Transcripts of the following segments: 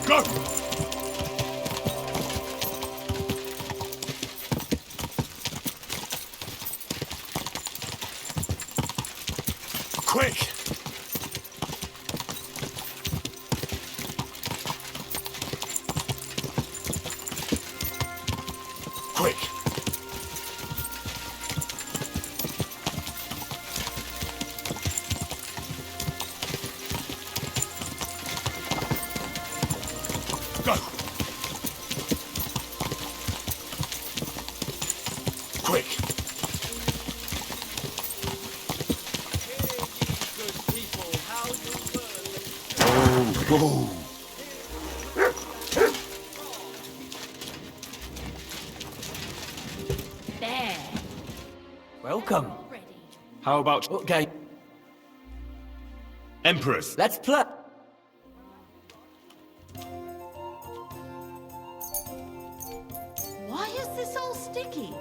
Go! Quick! Quick! Go! Quick! Whoa! There. Welcome. Ready. How about Okay, Emperors? let's play. Why is this all sticky?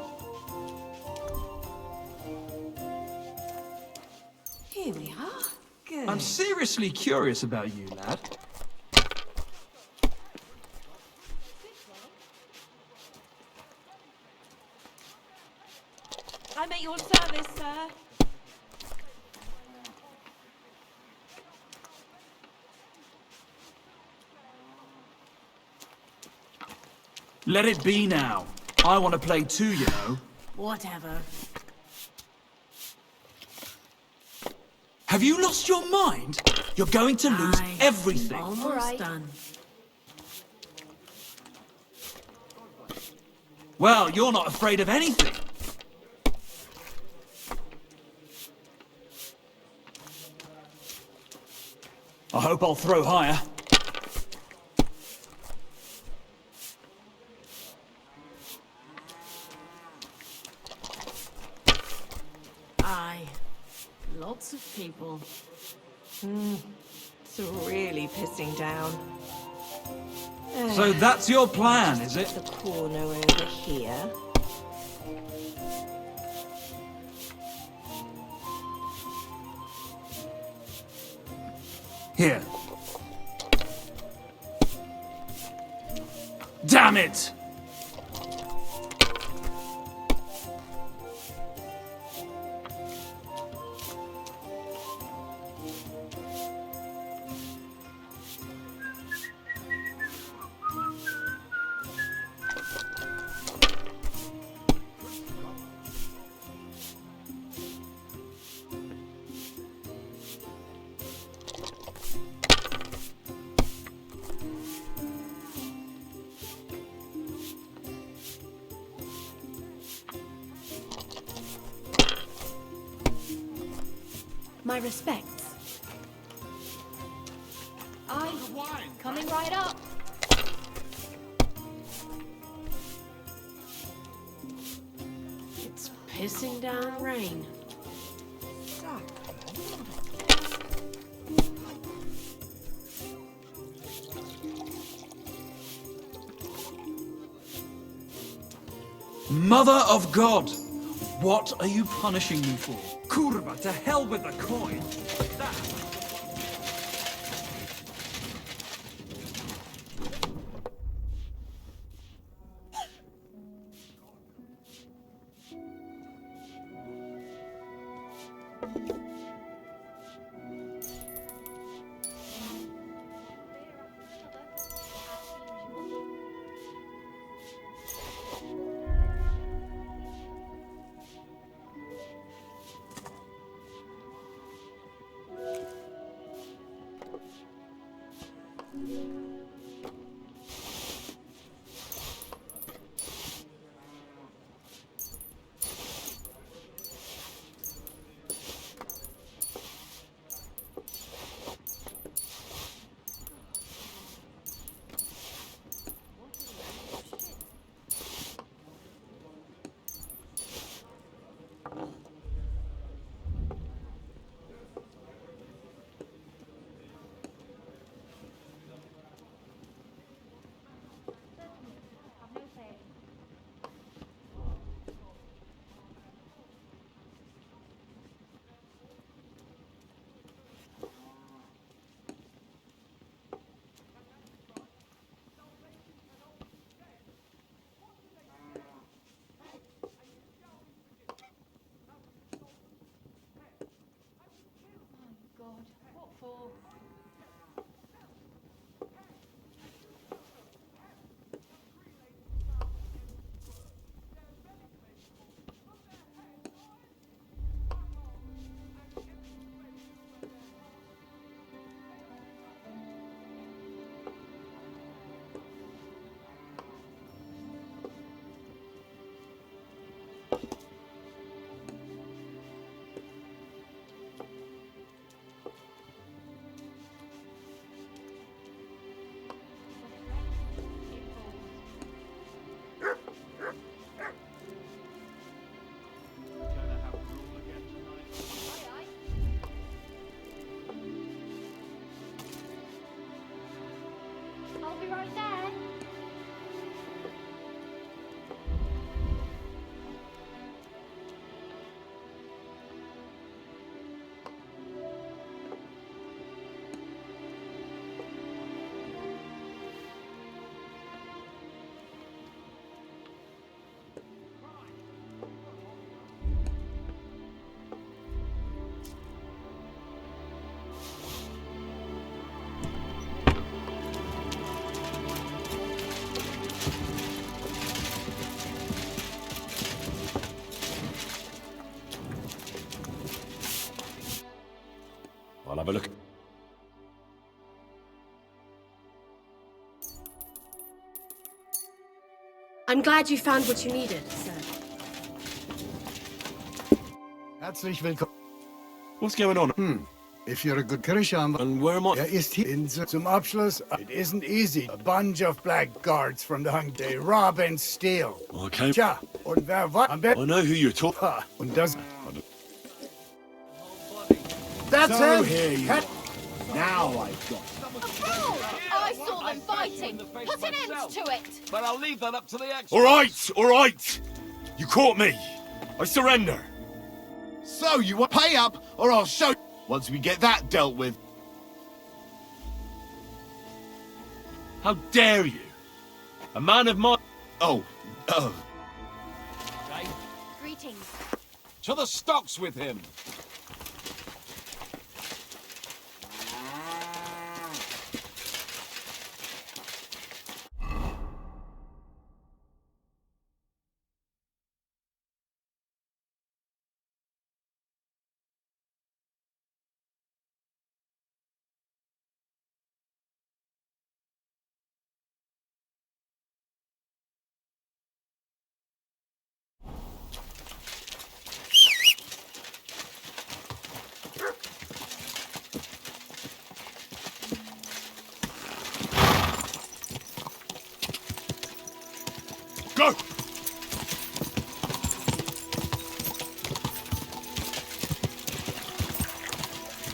Here we are. Good. I'm seriously curious about you, lad. I'm at your service, sir. Let it be now. I want to play too, you know. Whatever. Have you lost your mind? You're going to lose everything. Almost done. Well, you're not afraid of anything. I hope I'll throw higher. Aye. Lots of people. It's really pissing down. So that's your plan, is it? The corner over here. Here. Damn it! My respects. Aye. Coming right up. It's pissing down rain. Mother of God! What are you punishing me for? Kurva, to hell with the coin! for? I'll be right there. I'll have a look. I'm glad you found what you needed, sir. Herzlich willkommen. What's going on? If you're a good Kirschan, And where am I? ist hier zum Abschluss. It isn't easy. A bunch of blackguards from the Hung. They rob and steal. Okay. Tja, und wer was? Am besten. I know who you're talking. Ha, und das. That's So him! here you Head- Now I've got I saw them fighting. Put an end to it. But I'll leave that up to the experts. All right. You caught me. I surrender. So you want pay up, or I'll show you. Once we get that dealt with. How dare you? A man of my... Oh. Greetings. To the stocks with him. Go!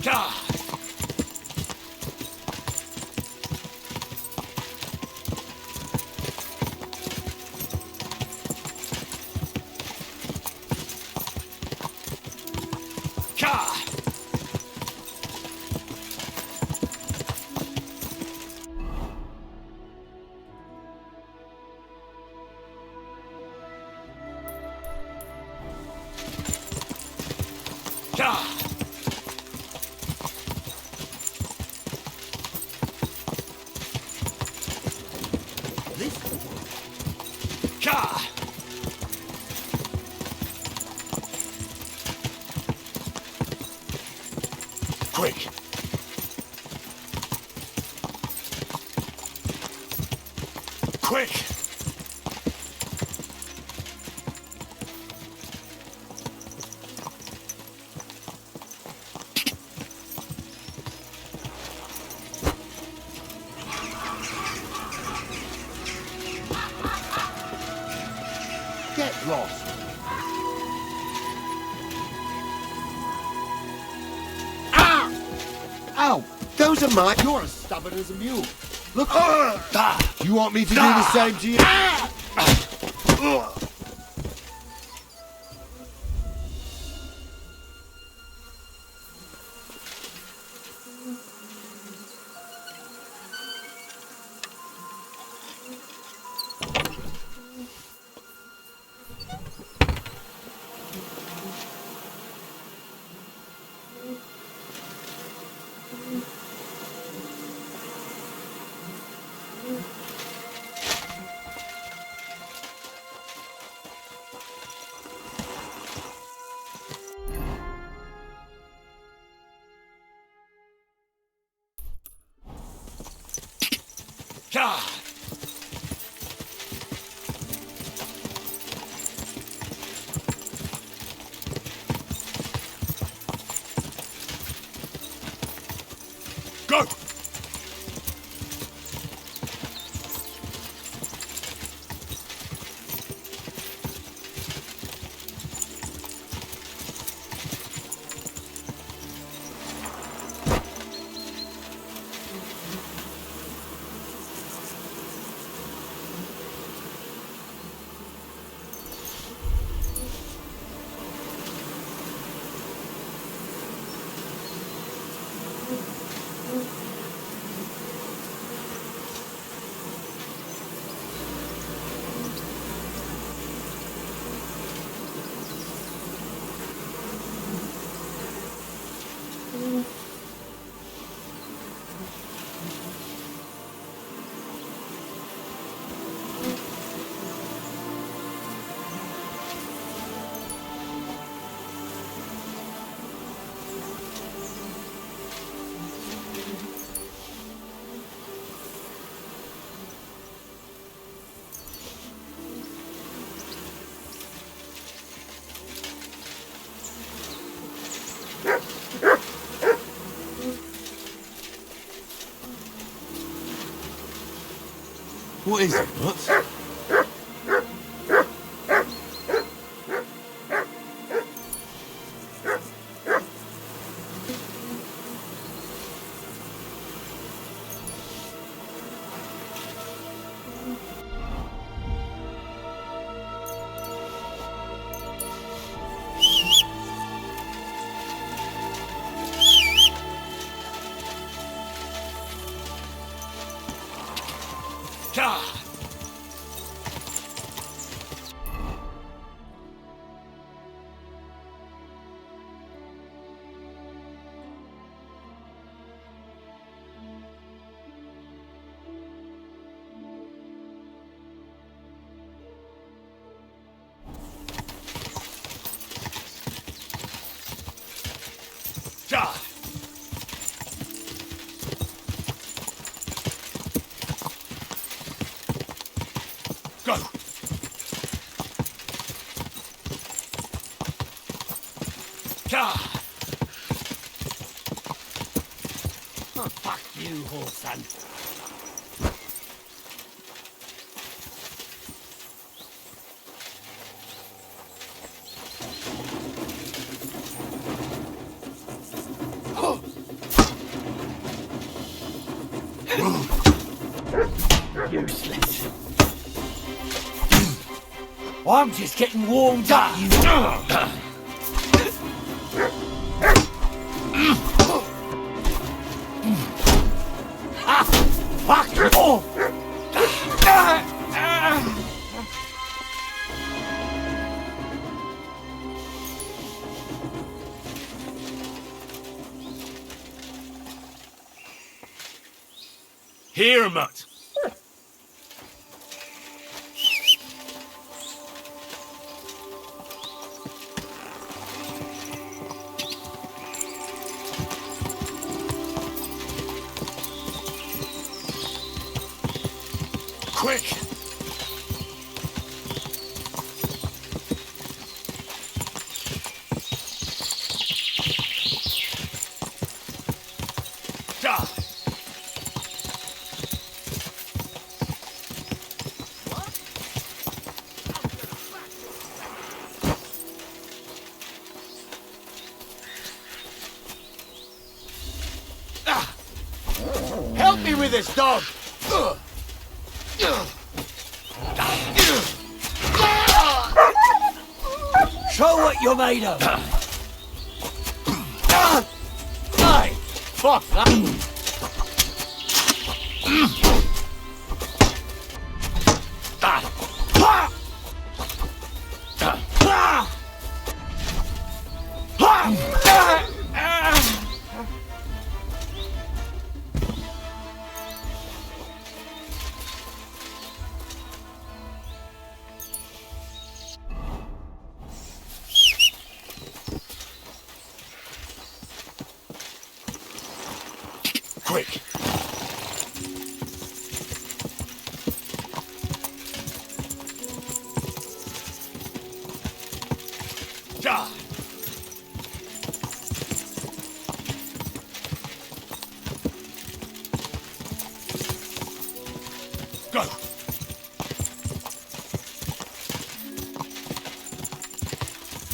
Gah! Gah! Gah! Gah! Quick! Quick! Get lost. Ah! Ow! Those are mine. You're as stubborn as a mule. Look. You want me to do the same to you? God! Go! What is it, Nuts? God! God! Go! God! Oh, fuck you, whoreson. Useless. I'm just getting warmed up, you fuck off! Here, Mutt. Quick! God! Help me with this, dog! Show what you're made of! Hey! Fuck that! Quick! Go!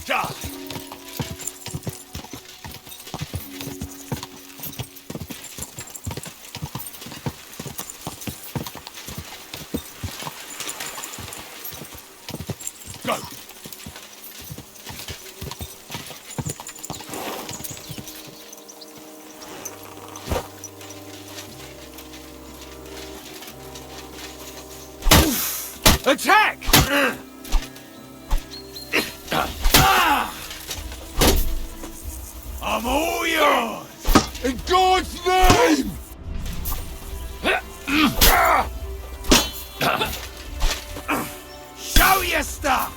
Die! Go! Attack! I'm all yours! In God's name! Show your stuff!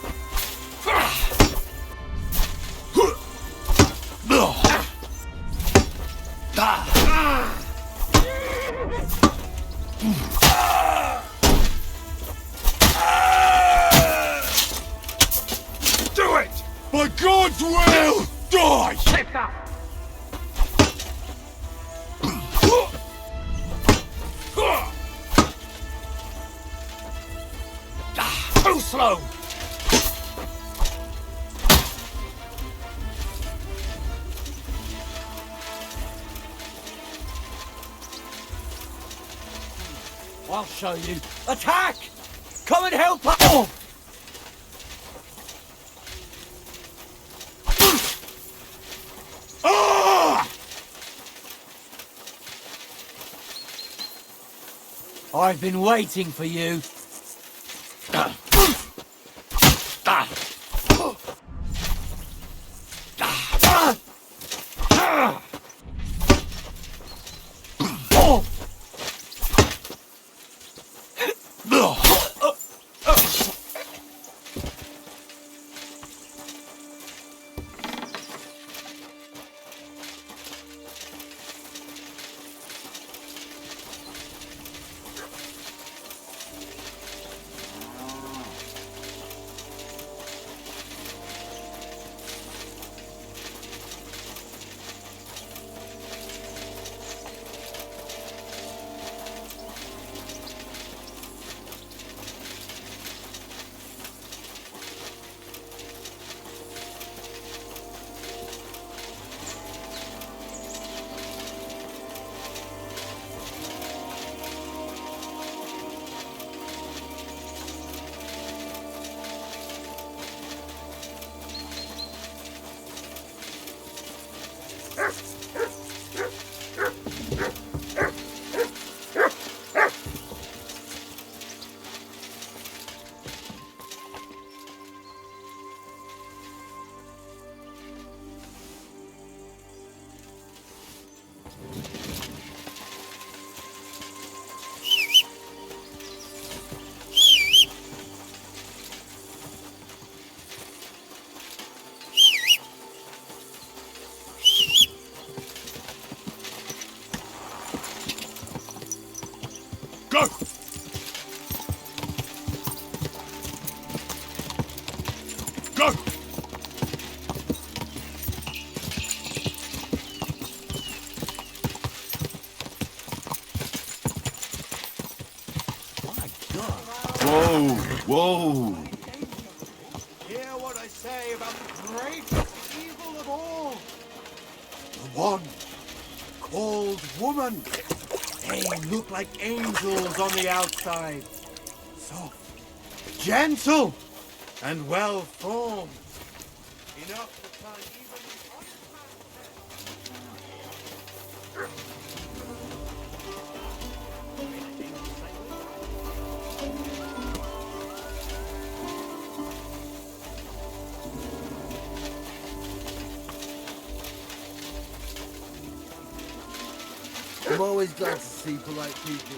Do it! By God's will, die! Too slow! I'll show you. Attack! Come and help us! Oh. Ah! I've been waiting for you. Go! Go! Whoa, whoa. Hear what I say about the greatest evil of all. The one called woman. They look like angels on the outside. Soft, gentle, and well formed. Enough to turn even the honest man. I'm always glad to see polite people.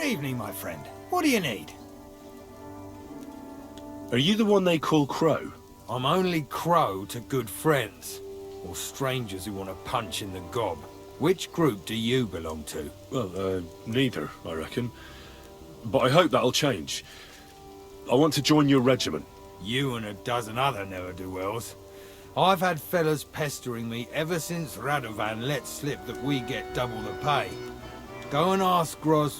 evening, my friend. What do you need? Are you the one they call Crow? I'm only Crow to good friends, or strangers who want to punch in the gob. Which group do you belong to? Well, neither, I reckon. But I hope that'll change. I want to join your regiment. You and a dozen other ne'er-do-wells. I've had fellas pestering me ever since Radovan let slip that we get double the pay. Go and ask Lord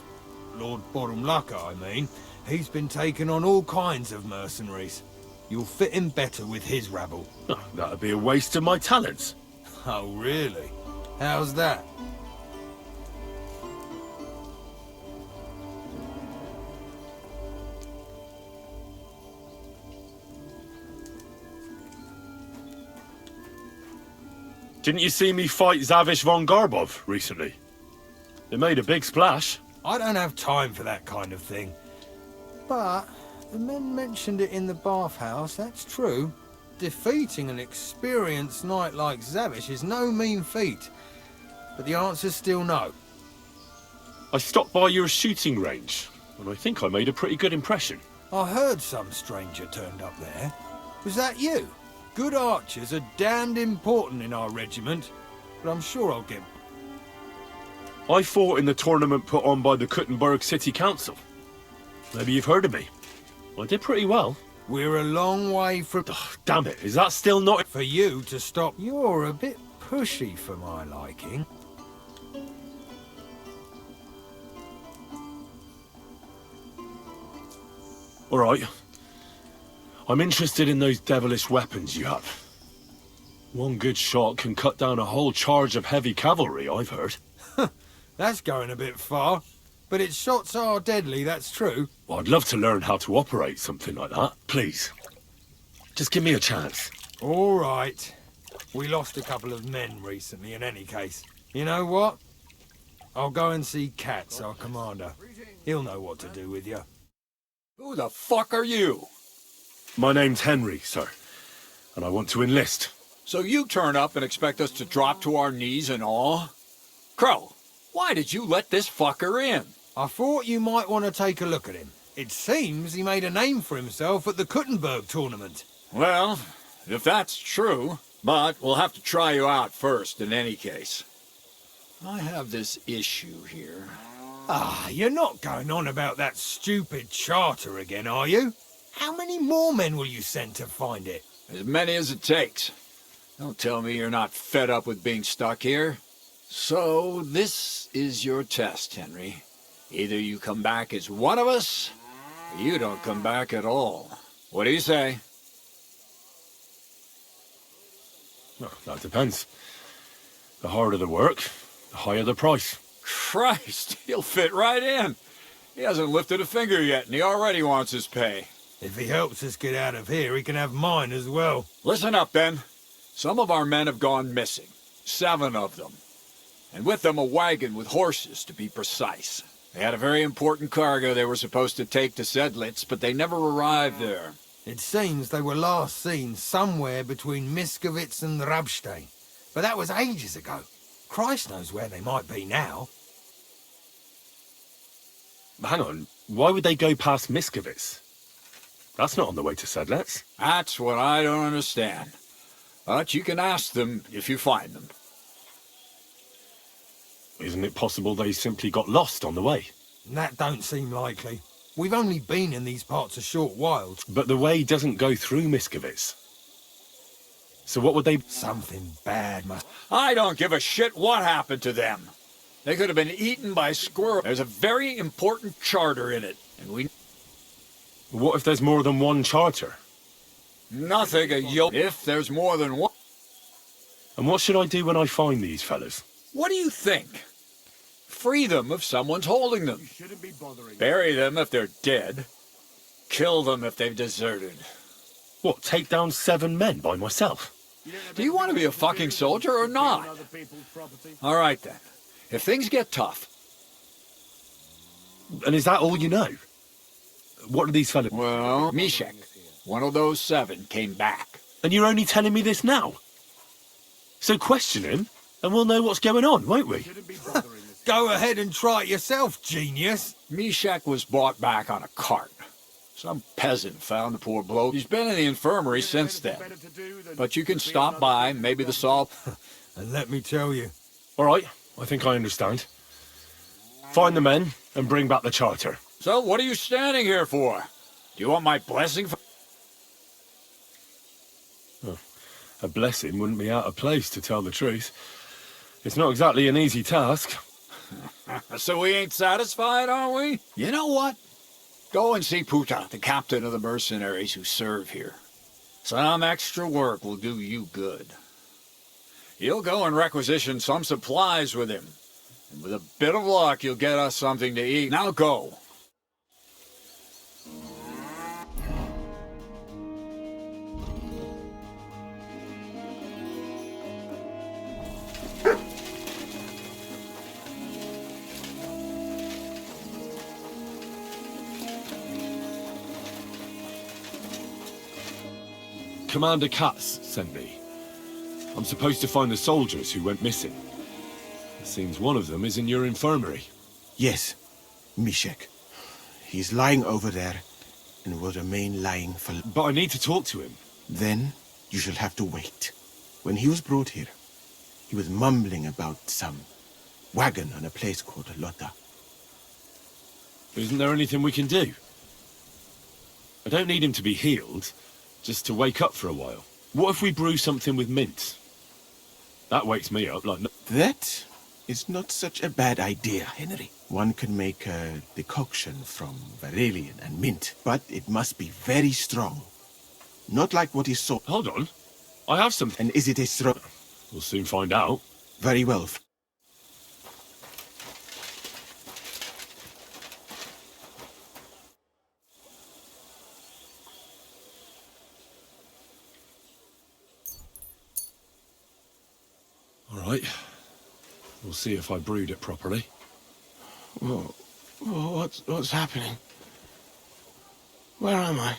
Borumlaka, I mean. He's been taking on all kinds of mercenaries. You'll fit in better with his rabble. Oh, that'd be a waste of my talents. Oh, really? How's that? Didn't you see me fight Zavish von Garbov recently? It made a big splash. I don't have time for that kind of thing. But the men mentioned it in the bathhouse, that's true. Defeating an experienced knight like Zavish is no mean feat. But the answer's still no. I stopped by your shooting range, and I think I made a pretty good impression. I heard some stranger turned up there. Was that you? Good archers are damned important in our regiment, but I'm sure I'll get... I fought in the tournament put on by the Kuttenberg City Council. Maybe you've heard of me. I did pretty well. We're a long way from... Ugh, damn it, is that still not... For you to stop... You're a bit pushy for my liking. All right. I'm interested in those devilish weapons you have. One good shot can cut down a whole charge of heavy cavalry, I've heard. That's going a bit far. But its shots are deadly, that's true. Well, I'd love to learn how to operate something like that. Please. Just give me a chance. All right. We lost a couple of men recently in any case. You know what? I'll go and see Katz, our commander. He'll know what to do with you. Who the fuck are you? My name's Henry, sir. And I want to enlist. So you turn up and expect us to drop to our knees in awe? Crow, why did you let this fucker in? I thought you might want to take a look at him. It seems he made a name for himself at the Kuttenberg tournament. Well, if that's true, but we'll have to try you out first in any case. I have this issue here. Ah, you're not going on about that stupid charter again, are you? How many more men will you send to find it? As many as it takes. Don't tell me you're not fed up with being stuck here. So, this is your test, Henry. Either you come back as one of us, or you don't come back at all. What do you say? Well, that depends. The harder the work, the higher the price. Christ, he'll fit right in. He hasn't lifted a finger yet, and he already wants his pay. If he helps us get out of here, he can have mine as well. Listen up, then. Some of our men have gone missing. 7 of them. And with them a wagon with horses, to be precise. They had a very important cargo they were supposed to take to Sedlitz, but they never arrived there. It seems they were last seen somewhere between Miskovitz and Rabstein. But that was ages ago. Christ knows where they might be now. Hang on, why would they go past Miskovitz? That's not on the way to Sedlitz. That's what I don't understand. But you can ask them if you find them. Isn't it possible they simply got lost on the way? That don't seem likely. We've only been in these parts a short while. But the way doesn't go through Miskovitz. So what would they... Something bad must... I don't give a shit what happened to them. They could have been eaten by squirrels. There's a very important charter in it, and we... What if there's more than one charter? Nothing if there's more than one. And what should I do when I find these fellas? What do you think? Free them if someone's holding them. Bury them if they're dead. Kill them if they've deserted. What, take down 7 men by myself? Do you want to be a fucking soldier or not? All right then. If things get tough. And is that all you know? What are these fellas? Well, Mishek, one of those 7, came back. And you're only telling me this now? So question him, and we'll know what's going on, won't we? Go ahead and try it yourself, genius. Mishek was brought back on a cart. Some peasant found the poor bloke. He's been in the infirmary since then. But you can stop by, maybe the salt. And let me tell you, All right, I think I understand. Find the men and bring back the charter. So what are you standing here for? Do you want my blessing for... A blessing wouldn't be out of place, to tell the truth. It's not exactly an easy task. So we ain't satisfied, are we? You know what? Go and see Puta, the captain of the mercenaries who serve here. Some extra work will do you good. He'll go and requisition some supplies with him. And with a bit of luck, you'll get us something to eat. Now go. Commander Katz sent me. I'm supposed to find the soldiers who went missing. It seems one of them is in your infirmary. Yes, Mishek. He's lying over there and will remain lying for... But I need to talk to him. Then you shall have to wait. When he was brought here, he was mumbling about some wagon on a place called Lota. Isn't there anything we can do? I don't need him to be healed, just to wake up for a while. What if we brew something with mint? That wakes me up like... That is not such a bad idea, Henry. One can make a decoction from Varelian and mint, but it must be very strong. Not like what is so... Hold on. I have something. And is it a strong... We'll soon find out. Very well. All right. We'll see if I brewed it properly. Whoa. What's happening? Where am I?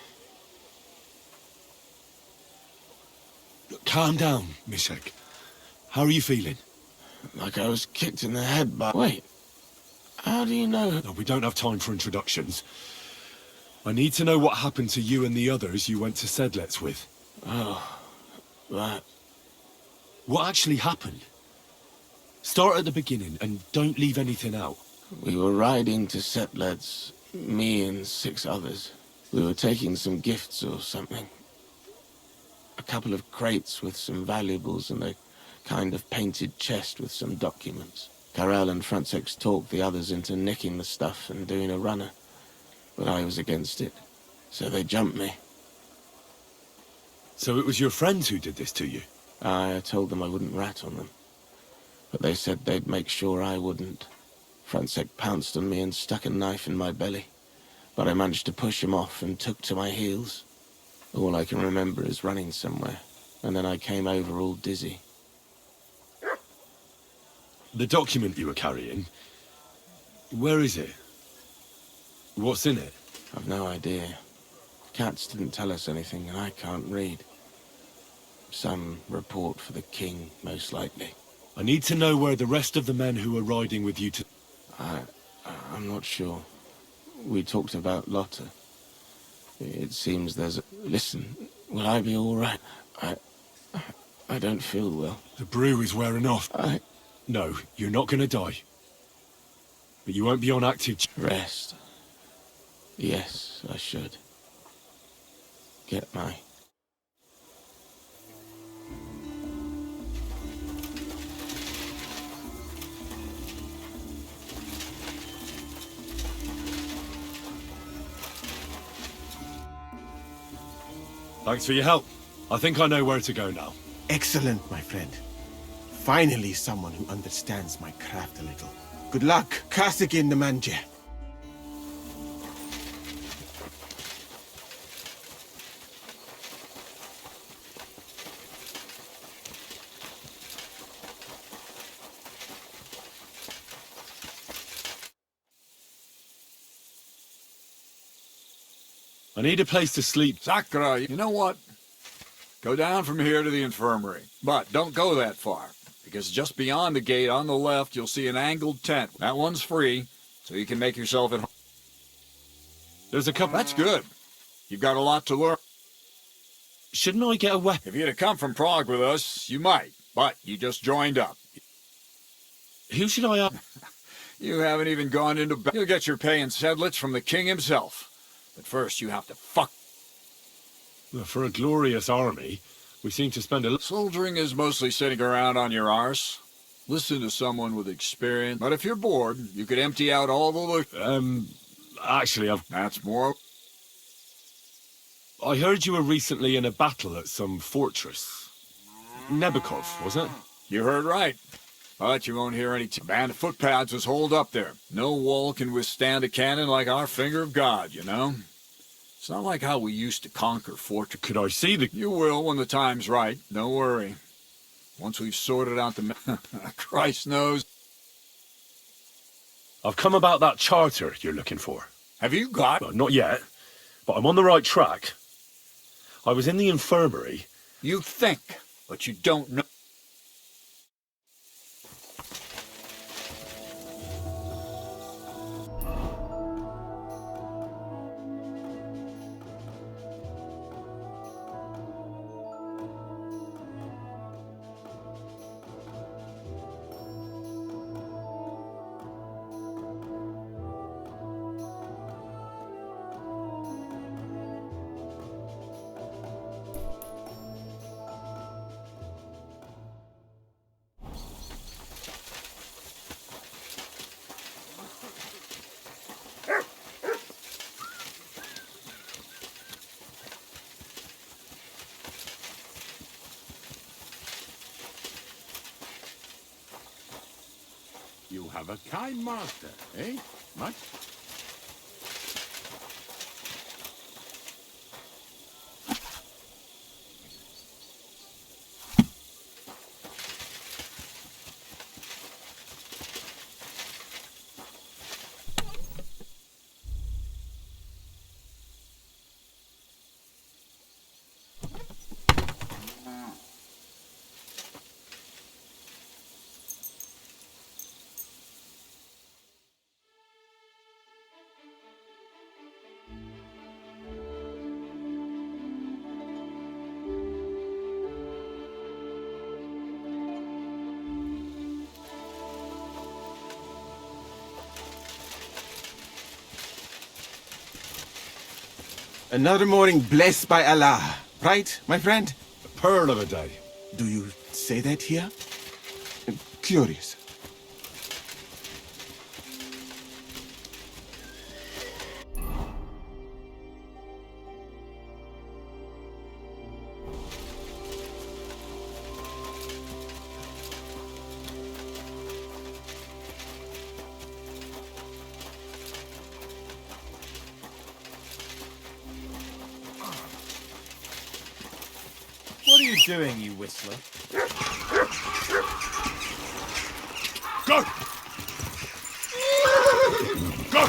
Calm down, Mishek. How are you feeling? Like I was kicked in the head by... Wait. How do you know? No, we don't have time for introductions. I need to know what happened to you and the others you went to Sedlets with. Oh, that... What actually happened? Start at the beginning and don't leave anything out. We were riding to Sedlets, me and 6 others. We were taking some gifts or something. A couple of crates with some valuables and a kind of painted chest with some documents. Karel and Francex talked the others into nicking the stuff and doing a runner, but I was against it, so they jumped me. So it was your friends who did this to you? I told them I wouldn't rat on them, but they said they'd make sure I wouldn't. Francex pounced on me and stuck a knife in my belly, but I managed to push him off and took to my heels. All I can remember is running somewhere, and then I came over all dizzy. The document you were carrying, where is it? What's in it? I've no idea. Katz didn't tell us anything, and I can't read. Some report for the king, most likely. I need to know where the rest of the men who were riding with you to... I'm not sure. We talked about Lotta. It seems there's a... Listen, will I be all right? I don't feel well. The brew is wearing off. No, you're not going to die. But you won't be on active... Rest. Yes, I should. Get my... Thanks for your help. I think I know where to go now. Excellent, my friend. Finally someone who understands my craft a little. Good luck. Kasik in the manje. I need a place to sleep. Sakra, you know what? Go down from here to the infirmary. But don't go that far, because just beyond the gate on the left, you'll see an angled tent. That one's free, so you can make yourself at home. There's a couple. That's good. You've got a lot to learn. Shouldn't I get a weapon? If you'd have come from Prague with us, you might, but you just joined up. Who should I ask? You haven't even gone into battle. You'll get your pay in sedlets from the king himself. But first, you have to fuck. For a glorious army, we seem to spend a... Soldiering is mostly sitting around on your arse. Listen to someone with experience. But if you're bored, you could empty out all the loot. Actually, That's more... I heard you were recently in a battle at some fortress. Nebukov, was it? You heard right. But you won't hear any... Band of footpads was holed up there. No wall can withstand a cannon like our finger of God, you know? It's not like how we used to conquer fortresses. Could I see the... You will when the time's right. Don't worry. Once we've sorted out the... Christ knows. I've come about that charter you're looking for. Have you got... Well, not yet, but I'm on the right track. I was in the infirmary. You think, but you don't know. You have a kind master, eh? Much? Another morning blessed by Allah, right, my friend? A pearl of a day. Do you say that here? Curious. What are you doing, you whistler? Go! Go!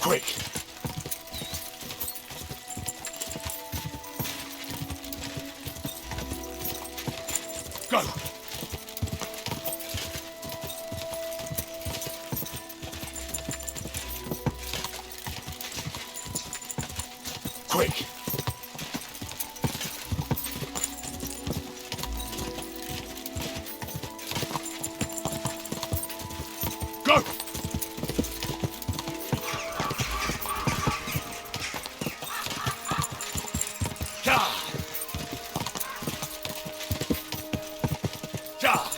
Quick! Go! Quick! Go! Ja! Ja!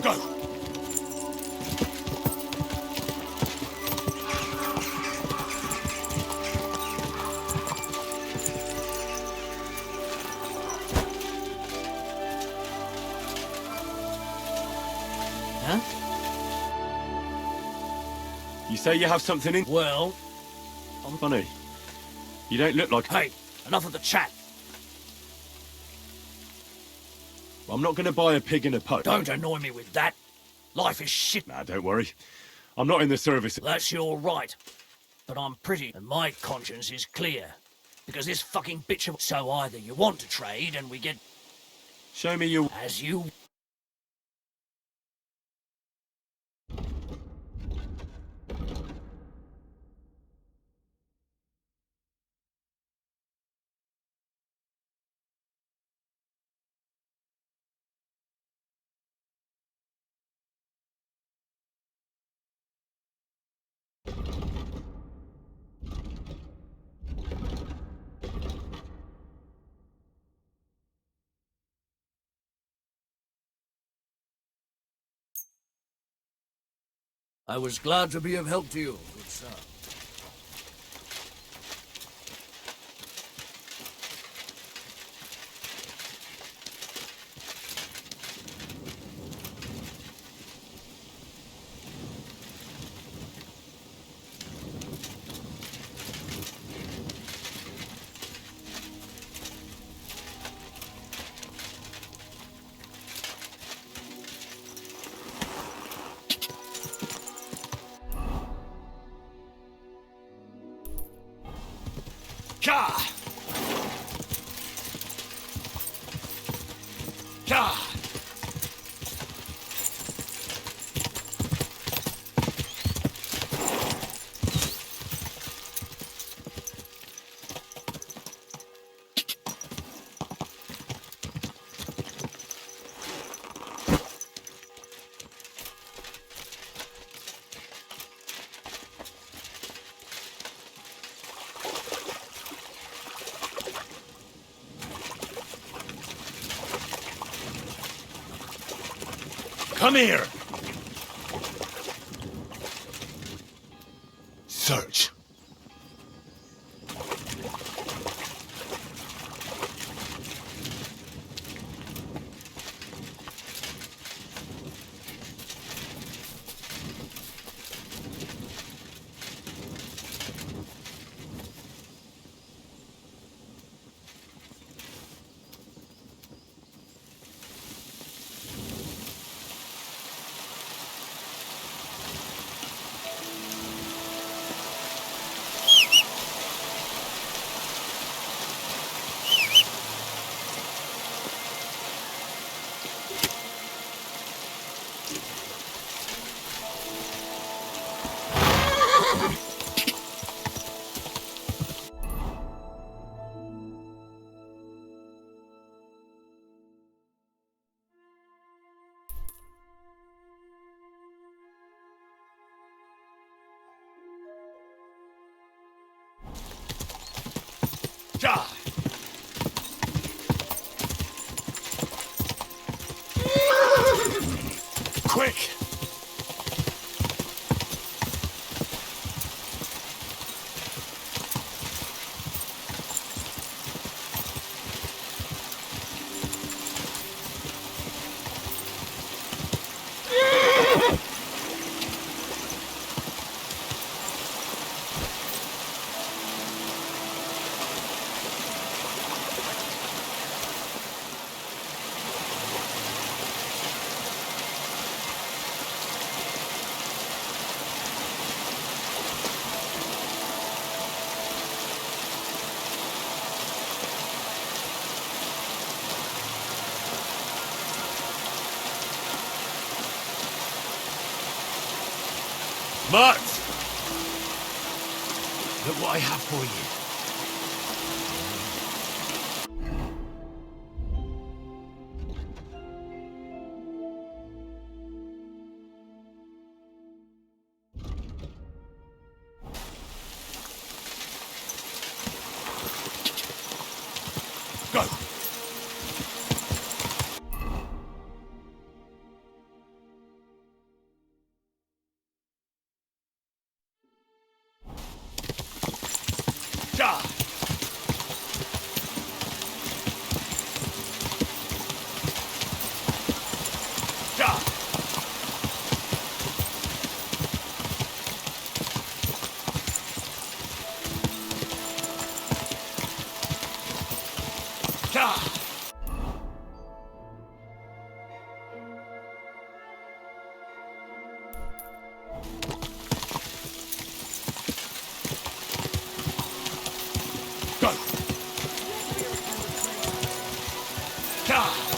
Go! Huh? You say you have something in... Well, I'm... Funny. You don't look like... Hey, enough of the chat. I'm not going to buy a pig in a poke. Don't annoy me with that. Life is shit. Nah, don't worry. I'm not in the service. That's your right. But I'm pretty, and my conscience is clear. Because this fucking bitch of... So either you want to trade and we get... Show me you... As you... I was glad to be of help to you, good sir. Ka! Ka! Come here! Search. Ja! Quick! Mutt! Look what I have for you. Go! Whoa!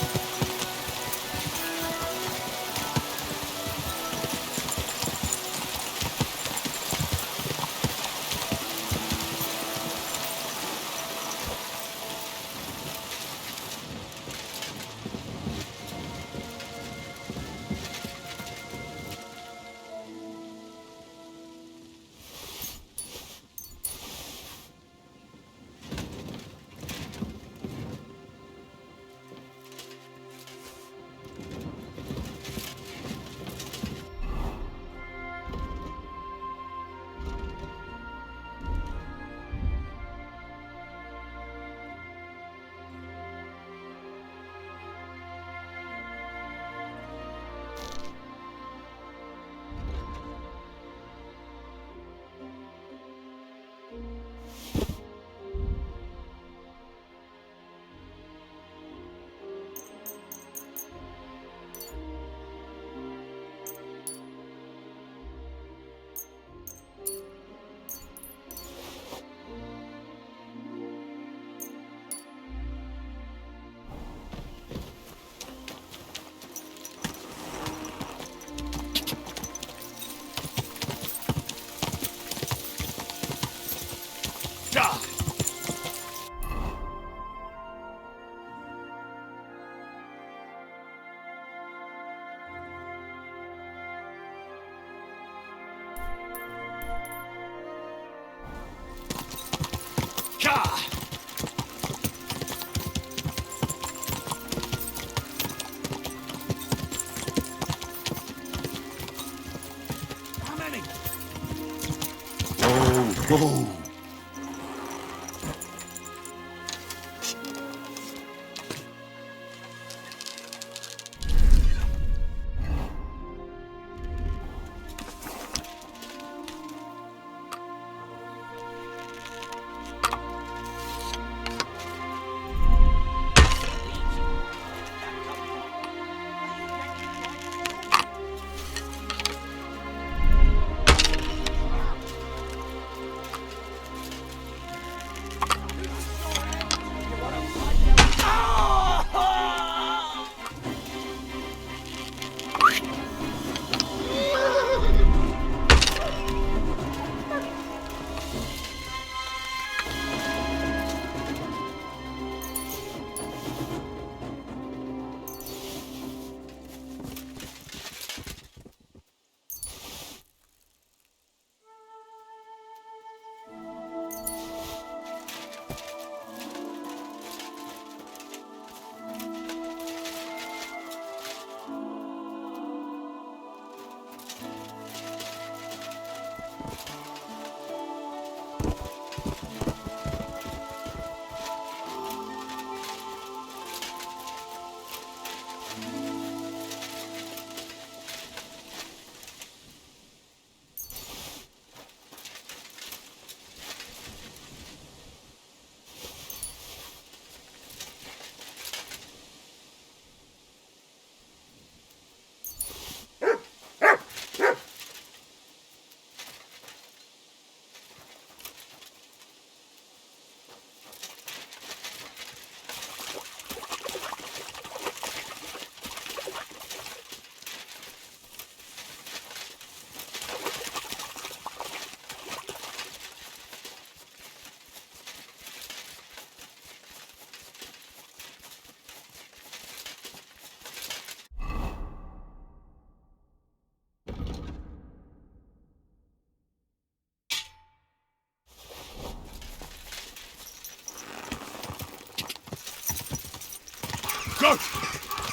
Go!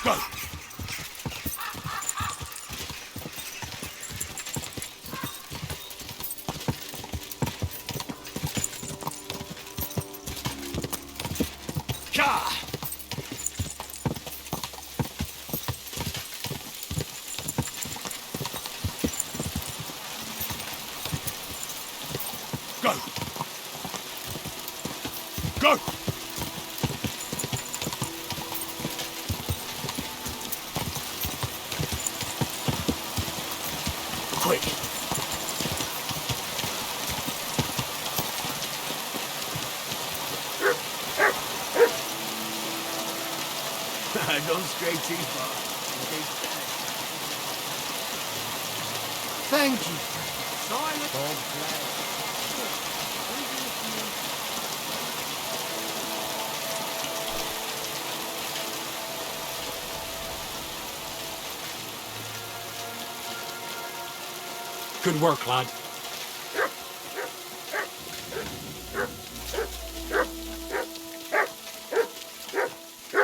Go! Go! Go! Quick! Don't stray too far. Thank you. Silent. God bless. Good work, lad.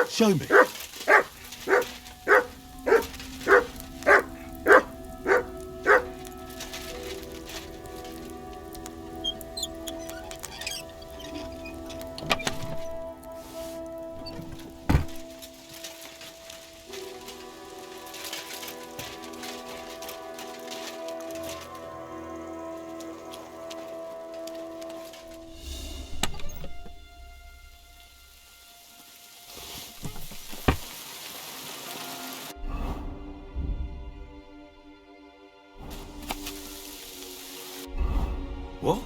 Show me. What?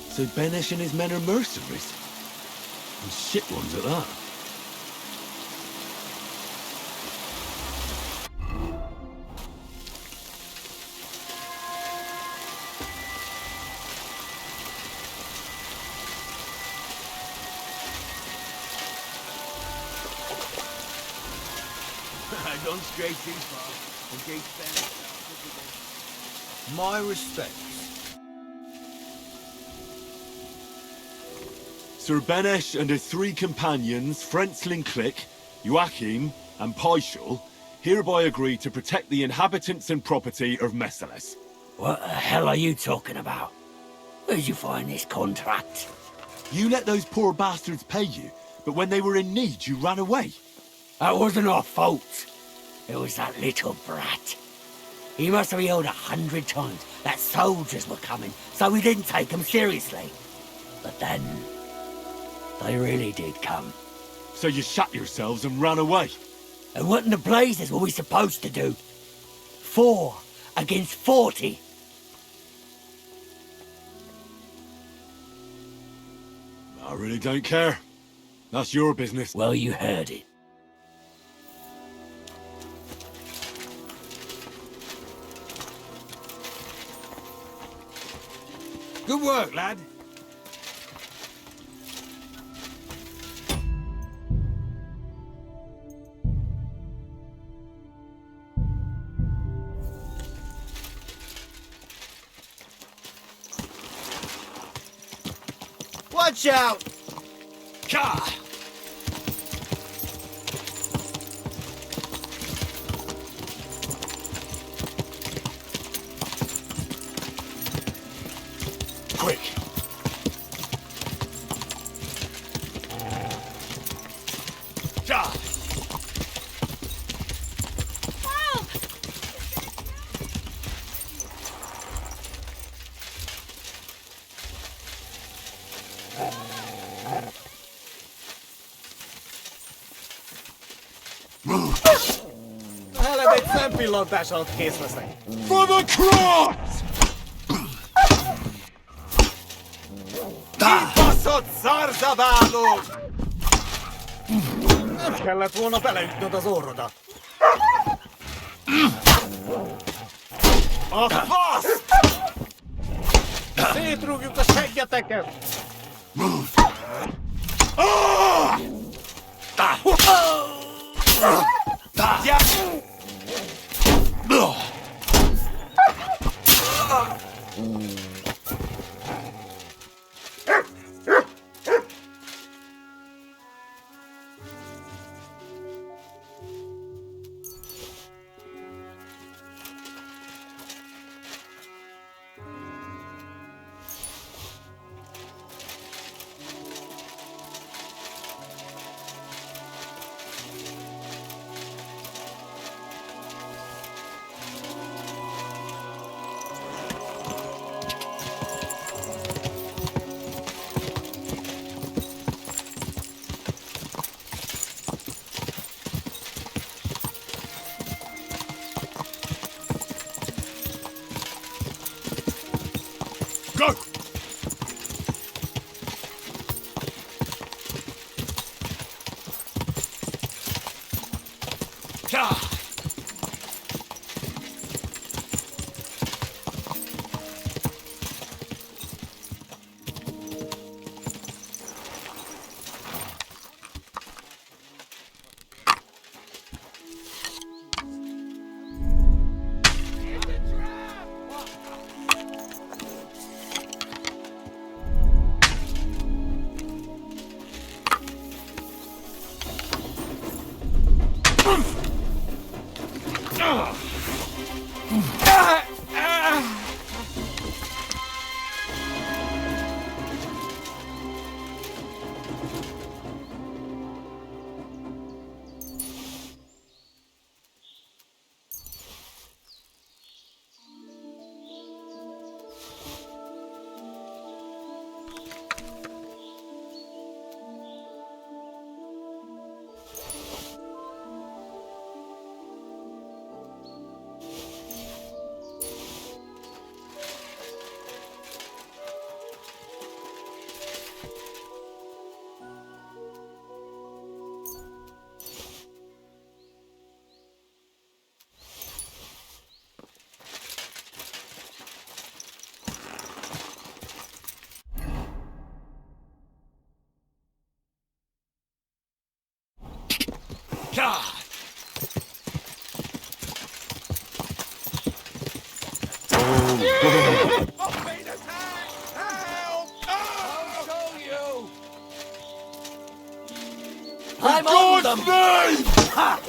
So Benesh and his men are mercenaries? And shit ones at that. Don't stray too far. In case Ben... My respects. Sir Benesh and his 3 companions, Frenzlin Click, Joachim, and Paishal, hereby agree to protect the inhabitants and property of Messeles. What the hell are you talking about? Where'd you find this contract? You let those poor bastards pay you, but when they were in need, you ran away. That wasn't our fault. It was that little brat. He must have yelled 100 times that soldiers were coming, so we didn't take them seriously. But then, they really did come. So you shut yourselves and ran away? And what in the blazes were we supposed to do? 4 against 40? I really don't care. That's your business. Well, you heard it. Good work, lad. Watch out! Ka! Quick! Ka! Helvetet szempillantás alatt kész leszek. For the cross! Kibaszott szarzabáló! Nem kellett volna beleütnöd az orrodat. A faszt! Szétrúgjuk a seggeteket! Go! I'm on them! Ha!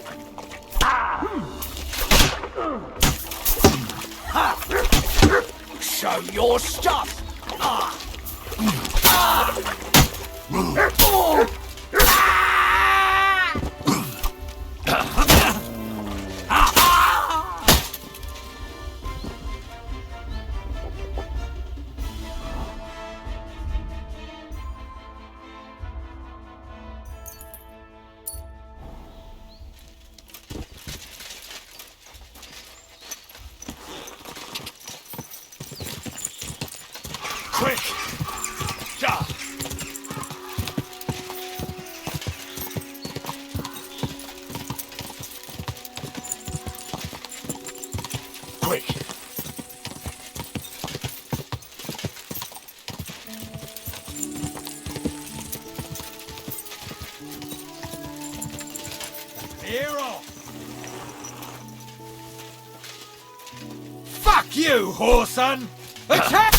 Ha! Show your stuff! Ah! Ah! Oh! Quick! Ja! Quick! Clear off! Fuck you, whoreson! Attack!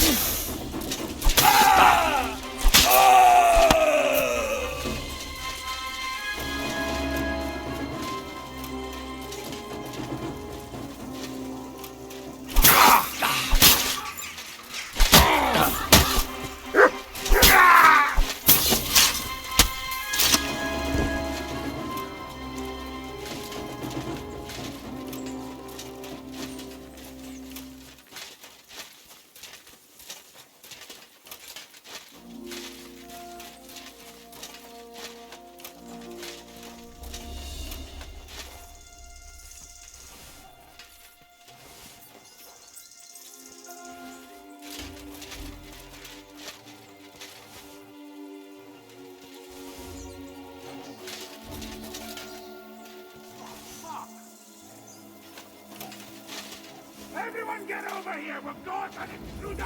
Everyone get over here! We're going to the intruder!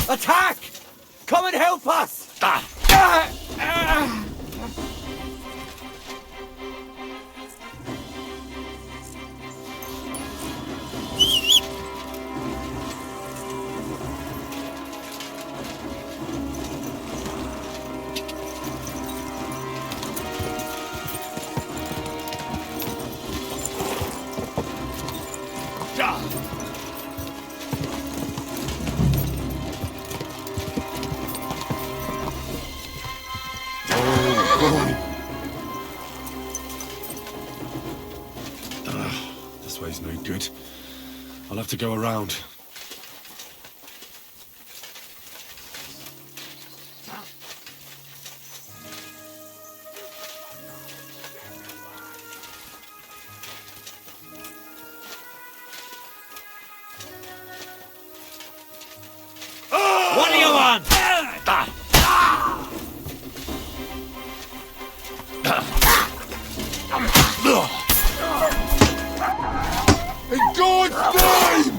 Attack! Come and help us! This way's no good. I'll have to go around. What do you want? In God's name!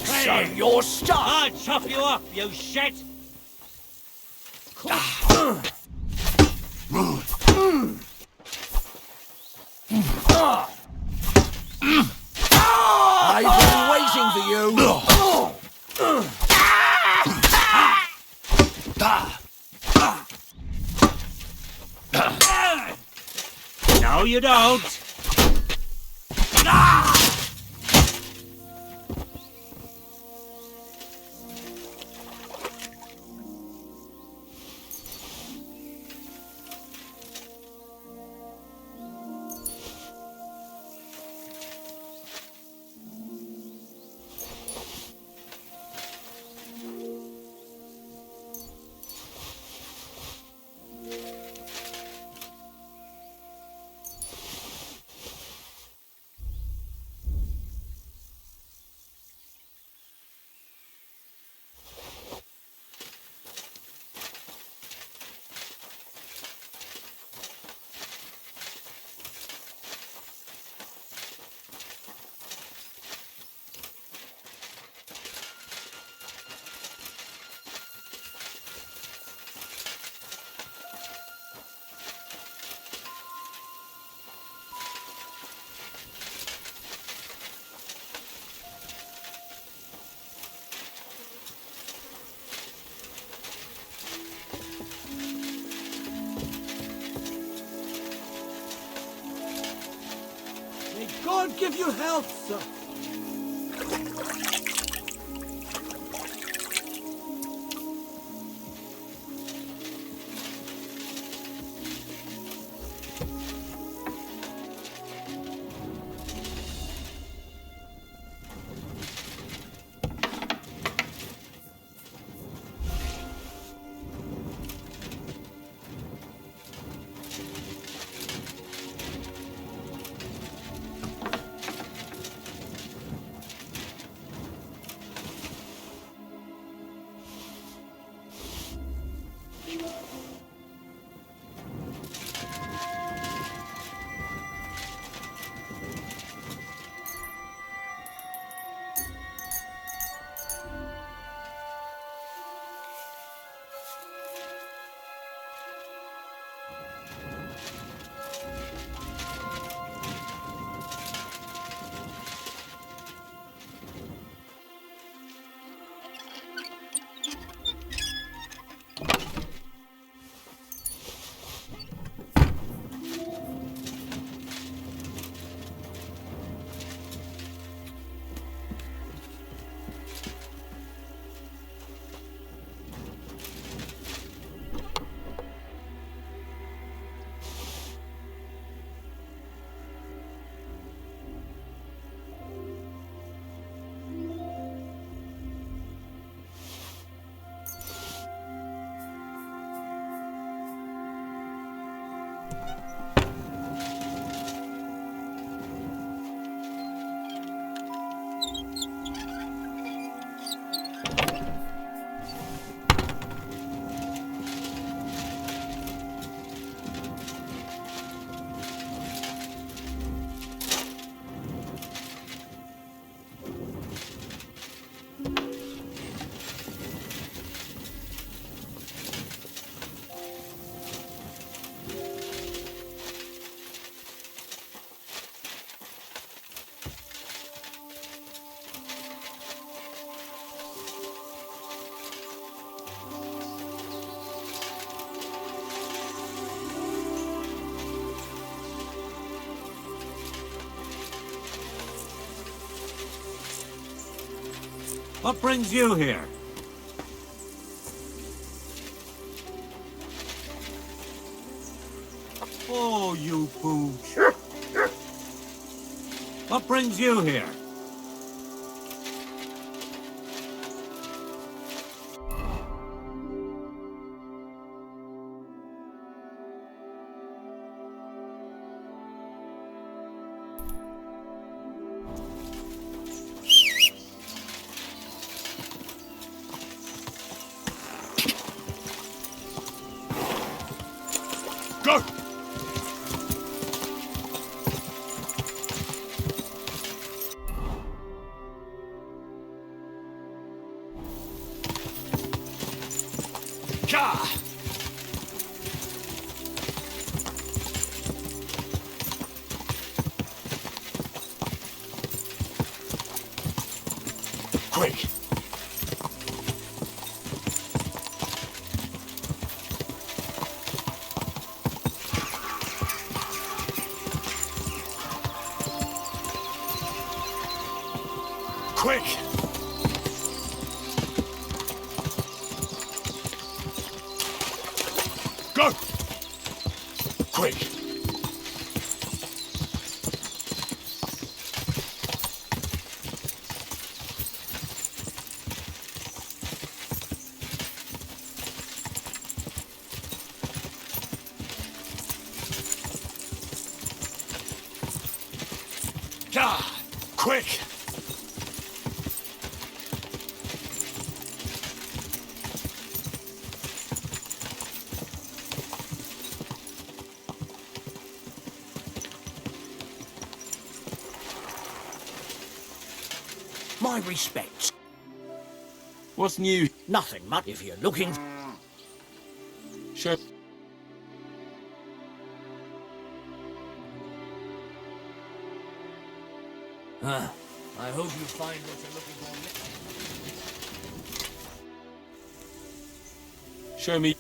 So you're stuck! I'll chop you up, you shit! I've been waiting for you! No, you don't! May God give you health, sir. What brings you here? Oh, you pooch. What brings you here? Go! Ka! Quick! Quick! Go! Quick! Ka! Quick! My respects. What's new? Nothing much if you're looking. Sure. I hope you find what you're looking for. Show me.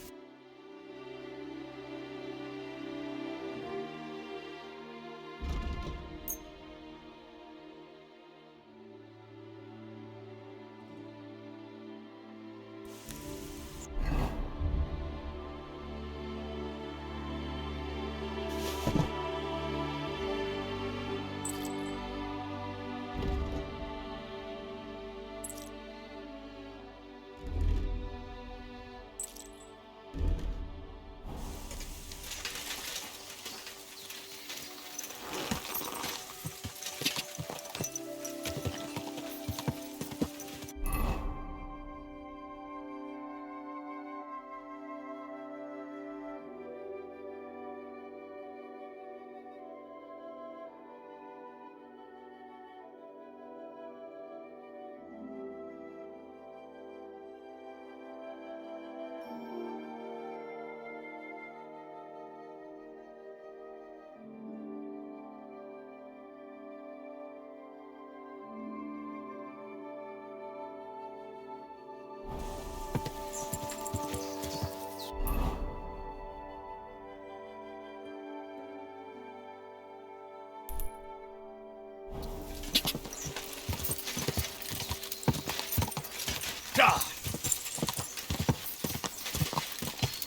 Ka!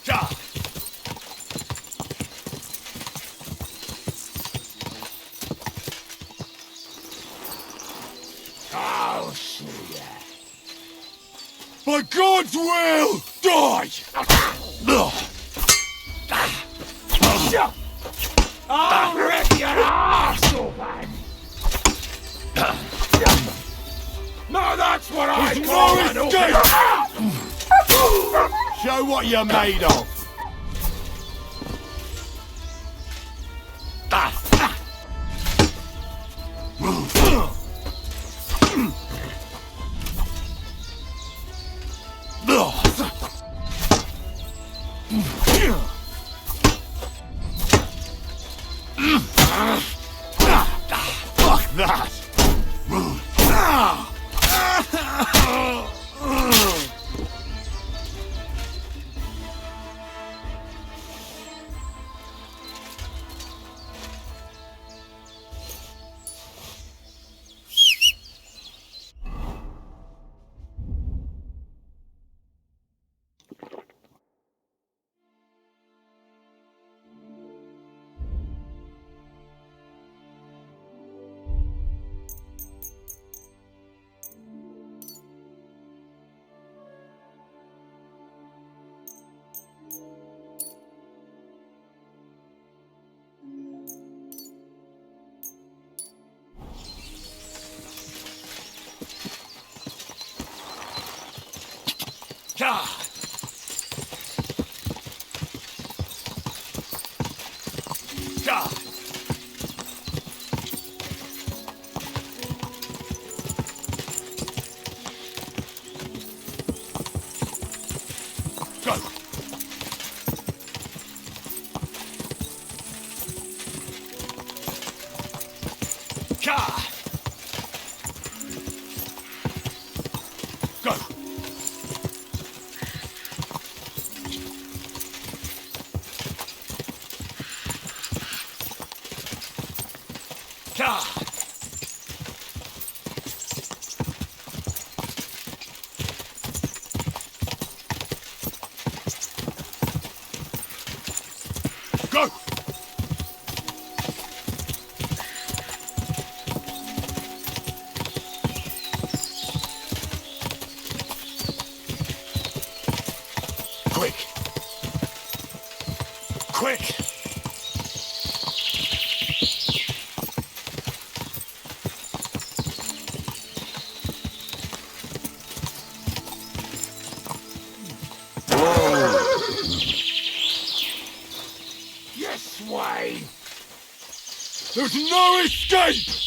Ka! I'll see ya. By God's will, die! I'll rip your arse open! Now that's what I call escape! Show what you're made of. Fuck that! Quick! Yes, Wayne! There's no escape!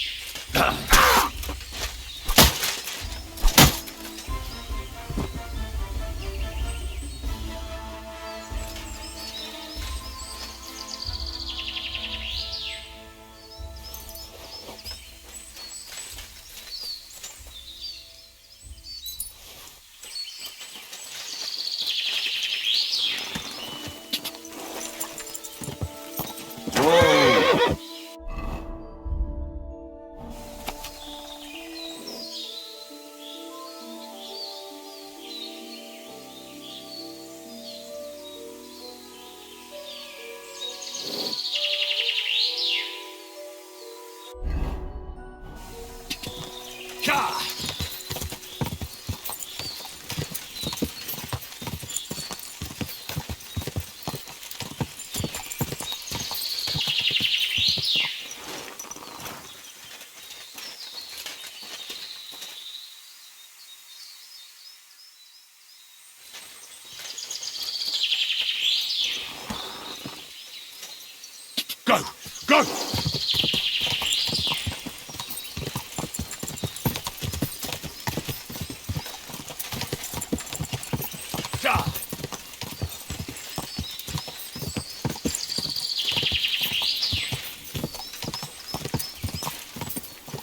Go! Go!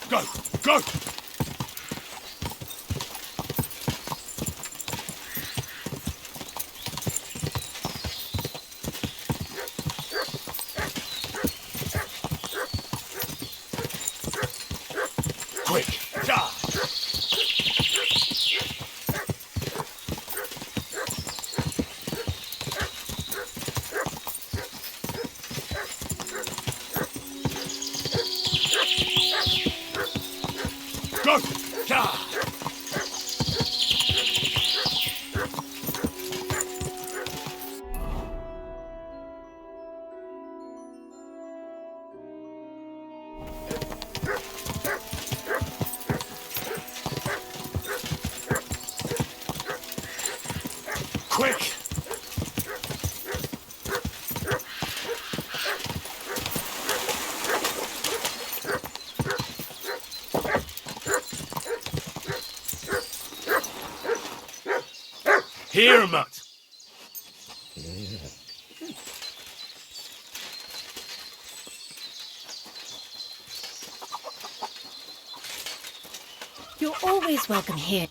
Go! Go! Quick! Go! Quick! Here, Mutt! You're always welcome here.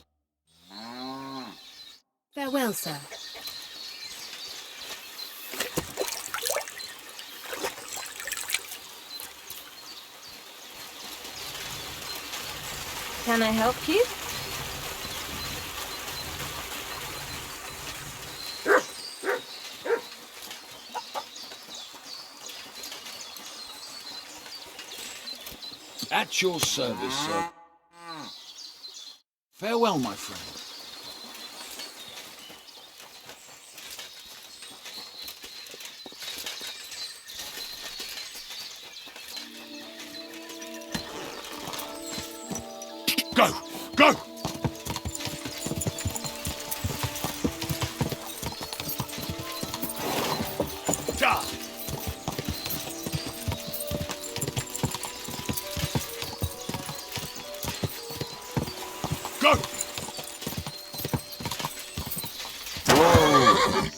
Farewell, sir. Can I help you? At your service, sir. Farewell, my friend. Go! Go! Go! Whoa!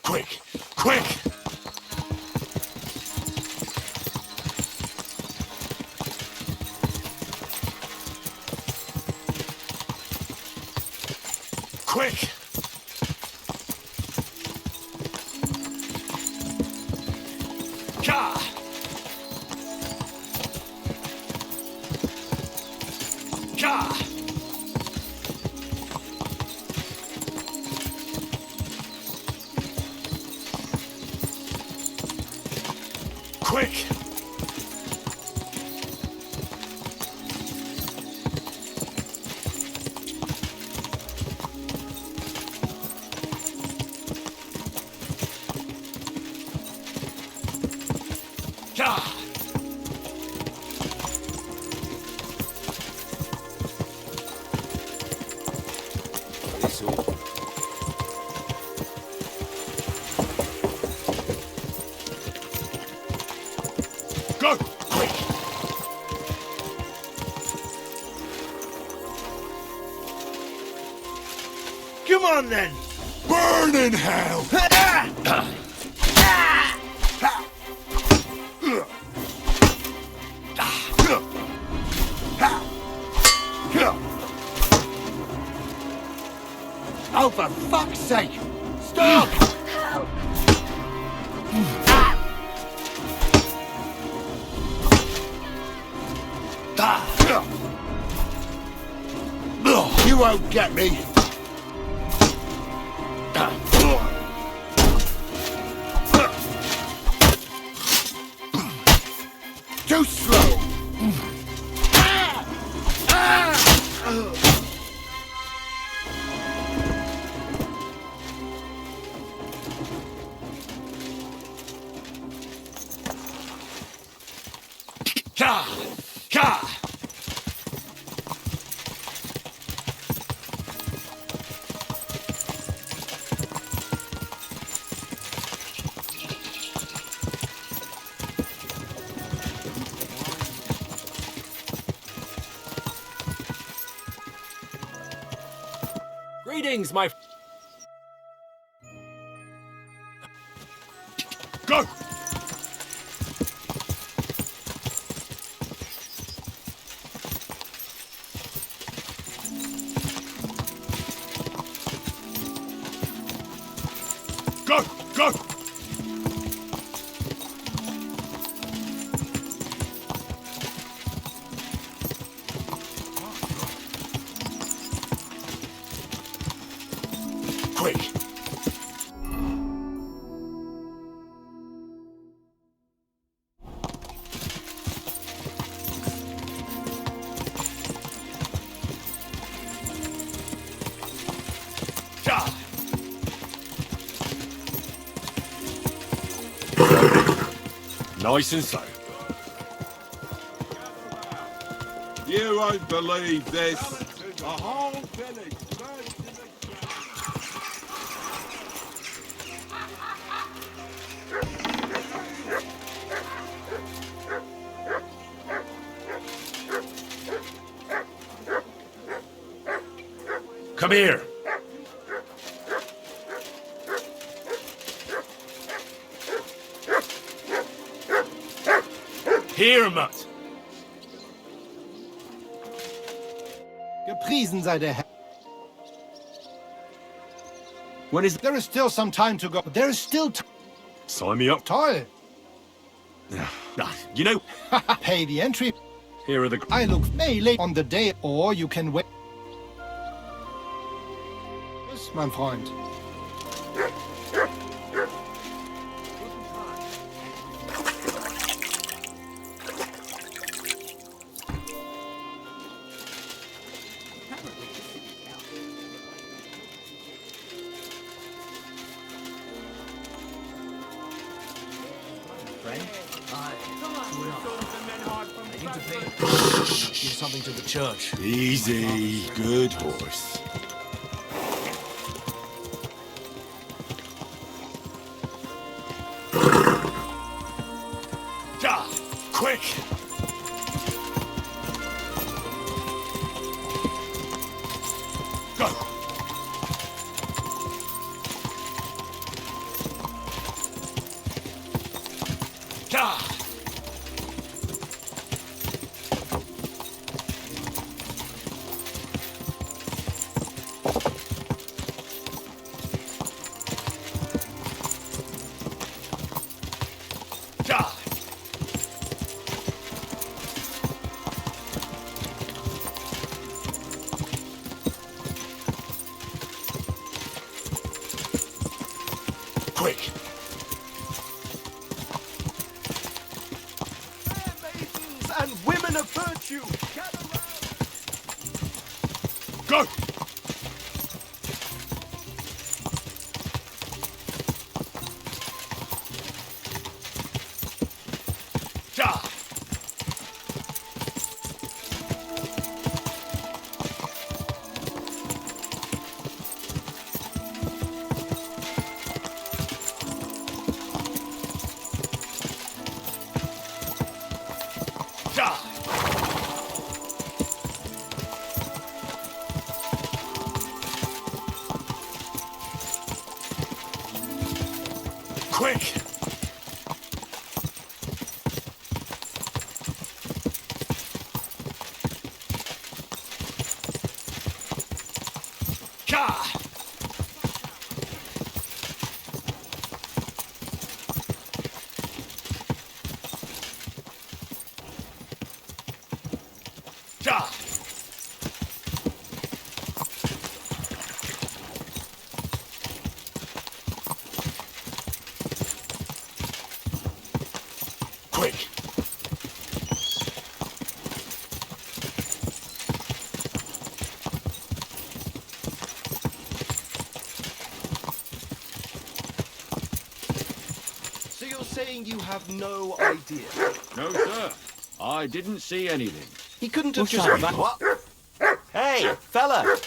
Quick! Quick! Quick! Ka! Ka! Quick! Ka! Go! Quick! Come on then! Burn in hell! Oh, for fuck's sake! Stop! You won't get me! Too slow! Ka! Ka! Greetings, my... Go! Go! Go! Quick! Ja! Nice and slow. You won't believe this. A whole village burned to the Come here. Here, Mutt. Gepriesen sei der Herr. When is... There is still some time to go. There is still Sign me up. Toll. You know... Pay the entry. Here are the... I look late on the day, or you can wait. Yes, mein Freund. Give something to the church. Easy. Good horse. Quick! Go! Quick! Maidens and women of virtue, gather round! Go! Quick! Quick! So you're saying you have no idea? No, sir. I didn't see anything. He couldn't have just... What? Hey, fella!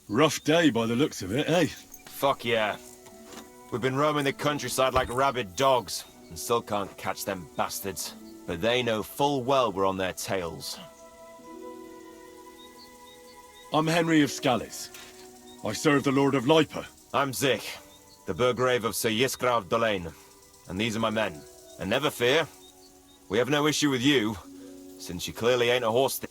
Rough day by the looks of it, eh? Fuck yeah. We've been roaming the countryside like rabid dogs, and still can't catch them bastards. But they know full well we're on their tails. I'm Henry of Scallis. I serve the Lord of Lipa. I'm Zich, the Burgrave of Sir Yiskra of Dolain. And these are my men. And never fear, we have no issue with you, since you clearly ain't a horse thief.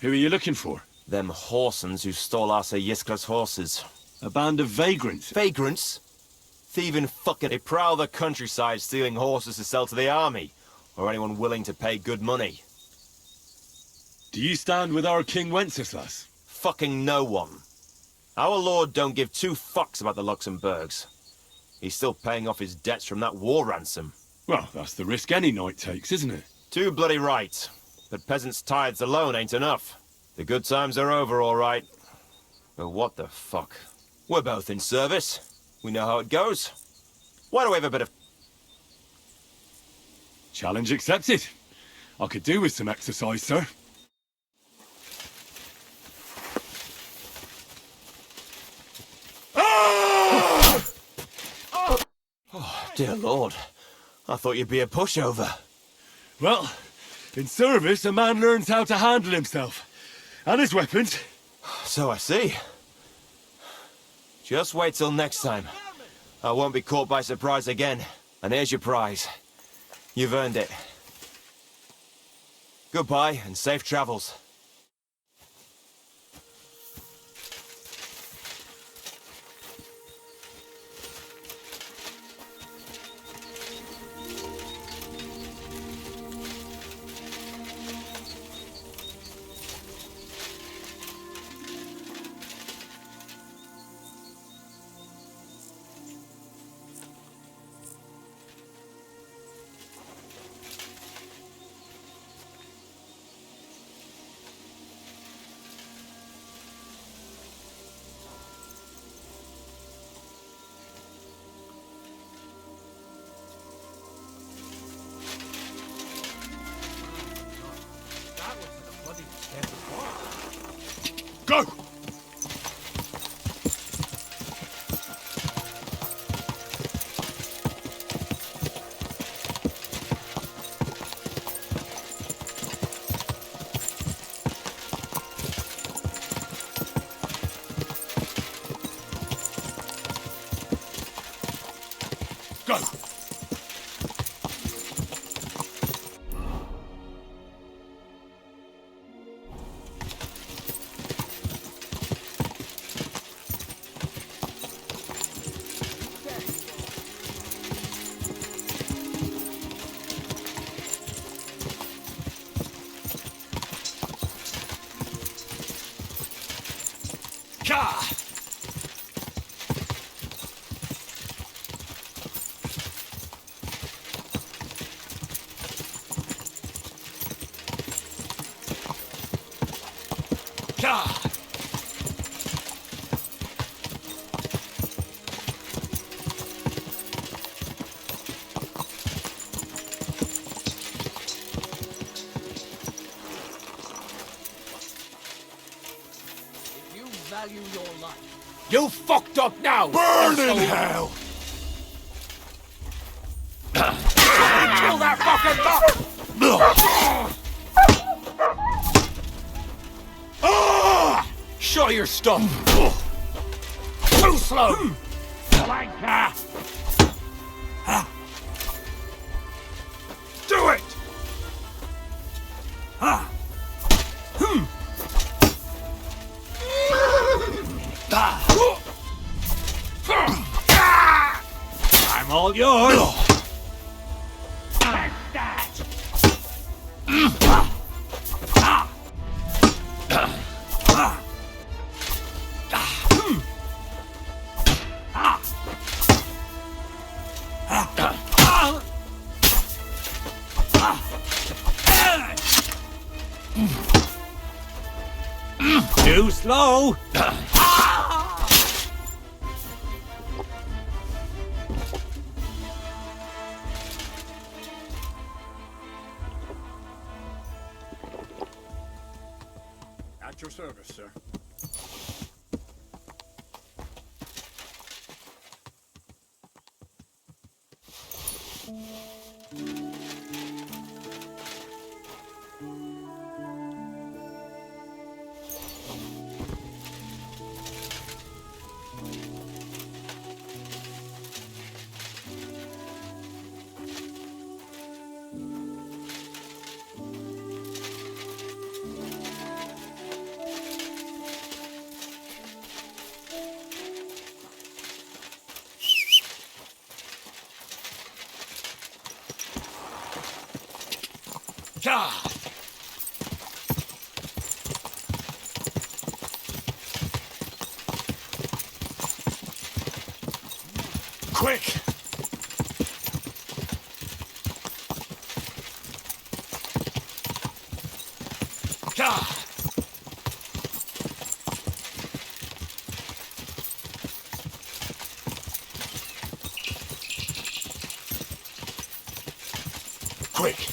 Who are you looking for? Them horsens who stole our Sir Yiskra's horses. A band of vagrants? Vagrants? Thieving fucking... They prowl the countryside stealing horses to sell to the army, or anyone willing to pay good money. Do you stand with our King Wenceslas? Fucking no one. Our lord don't give two fucks about the Luxembourgs. He's still paying off his debts from that war ransom. Well, that's the risk any knight takes, isn't it? Too bloody right. But peasants' tithes alone ain't enough. The good times are over, all right. But what the fuck? We're both in service. We know how it goes. Why don't we have a bit of... Challenge accepted. I could do with some exercise, sir. Oh, dear lord. I thought you'd be a pushover. Well, in service, a man learns how to handle himself. And his weapons. So I see. Just wait till next time. I won't be caught by surprise again. And here's your prize. You've earned it. Goodbye and safe travels. Go! Go! Value your life. You fucked up now! Burn in hell! Kill that fucking Show your stuff! Too slow! Flanker! Do it! I'm all yours! Take that! Too slow! At your service, sir. Quick! Quick!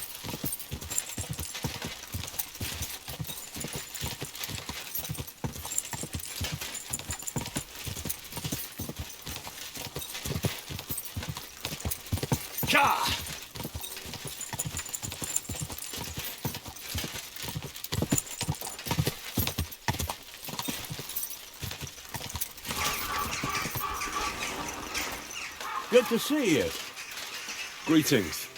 Good to see you. Greetings.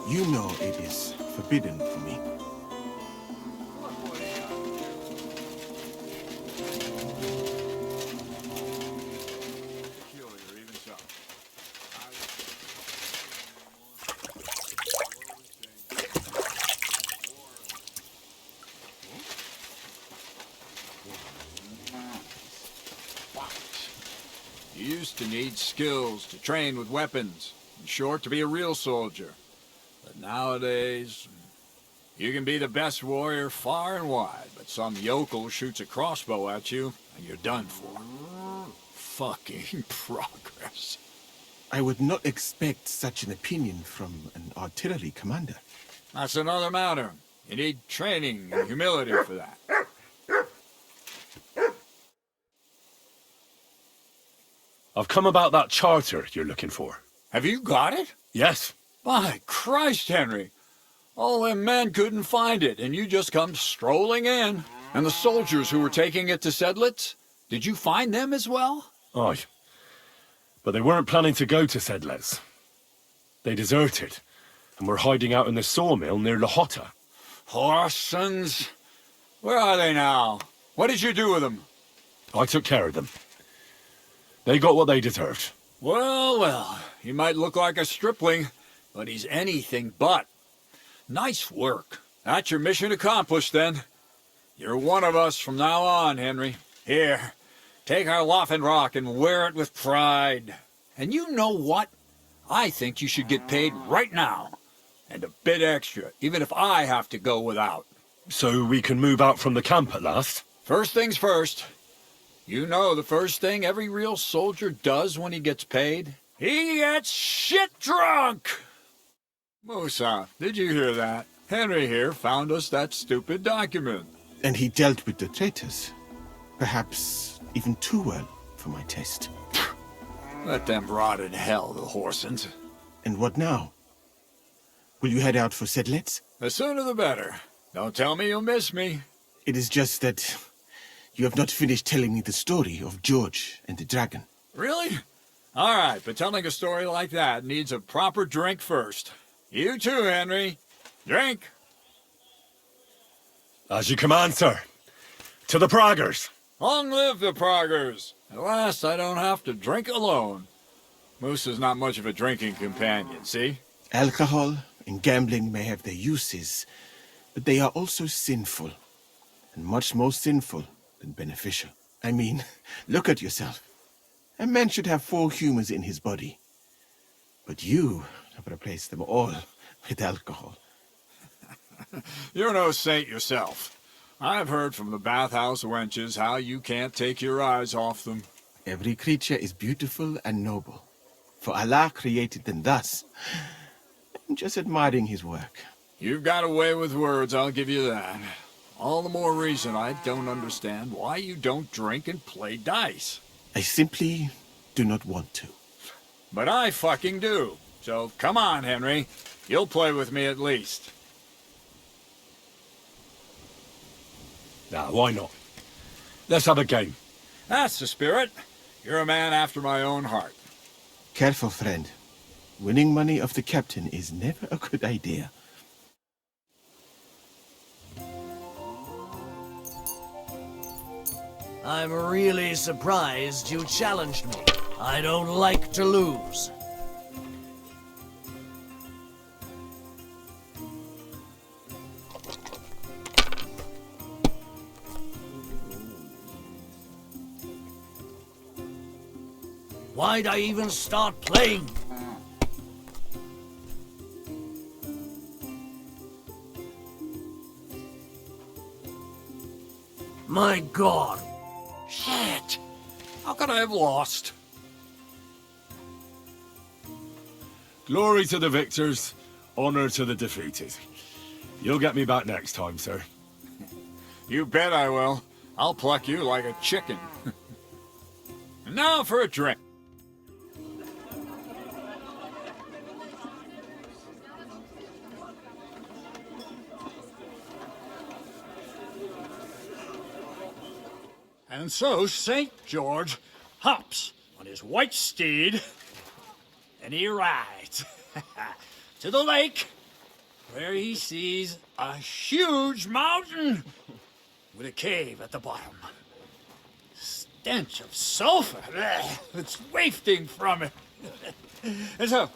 You know it is forbidden for me. You used to need skills to train with weapons. In short, to be a real soldier. But nowadays, you can be the best warrior far and wide, but some yokel shoots a crossbow at you, and you're done for. Fucking progress. I would not expect such an opinion from an artillery commander. That's another matter. You need training and humility for that. I've come about that charter you're looking for. Have you got it? Yes. By Christ, Henry. All them men couldn't find it, and you just come strolling in. And the soldiers who were taking it to Sedlitz, did you find them as well? Aye. But they weren't planning to go to Sedlitz. They deserted, and were hiding out in the sawmill near Lahota. Horsons? Where are they now? What did you do with them? I took care of them. They got what they deserved. Well, well, he might look like a stripling, but he's anything but. Nice work. That's your mission accomplished, then. You're one of us from now on, Henry. Here, take our Laughing Rock and wear it with pride. And you know what? I think you should get paid right now. And a bit extra, even if I have to go without. So we can move out from the camp at last? First things first. You know the first thing every real soldier does when he gets paid? He gets shit drunk! Musa, did you hear that? Henry here found us that stupid document. And he dealt with the traitors. Perhaps even too well for my taste. Let them rot in hell, the Horsens. And what now? Will you head out for Sedlitz? The sooner the better. Don't tell me you'll miss me. It is just that you have not finished telling me the story of George and the dragon. Really? All right, but telling a story like that needs a proper drink first. You too, Henry. Drink. As you command, sir. To the Praggers. Long live the Praggers. At last, I don't have to drink alone. Moose is not much of a drinking companion, see? Alcohol and gambling may have their uses, but they are also sinful, and much more sinful than beneficial. I mean, look at yourself. A man should have 4 humors in his body, but you have replaced them all with alcohol. You're no saint yourself. I've heard from the bathhouse wenches how you can't take your eyes off them. Every creature is beautiful and noble, for Allah created them thus. I'm just admiring his work. You've got a way with words, I'll give you that. All the more reason I don't understand why you don't drink and play dice. I simply do not want to. But I fucking do. So come on, Henry. You'll play with me at least. Nah, why not? Let's have a game. That's the spirit. You're a man after my own heart. Careful, friend. Winning money of the captain is never a good idea. I'm really surprised you challenged me. I don't like to lose. Why'd I even start playing? My God. Shit! How could I have lost? Glory to the victors, honor to the defeated. You'll get me back next time, sir. You bet I will. I'll pluck you like a chicken. And now for a drink. And so St. George hops on his white steed, and he rides to the lake where he sees a huge mountain with a cave at the bottom. Stench of sulfur that's wafting from it. And so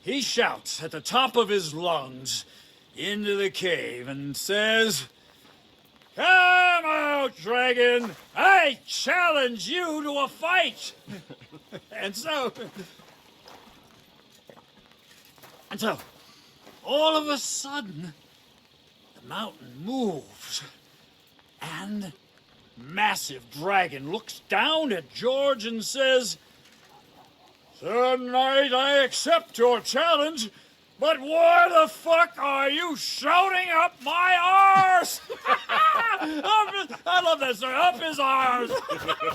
he shouts at the top of his lungs into the cave and says, "Come out, dragon! I challenge you to a fight!" And so, all of a sudden, the mountain moves, and massive dragon looks down at George and says, "Sir Knight, I accept your challenge, but why the fuck are you shouting up my arse?" I love that, sir. Up his arse.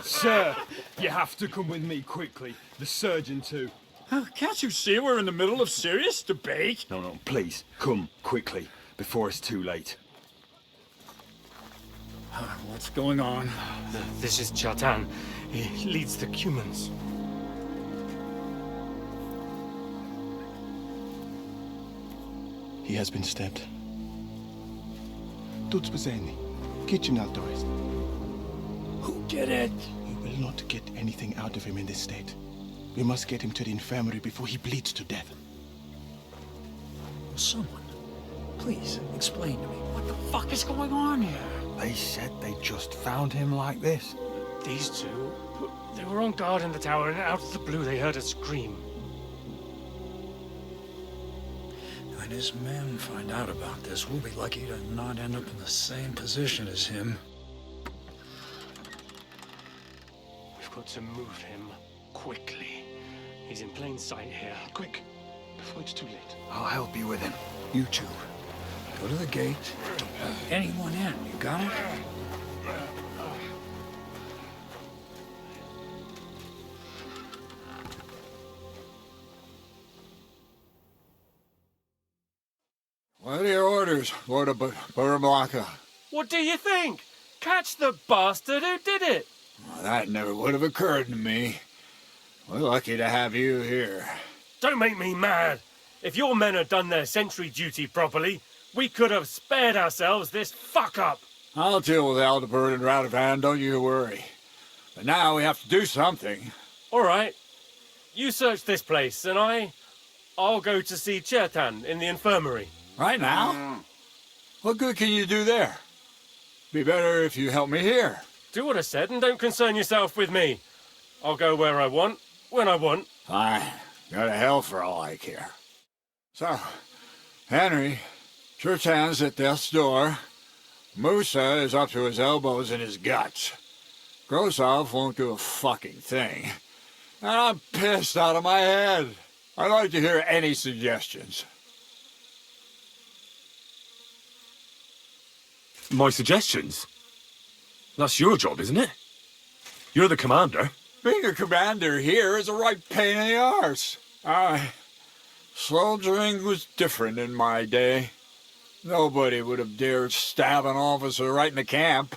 Sir, you have to come with me quickly. The surgeon too. Can't you see we're in the middle of serious debate? No, please, come quickly, before it's too late. What's going on? This is Chatan. He leads the Cumans. He has been stabbed. Tuts bezeni. Kitchen outdoors. Who did it? We will not get anything out of him in this state. We must get him to the infirmary before he bleeds to death. Someone, please explain to me what the fuck is going on here. They said they just found him like this. These two, they were on guard in the tower, and out of the blue they heard a scream. When his men find out about this, we'll be lucky to not end up in the same position as him. We've got to move him quickly. He's in plain sight here. Quick, before it's too late. I'll help you with him. You two, go to the gate. Don't let anyone in. You got it? What are your orders, Lord of Burmlaka? What do you think? Catch the bastard who did it! Well, that never would have occurred to me. We're lucky to have you here. Don't make me mad. If your men had done their sentry duty properly, we could have spared ourselves this fuck-up. I'll deal with Aldebert and Radovan, don't you worry. But now we have to do something. All right. You search this place, and I'll go to see Chertan in the infirmary. Right now? What good can you do there? Be better if you help me here. Do what I said and don't concern yourself with me. I'll go where I want, when I want. Fine. Go to hell for all I care. So, Henry, Chertan's at death's door. Musa is up to his elbows in his guts. Grosov won't do a fucking thing. And I'm pissed out of my head. I'd like to hear any suggestions. My suggestions? That's your job, isn't it? You're the commander. Being a commander here is a right pain in the arse. Soldiering was different in my day. Nobody would have dared stab an officer right in the camp.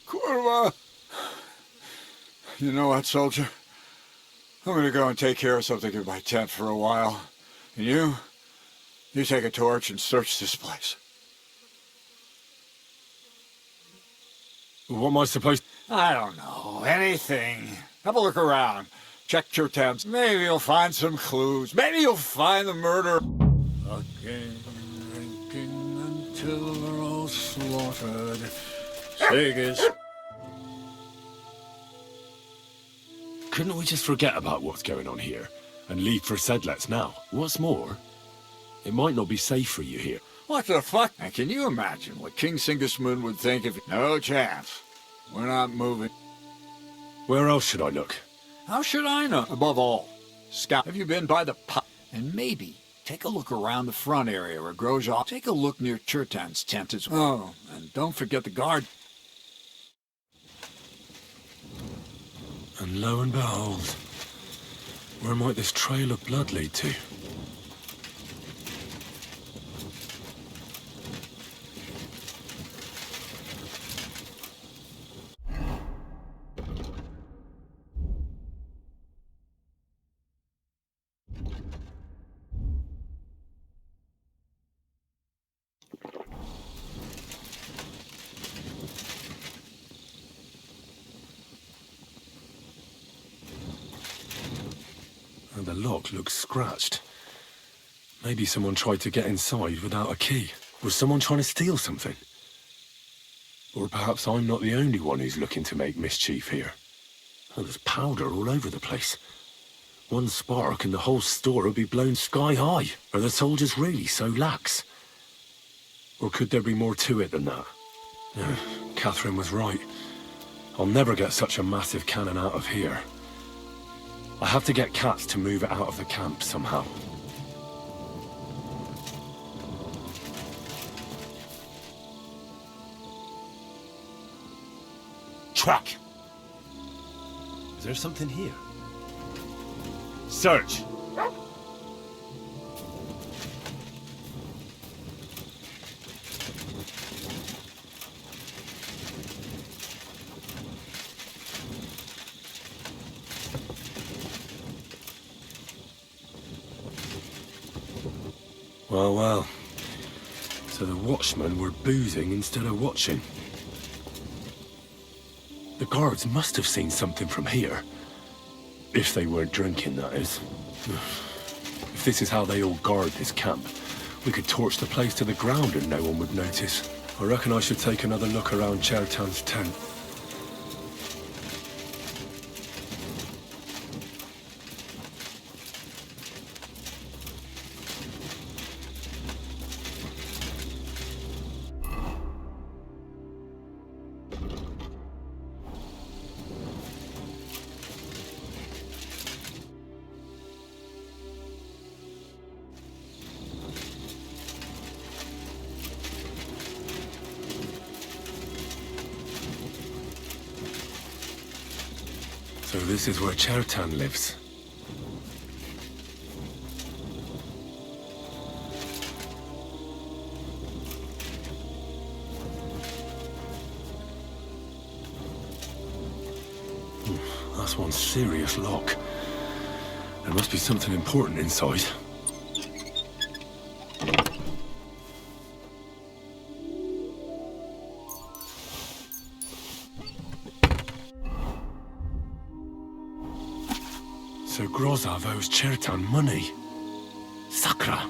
Kurva! You know what, soldier? I'm gonna go and take care of something in my tent for a while. And you take a torch and search this place. What am I supposed to... I don't know. Anything. Have a look around. Check your tents. Maybe you'll find some clues. Maybe you'll find the murderer. Again, drinking until they're all slaughtered. Sagas. Couldn't we just forget about what's going on here and leave for Sedlets now? What's more, it might not be safe for you here. What the fuck? And can you imagine what King Sigismund would think if... No chance. We're not moving. Where else should I look? How should I know? Above all, scout. Have you been by the pub? And maybe take a look around the front area where Grosjean. Take a look near Chertan's tent as well. Oh, and don't forget the guard. And lo and behold, where might this trail of blood lead to? lock looks scratched. Maybe someone tried to get inside without a key. Was someone trying to steal something? Or perhaps I'm not the only one who's looking to make mischief here. Oh, there's powder all over the place. One spark and the whole store would be blown sky high. Are the soldiers really so lax? Or could there be more to it than that? No, Catherine was right. I'll never get such a massive cannon out of here. I have to get Katz to move it out of the camp somehow. Track! Is there something here? Search! Well, well. So the watchmen were boozing instead of watching. The guards must have seen something from here. If they weren't drinking, that is. If this is how they all guard this camp, we could torch the place to the ground and no one would notice. I reckon I should take another look around Chertan's tent. So this is where Chertan lives. That's one serious lock. There must be something important inside. So Grozov owes Chertan money. Sakra!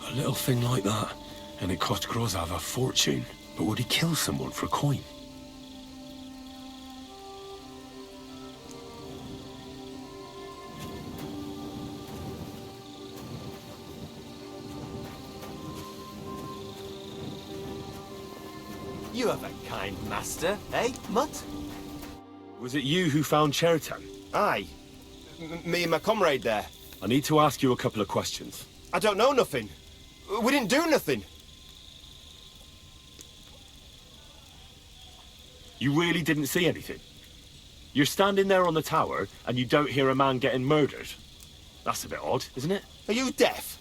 A little thing like that, and it cost Grozov a fortune. But would he kill someone for coin? You have a kind master, eh, Mutt? Was it you who found Chertan? Aye. Me and my comrade there. I need to ask you a couple of questions. I don't know nothing. We didn't do nothing. You really didn't see anything? You're standing there on the tower, and you don't hear a man getting murdered? That's a bit odd, isn't it? Are you deaf?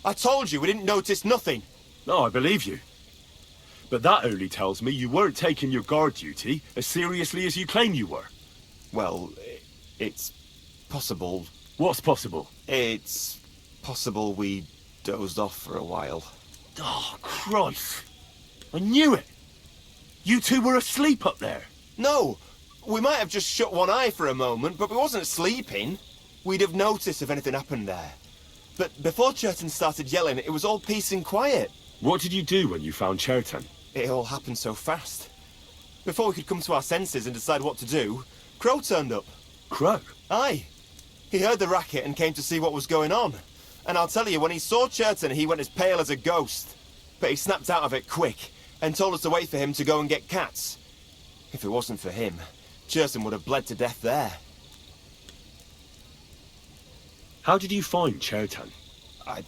I told you we didn't notice nothing. No, I believe you. But that only tells me you weren't taking your guard duty as seriously as you claim you were. Well, it's possible. What's possible? It's possible we dozed off for a while. Oh, Christ. I knew it. You two were asleep up there. No, we might have just shut one eye for a moment, but we wasn't sleeping. We'd have noticed if anything happened there. But before Churton started yelling, it was all peace and quiet. What did you do when you found Churton? It all happened so fast. Before we could come to our senses and decide what to do, Crow turned up. Crow? Aye. He heard the racket and came to see what was going on. And I'll tell you, when he saw Churton, he went as pale as a ghost. But he snapped out of it quick and told us to wait for him to go and get cats. If it wasn't for him, Churton would have bled to death there. How did you find Churton? I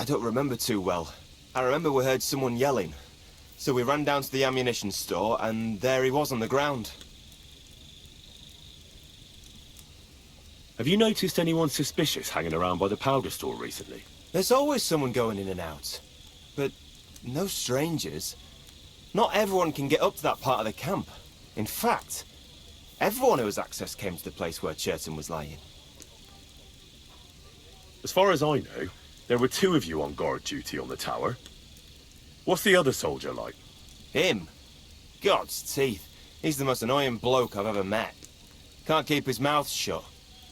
don't remember too well. I remember we heard someone yelling. So we ran down to the ammunition store, and there he was on the ground. Have you noticed anyone suspicious hanging around by the powder store recently? There's always someone going in and out. But no strangers. Not everyone can get up to that part of the camp. In fact, everyone who has access came to the place where Churton was lying. As far as I know, there were 2 of you on guard duty on the tower. What's the other soldier like? Him? God's teeth. He's the most annoying bloke I've ever met. Can't keep his mouth shut.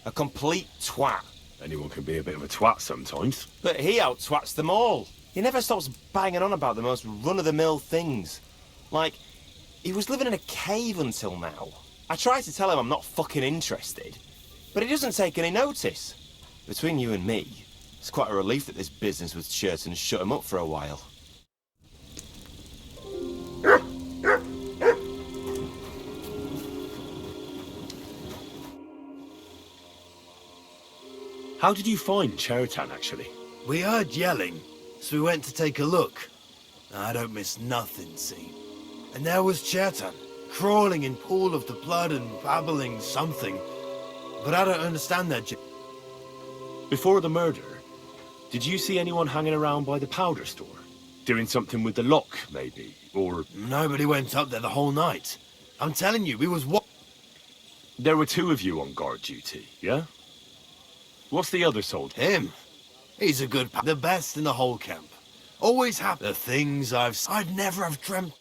A complete twat. Anyone can be a bit of a twat sometimes. But he out-twats them all. He never stops banging on about the most run-of-the-mill things. Like, he was living in a cave until now. I tried to tell him I'm not fucking interested, but he doesn't take any notice. Between you and me, it's quite a relief that this business with Churton shut him up for a while. How did you find Churton, actually? We heard yelling, so we went to take a look. I don't miss nothing, see? And there was Churton, crawling in pool of the blood and babbling something. But I don't understand that. Before the murder, did you see anyone hanging around by the powder store? Doing something with the lock, maybe? Or... Nobody went up there the whole night. I'm telling you, we was what? There were 2 of you on guard duty, yeah? What's the other soldier? Him. He's a good the best in the whole camp. Always happy. The things I'd never have dreamt.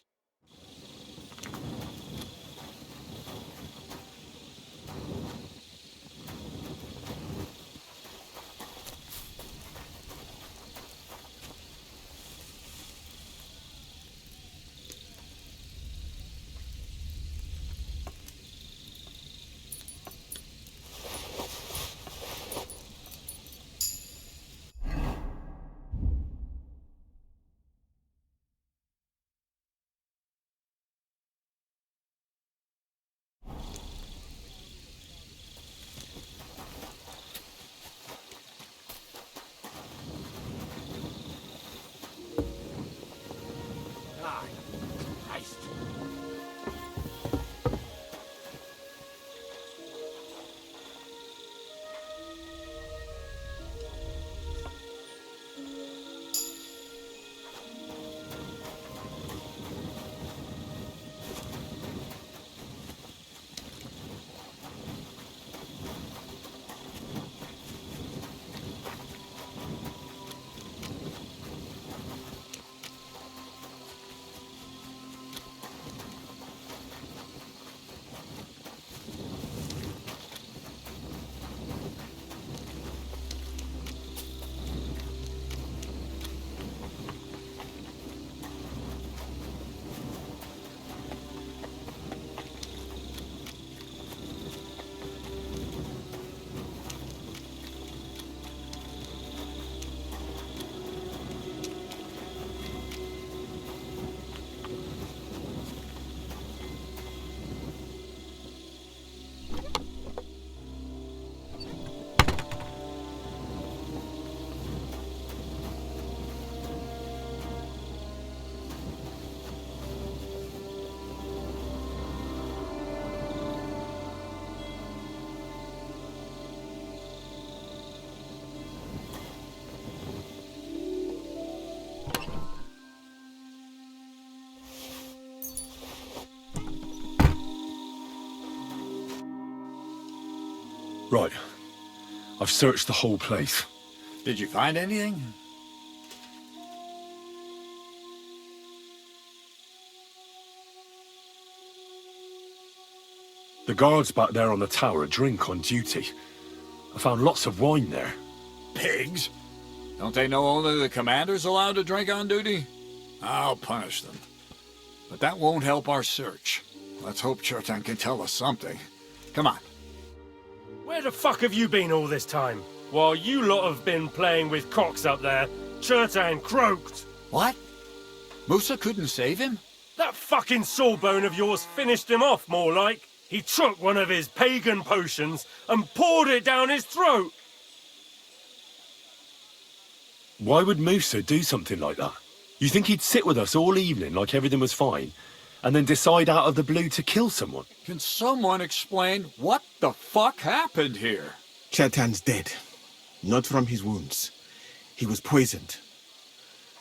Right. I've searched the whole place. Did you find anything? The guards back there on the tower drink on duty. I found lots of wine there. Pigs? Don't they know only the commander's allowed to drink on duty? I'll punish them. But that won't help our search. Let's hope Chertan can tell us something. Come on. Where the fuck have you been all this time? While you lot have been playing with cocks up there, Chertan croaked. What? Musa couldn't save him? That fucking sawbone of yours finished him off, more like. He took one of his pagan potions and poured it down his throat. Why would Musa do something like that? You think he'd sit with us all evening like everything was fine, and then decide out of the blue to kill someone? Can someone explain what the fuck happened here? Chertan's dead. Not from his wounds. He was poisoned.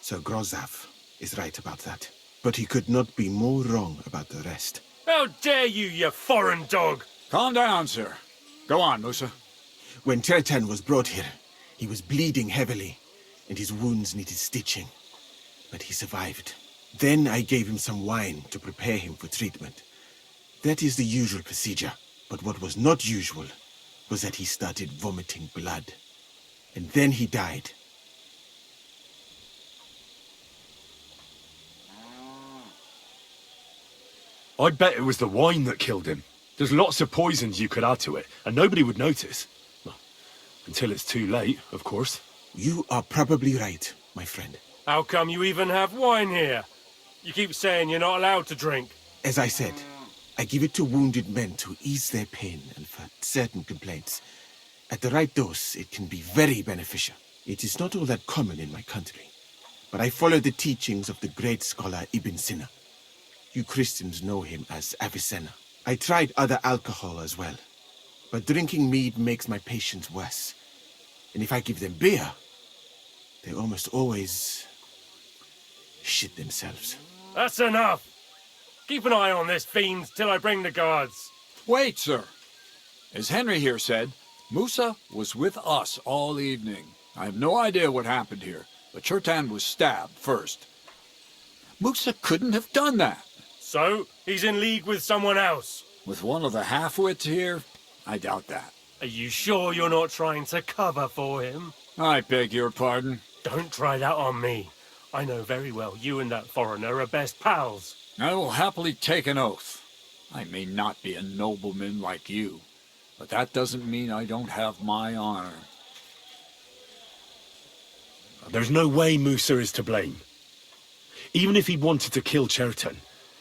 Sir Grozav is right about that. But he could not be more wrong about the rest. How dare you, you foreign dog! Calm down, sir. Go on, Musa. When Chertan was brought here, he was bleeding heavily, and his wounds needed stitching. But he survived. Then I gave him some wine to prepare him for treatment. That is the usual procedure. But what was not usual was that he started vomiting blood. And then he died. I bet it was the wine that killed him. There's lots of poisons you could add to it, and nobody would notice. Well, until it's too late, of course. You are probably right, my friend. How come you even have wine here? You keep saying you're not allowed to drink. As I said, I give it to wounded men to ease their pain and for certain complaints. At the right dose, it can be very beneficial. It is not all that common in my country, but I follow the teachings of the great scholar Ibn Sina. You Christians know him as Avicenna. I tried other alcohol as well, but drinking mead makes my patients worse. And if I give them beer, they almost always shit themselves. That's enough! Keep an eye on this fiend till I bring the guards. Wait, sir. As Henry here said, Musa was with us all evening. I have no idea what happened here, but Chertan was stabbed first. Musa couldn't have done that. So, he's in league with someone else? With one of the half-wits here? I doubt that. Are you sure you're not trying to cover for him? I beg your pardon. Don't try that on me. I know very well you and that foreigner are best pals. I will happily take an oath. I may not be a nobleman like you, but that doesn't mean I don't have my honor. There's no way Musa is to blame. Even if he'd wanted to kill Chertan,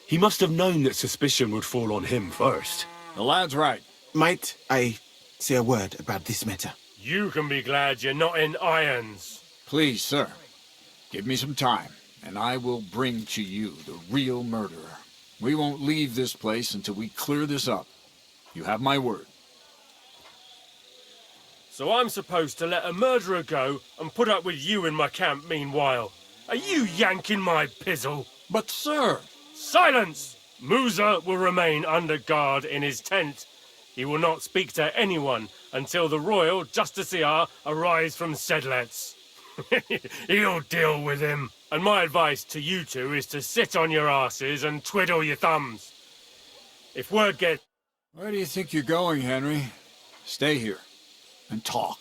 he must have known that suspicion would fall on him first. The lad's right. Might I say a word about this matter? You can be glad you're not in irons. Please, sir. Give me some time, and I will bring to you the real murderer. We won't leave this place until we clear this up. You have my word. So I'm supposed to let a murderer go and put up with you in my camp meanwhile. Are you yanking my pizzle? But, sir... Silence! Musa will remain under guard in his tent. He will not speak to anyone until the royal justiciar arrives from Sedlets. He'll deal with him. And my advice to you two is to sit on your asses and twiddle your thumbs. If word gets... Where do you think you're going, Henry? Stay here and talk.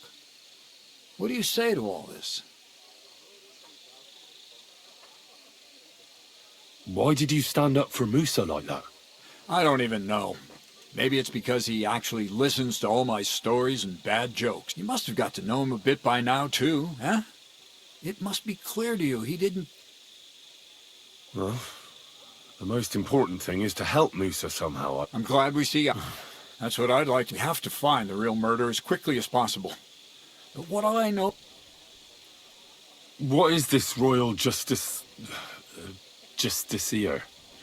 What do you say to all this? Why did you stand up for Musa like that? I don't even know. Maybe it's because he actually listens to all my stories and bad jokes. You must have got to know him a bit by now, too, huh? It must be clear to you he didn't... Well, the most important thing is to help Musa somehow. I'm glad we see you. That's what I'd like to have to find the real murderer as quickly as possible. But what do I know? What is this royal justiciar?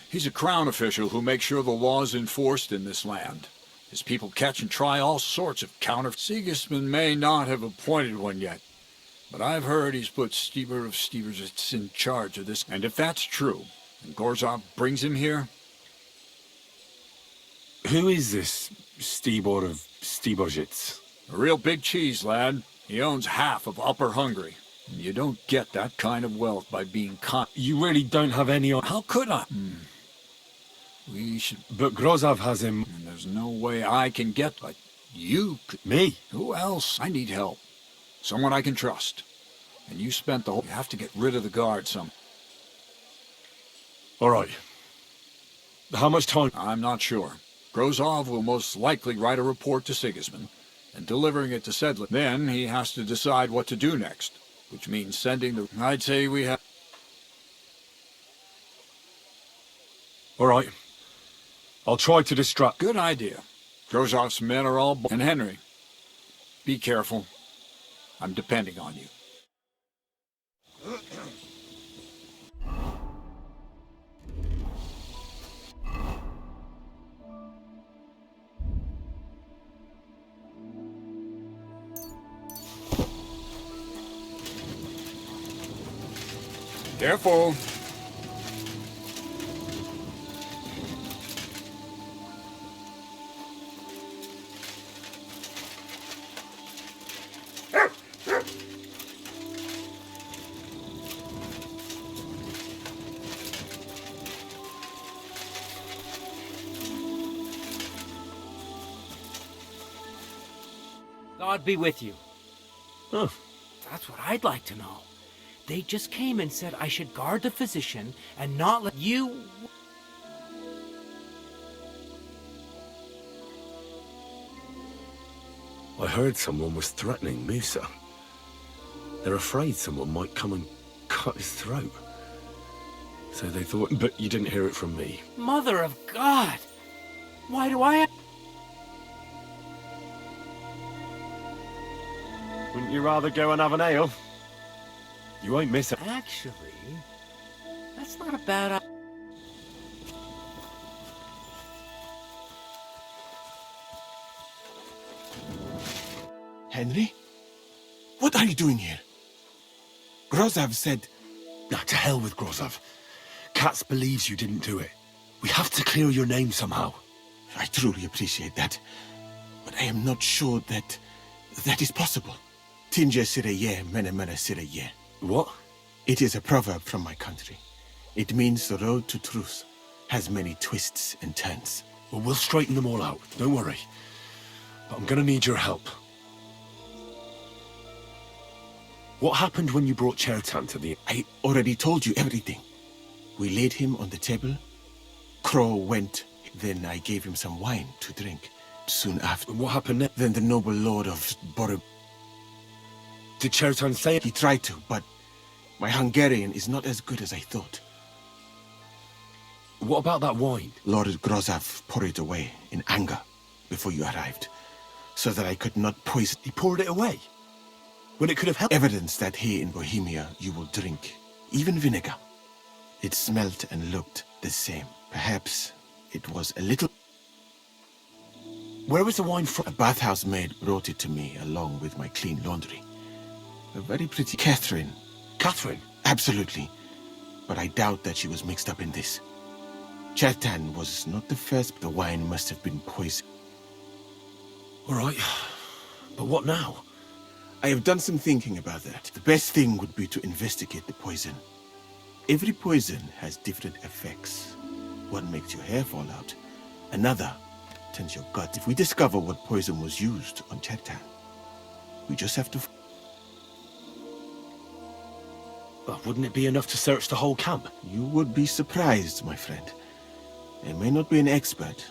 He's a crown official who makes sure the law is enforced in this land. His people catch and try all sorts of counter... Sigismund may not have appointed one yet, but I've heard he's put Stieber of Stieber's in charge of this. And if that's true, and Gorzov brings him here... Who is this Stibor of Stiborzitz? A real big cheese, lad. He owns half of Upper Hungary. You don't get that kind of wealth by being You really don't have any on... How could I? We should... But Grozov has him... And there's no way I can get... But you could... Me? Who else? I need help. Someone I can trust. And you spent the whole... You have to get rid of the guard some... All right. How much time? I'm not sure. Grozov will most likely write a report to Sigismund and delivering it to Sedlin. Then he has to decide what to do next, which means sending the... I'd say we have... All right. I'll try to distract... Good idea. Grozov's men are all... And Henry, be careful. I'm depending on you. Careful. God be with you. Huh. That's what I'd like to know. They just came and said I should guard the physician and not let you... I heard someone was threatening Musa. They're afraid someone might come and cut his throat. So they thought... But you didn't hear it from me. Mother of God! Why do I... Wouldn't you rather go and have an ale? You won't miss it. Actually, that's not a bad idea. Henry? What are you doing here? Grozov said... Now, to hell with Grozov. Katz believes you didn't do it. We have to clear your name somehow. I truly appreciate that. But I am not sure that is possible. Tinja sireye, mene mene sireye. What? It is a proverb from my country. It means the road to truth has many twists and turns. Well, we'll straighten them all out. Don't worry. But I'm gonna need your help. What happened when you brought Chertan to the... I already told you everything. We laid him on the table. Crow went. Then I gave him some wine to drink. Soon after... And what happened next? Then the noble lord of Borub... Did Chertan say it? He tried to, but my Hungarian is not as good as I thought. What about that wine? Lord Grozov poured it away in anger before you arrived, so that I could not poison... He poured it away? When it could have helped? Evidence that here in Bohemia you will drink, even vinegar. It smelt and looked the same. Perhaps it was a little... Where was the wine from? A bathhouse maid brought it to me along with my clean laundry. A very pretty Catherine. Catherine? Absolutely. But I doubt that she was mixed up in this. Chertan was not the first. The wine must have been poisoned. All right. But what now? I have done some thinking about that. The best thing would be to investigate the poison. Every poison has different effects. One makes your hair fall out. Another turns your gut. If we discover what poison was used on Chertan, we just have to... But wouldn't it be enough to search the whole camp? You would be surprised, my friend. I may not be an expert,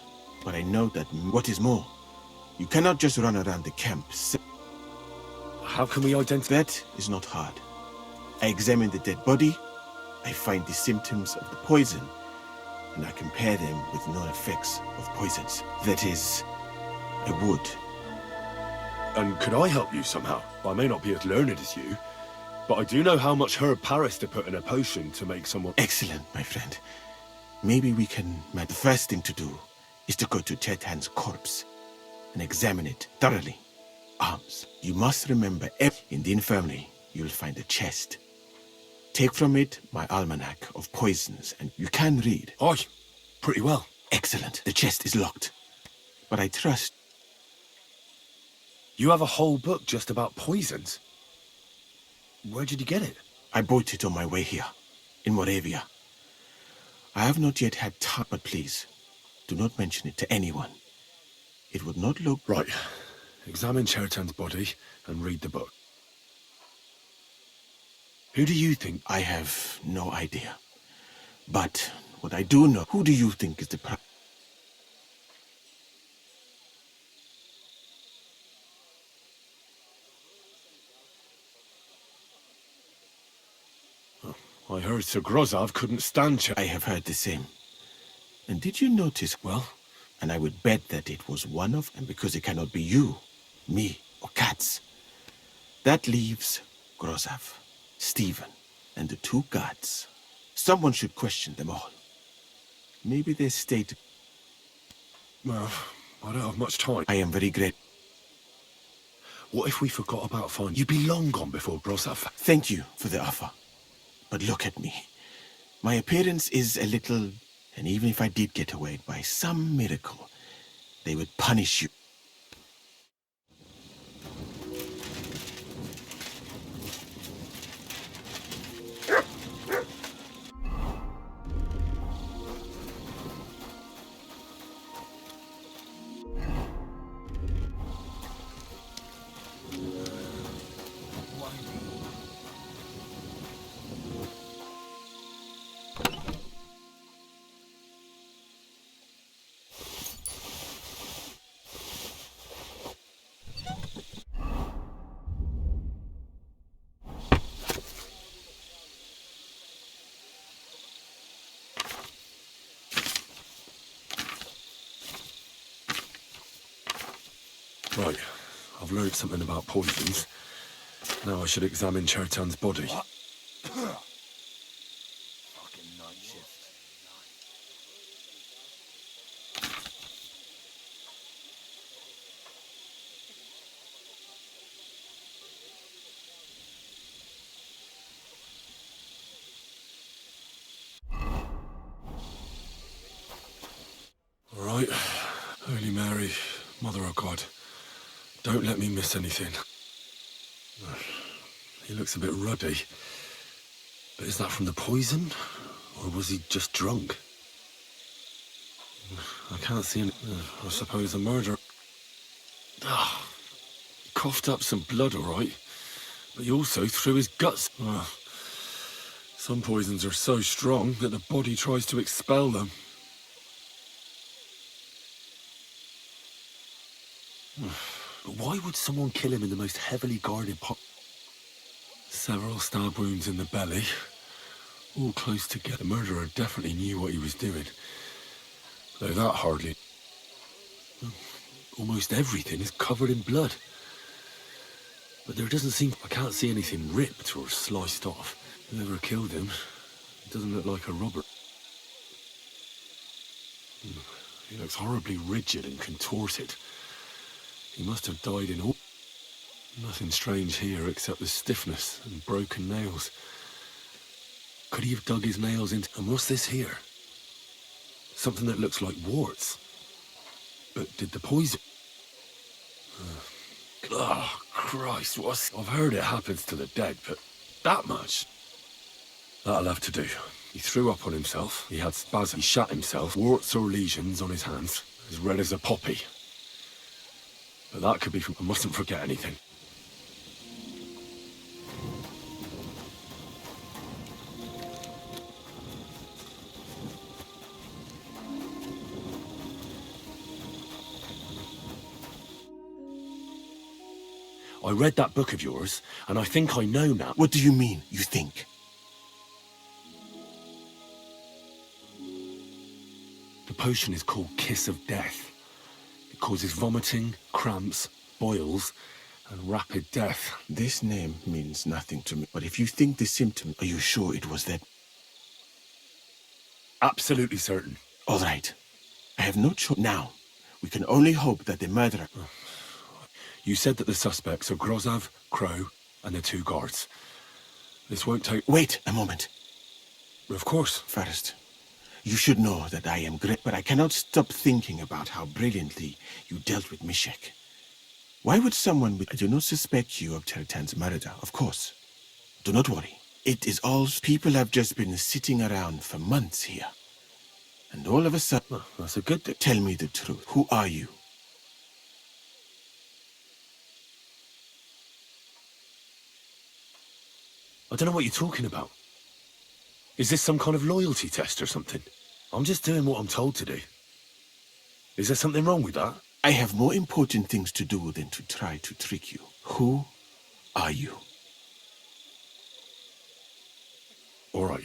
but I know that what is more, you cannot just run around the camp. How can we identify? That is not hard. I examine the dead body, I find the symptoms of the poison, and I compare them with known effects of poisons. That is, I would. And could I help you somehow? I may not be as learned as you, but I do know how much herb Paris to put in a potion to make someone... Excellent, my friend. Maybe we can... The first thing to do is to go to Chertan's corpse and examine it thoroughly. Arms. You must remember, in the infirmary, you'll find a chest. Take from it my almanac of poisons, and you can read. Aye, pretty well. Excellent. The chest is locked. But I trust... You have a whole book just about poisons. Where did you get it? I bought it on my way here, in Moravia. I have not yet had time, but please, do not mention it to anyone. It would not look... Right. Examine Chertan's body and read the book. Who do you think? I have no idea. But what I do know, who do you think is the I heard Sir Grozov couldn't stand I have heard the same. And did you notice? Well? And I would bet that it was one of them, because it cannot be you, me, or Katz. That leaves Grozov, Stephen, and the two guards. Someone should question them all. Maybe their state... Well, I don't have much time. I am very grateful. What if we forgot about finding... You'd be long gone before Grozov... Thank you for the offer. But look at me. My appearance is a little... And even if I did get away by some miracle, they would punish you. Right. I've learned something about poisons. Now I should examine Chertan's body. Fucking night shift. All right. Holy Mary, Mother of God, don't let me miss anything. He looks a bit ruddy. But is that from the poison? Or was he just drunk? I can't see any... I suppose a murder... He coughed up some blood, all right. But he also threw his guts... Some poisons are so strong that the body tries to expel them. But why would someone kill him in the most heavily guarded part? Several stab wounds in the belly, all close together. The murderer definitely knew what he was doing. Though that hardly... Almost everything is covered in blood. But there doesn't seem... I can't see anything ripped or sliced off. Whoever killed him doesn't look like a robber. He looks horribly rigid and contorted. He must have died in all... Nothing strange here except the stiffness and broken nails. Could he have dug his nails into... And what's this here? Something that looks like warts. But did the poison... Oh, Christ, what's... I've heard it happens to the dead, but that much? That'll have to do. He threw up on himself, he had spasms, he shat himself, warts or lesions on his hands, as red as a poppy. But that could be from... I mustn't forget anything. I read that book of yours, and I think I know now. What do you mean, you think? The potion is called Kiss of Death. It causes vomiting, cramps, boils, and rapid death. This name means nothing to me, but if you think the symptom, are you sure it was that? Absolutely certain. All right. I have no choice. Now, we can only hope that the murderer... You said that the suspects are Grozov, Crow, and the two guards. This won't take... Wait a moment. Of course. First, you should know that I am great, but I cannot stop thinking about how brilliantly you dealt with Mishek. Why would someone I do not suspect you of Tertan's murder, of course. Do not worry. It is all people have just been sitting around for months here. And all of a sudden, Well, that's a good thing. Tell me the truth. Who are you? I don't know what you're talking about. Is this some kind of loyalty test or something? I'm just doing what I'm told to do. Is there something wrong with that? I have more important things to do than to try to trick you. Who are you? All right.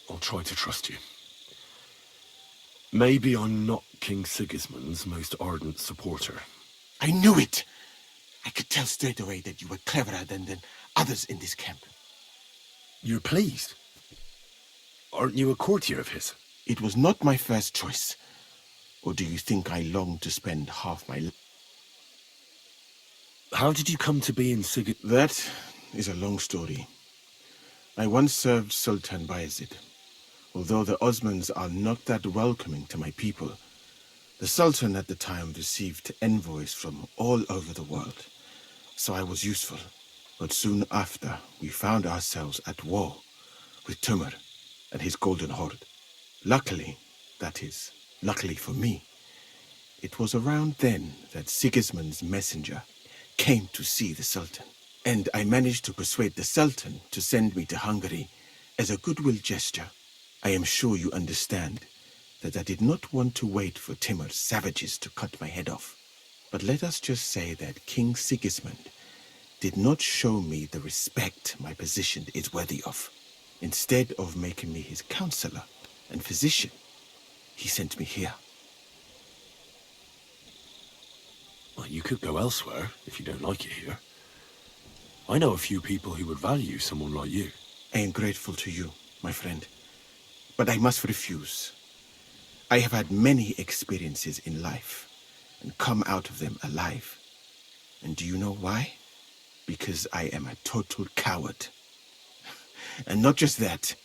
I'll try to trust you. Maybe I'm not King Sigismund's most ardent supporter. I knew it! I could tell straight away that you were cleverer than others in this camp. You're pleased? Aren't you a courtier of his? It was not my first choice. Or do you think I long to spend half my life? How did you come to be in That is a long story. I once served Sultan Bayezid. Although the Osmans are not that welcoming to my people, the Sultan at the time received envoys from all over the world, so I was useful. But soon after, we found ourselves at war with Timur and his Golden Horde. Luckily, that is, luckily for me, it was around then that Sigismund's messenger came to see the Sultan. And I managed to persuade the Sultan to send me to Hungary as a goodwill gesture. I am sure you understand that I did not want to wait for Timur's savages to cut my head off. But let us just say that King Sigismund did not show me the respect my position is worthy of. Instead of making me his counselor and physician, he sent me here. Well, you could go elsewhere if you don't like it here. I know a few people who would value someone like you. I am grateful to you, my friend. But I must refuse. I have had many experiences in life and come out of them alive. And do you know why? Because I am a total coward. And not just that,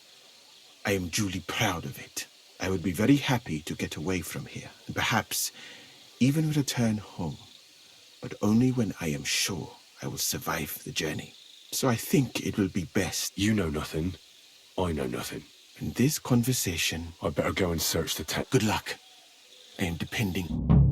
I am duly proud of it. I would be very happy to get away from here and perhaps even return home, but only when I am sure I will survive the journey. So I think it will be best. You know nothing. I know nothing. In this conversation, I better go and search the tent. Good luck. I am depending.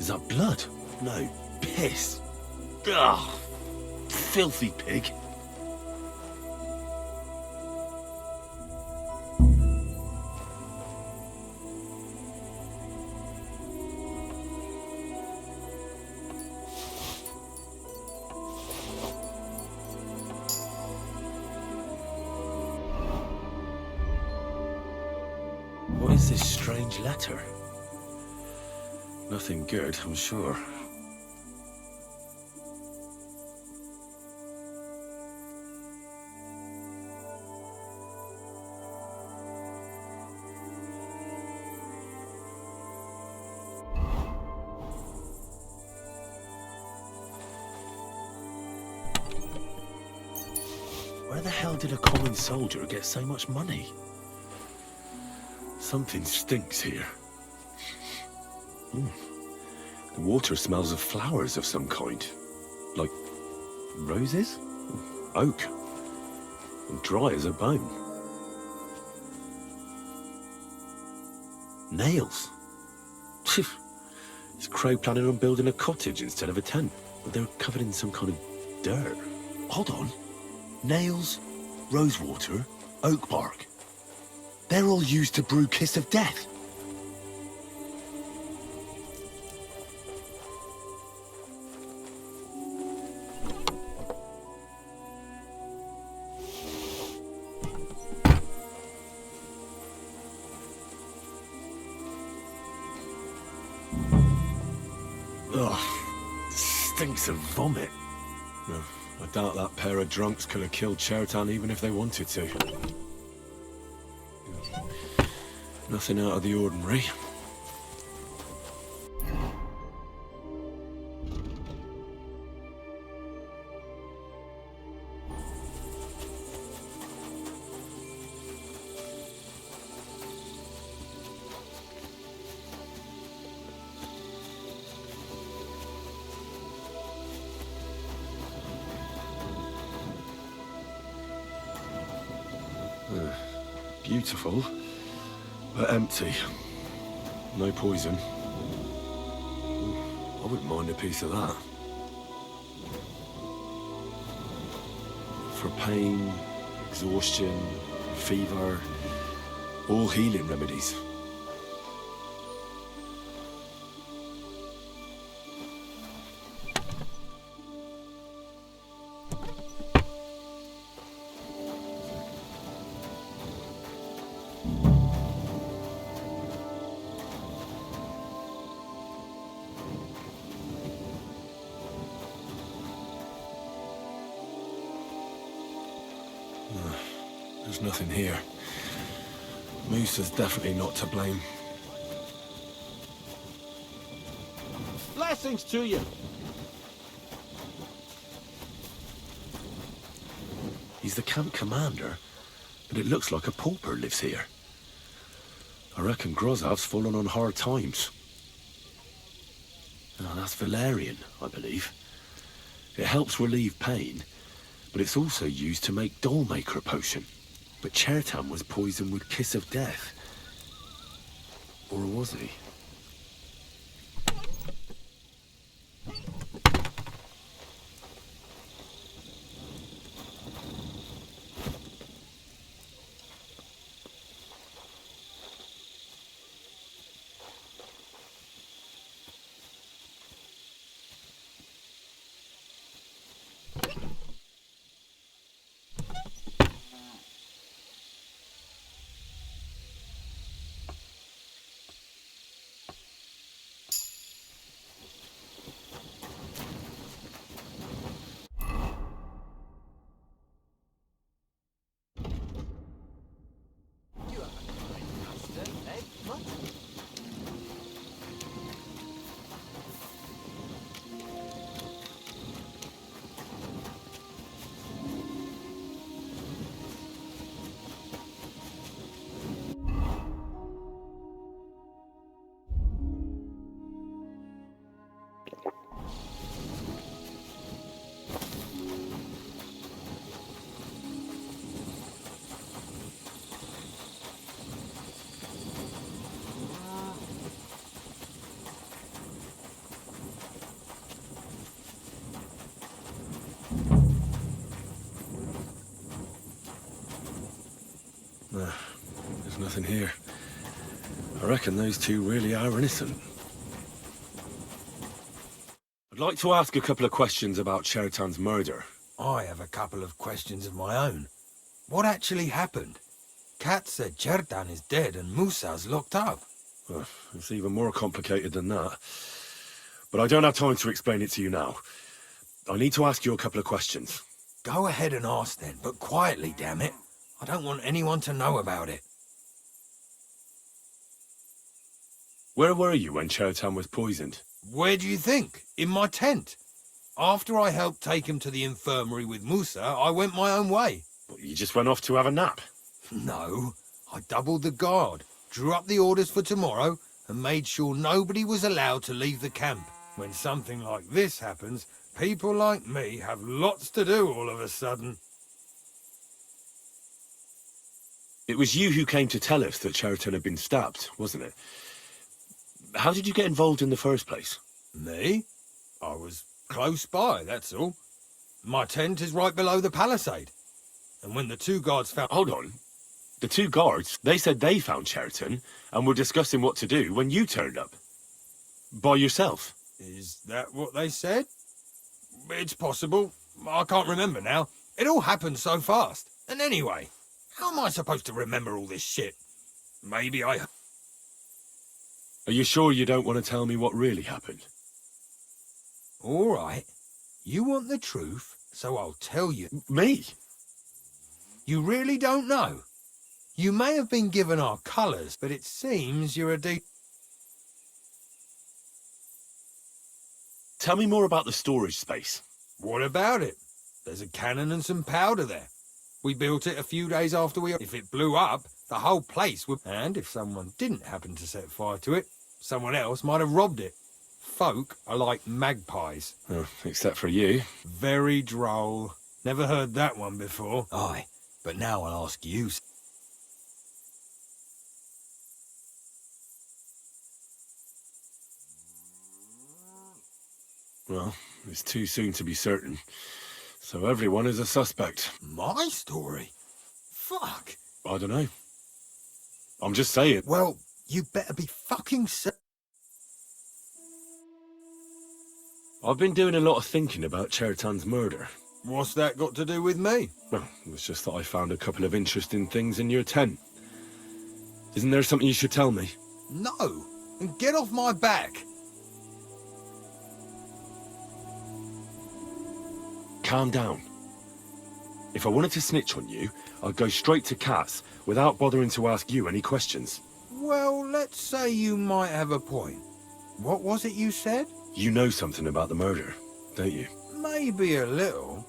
Is that blood? No, piss. Ugh, filthy pig. What is this strange letter? Nothing good, I'm sure. Where the hell did a common soldier get so much money? Something stinks here. The water smells of flowers of some kind. Like roses? Oak. And dry as a bone. Nails. Is Crow planning on building a cottage instead of a tent? But they're covered in some kind of dirt. Hold on. Nails, rosewater, oak bark. They're all used to brew Kiss of Death. stinks of vomit. No, I doubt that pair of drunks could have killed Chertan even if they wanted to. Nothing out of the ordinary. Beautiful, but empty. No poison. I wouldn't mind a piece of that. For pain, exhaustion, fever, all healing remedies. There's nothing here. Musa's definitely not to blame. Blessings to you. He's the camp commander, but it looks like a pauper lives here. I reckon Grozav's fallen on hard times. Oh, that's valerian, I believe. It helps relieve pain, but it's also used to make Dollmaker potion. But Chertan was poisoned with Kiss of Death. Or was he? There's nothing here. I reckon those two really are innocent. I'd like to ask a couple of questions about Chertan's murder. I have a couple of questions of my own. What actually happened? Kat said Chertan is dead and Musa's locked up. It's even more complicated than that. But I don't have time to explain it to you now. I need to ask you a couple of questions. Go ahead and ask then, but quietly, damn it. I don't want anyone to know about it. Where were you when Chertan was poisoned? Where do you think? In my tent. After I helped take him to the infirmary with Musa, I went my own way. But you just went off to have a nap? No. I doubled the guard, drew up the orders for tomorrow, and made sure nobody was allowed to leave the camp. When something like this happens, people like me have lots to do all of a sudden. It was you who came to tell us that Chertan had been stabbed, wasn't it? How did you get involved in the first place? Me? I was close by, that's all. My tent is right below the palisade. And when the two guards found... Hold on. The two guards, they said they found Chertan and were discussing what to do when you turned up. By yourself. Is that what they said? It's possible. I can't remember now. It all happened so fast. And anyway, how am I supposed to remember all this shit? Maybe I... Are you sure you don't want to tell me what really happened? All right. You want the truth, so I'll tell you. Me? You really don't know? You may have been given our colours, but it seems you're a Tell me more about the storage space. What about it? There's a cannon and some powder there. We built it a few days after If it blew up, the whole place would... And if someone didn't happen to set fire to it, someone else might have robbed it. Folk are like magpies. Oh, except for you. Very droll. Never heard that one before. Aye, but now I'll ask you. Well, it's too soon to be certain. So everyone is a suspect. My story? Fuck. I don't know. I'm just saying. Well, you better be fucking I've been doing a lot of thinking about Chertan's murder. What's that got to do with me? Well, it was just that I found a couple of interesting things in your tent. Isn't there something you should tell me? No, and get off my back. Calm down. If I wanted to snitch on you, I'd go straight to Cass without bothering to ask you any questions. Well, let's say you might have a point. What was it you said? You know something about the murder, don't you? Maybe a little,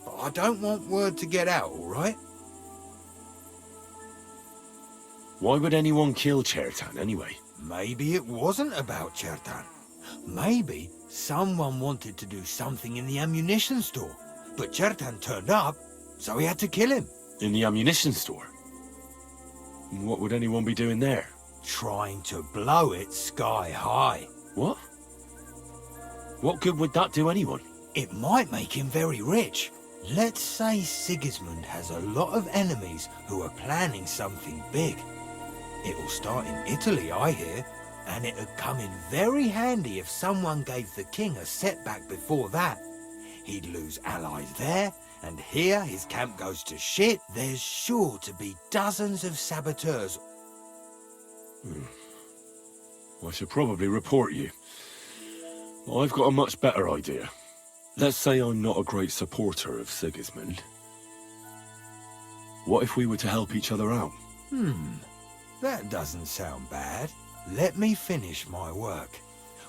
but I don't want word to get out, all right? Why would anyone kill Chertan anyway? Maybe it wasn't about Chertan. Maybe someone wanted to do something in the ammunition store, but Chertan turned up, so he had to kill him. In the ammunition store? What would anyone be doing there? Trying to blow it sky high. What? What good would that do anyone? It might make him very rich. Let's say Sigismund has a lot of enemies who are planning something big. It'll start in Italy, I hear, and it'd come in very handy if someone gave the king a setback before that. He'd lose allies there, and here his camp goes to shit. There's sure to be dozens of saboteurs. I should probably report you. I've got a much better idea. Let's say I'm not a great supporter of Sigismund. What if we were to help each other out? That doesn't sound bad. Let me finish my work.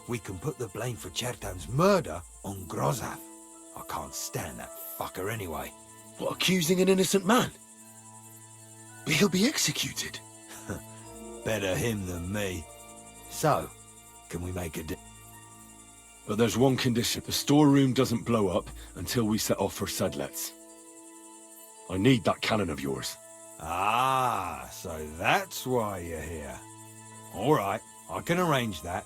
We can put the blame for Chertan's murder on Grozav. I can't stand that fucker anyway. What, accusing an innocent man? But he'll be executed. Better him than me. So, can we make a deal? But there's one condition. The storeroom doesn't blow up until we set off for Sedlets. I need that cannon of yours. Ah, so that's why you're here. All right, I can arrange that.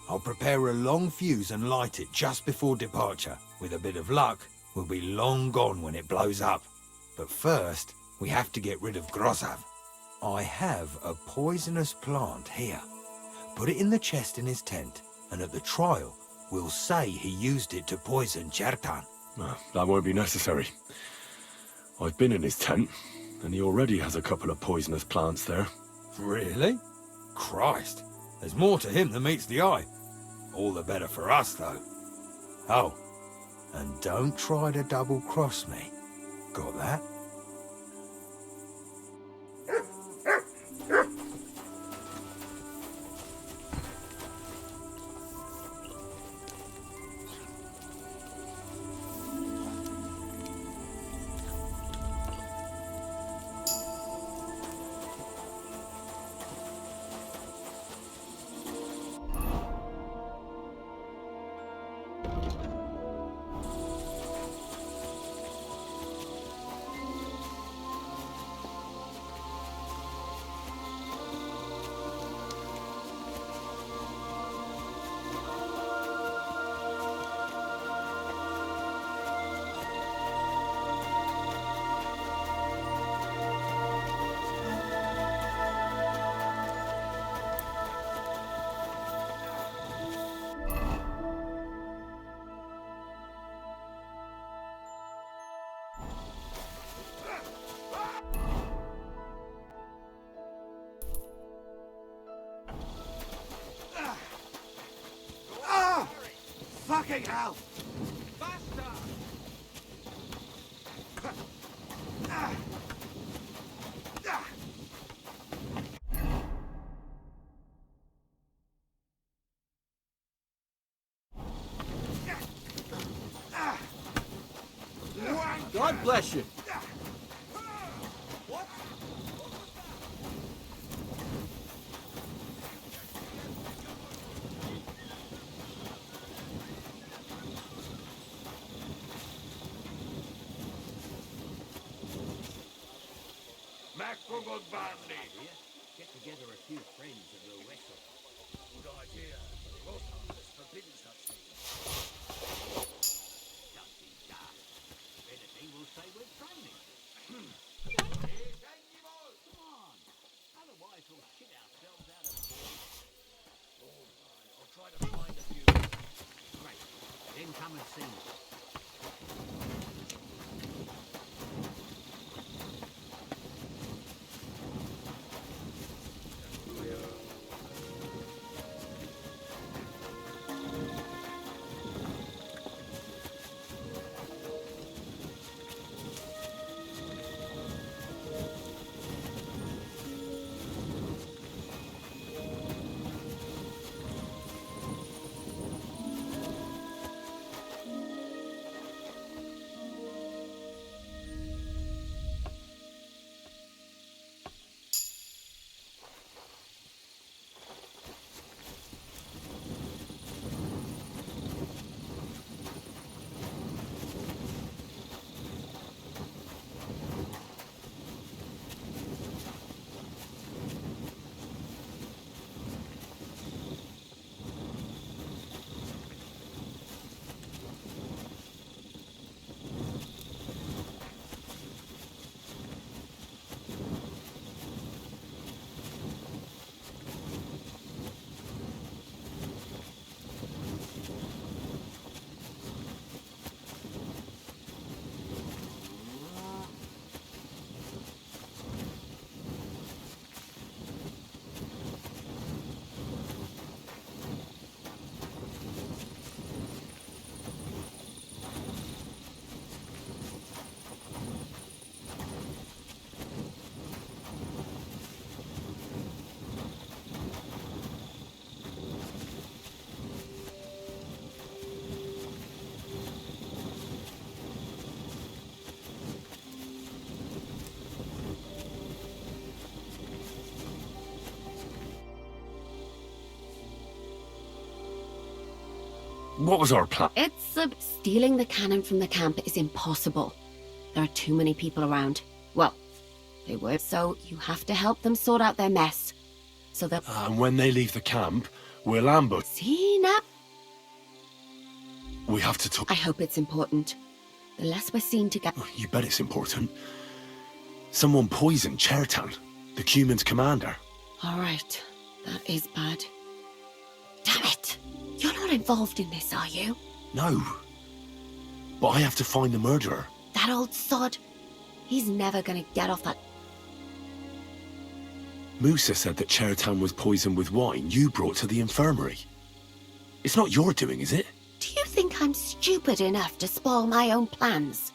I'll prepare a long fuse and light it just before departure. With a bit of luck, we'll be long gone when it blows up. But first, we have to get rid of Grozav. I have a poisonous plant here. Put it in the chest in his tent, and at the trial, we'll say he used it to poison Chertan. That won't be necessary. I've been in his tent, and he already has a couple of poisonous plants there. Really? Christ, there's more to him than meets the eye. All the better for us, though. Oh, and don't try to double-cross me. Got that? Fucking hell! Faster! Bless you. Get together a few friends and we'll wrestle. Good idea. Rotham has forbidden such things. Don't be daft. If anything, we'll say we're training. Come on. Otherwise, we'll shit ourselves out of here. All right, I'll try to find a few. Great. Then come and see me. What was our plan? Stealing the cannon from the camp is impossible. There are too many people around. Well, they were. So you have to help them sort out their mess. So that... And when they leave the camp, we'll ambush. See now? We have to talk. I hope it's important. The less we're seen together... You bet it's important. Someone poisoned Chertan, the Cuman's commander. All right. That is bad. Damn it! You're not involved in this, are you? No. But I have to find the murderer. That old sod. He's never gonna get off that... Musa said that Chertan was poisoned with wine you brought to the infirmary. It's not your doing, is it? Do you think I'm stupid enough to spoil my own plans?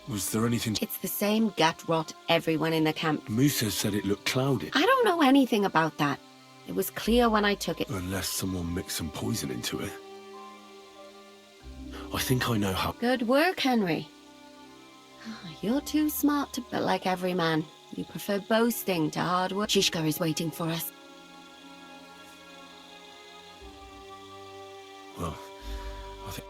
Was there anything... It's the same gut rot everyone in the camp... Musa said it looked clouded. I don't know anything about that. It was clear when I took it. Unless someone mixed some poison into it. I think I know how... Good work, Henry. You're too smart to... But like every man, you prefer boasting to hard work. Shishka is waiting for us. Well, I think...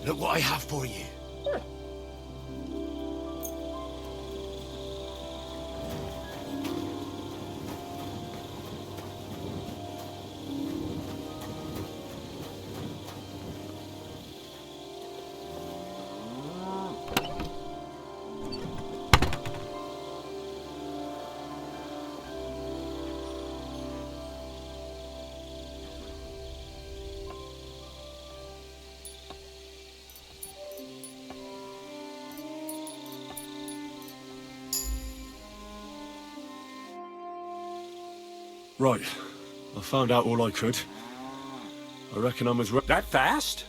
Look what I have for you. Right. I found out all I could. I reckon I'm as That fast?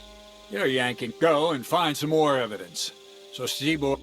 You're yanking. Go and find some more evidence. So, Seaboy.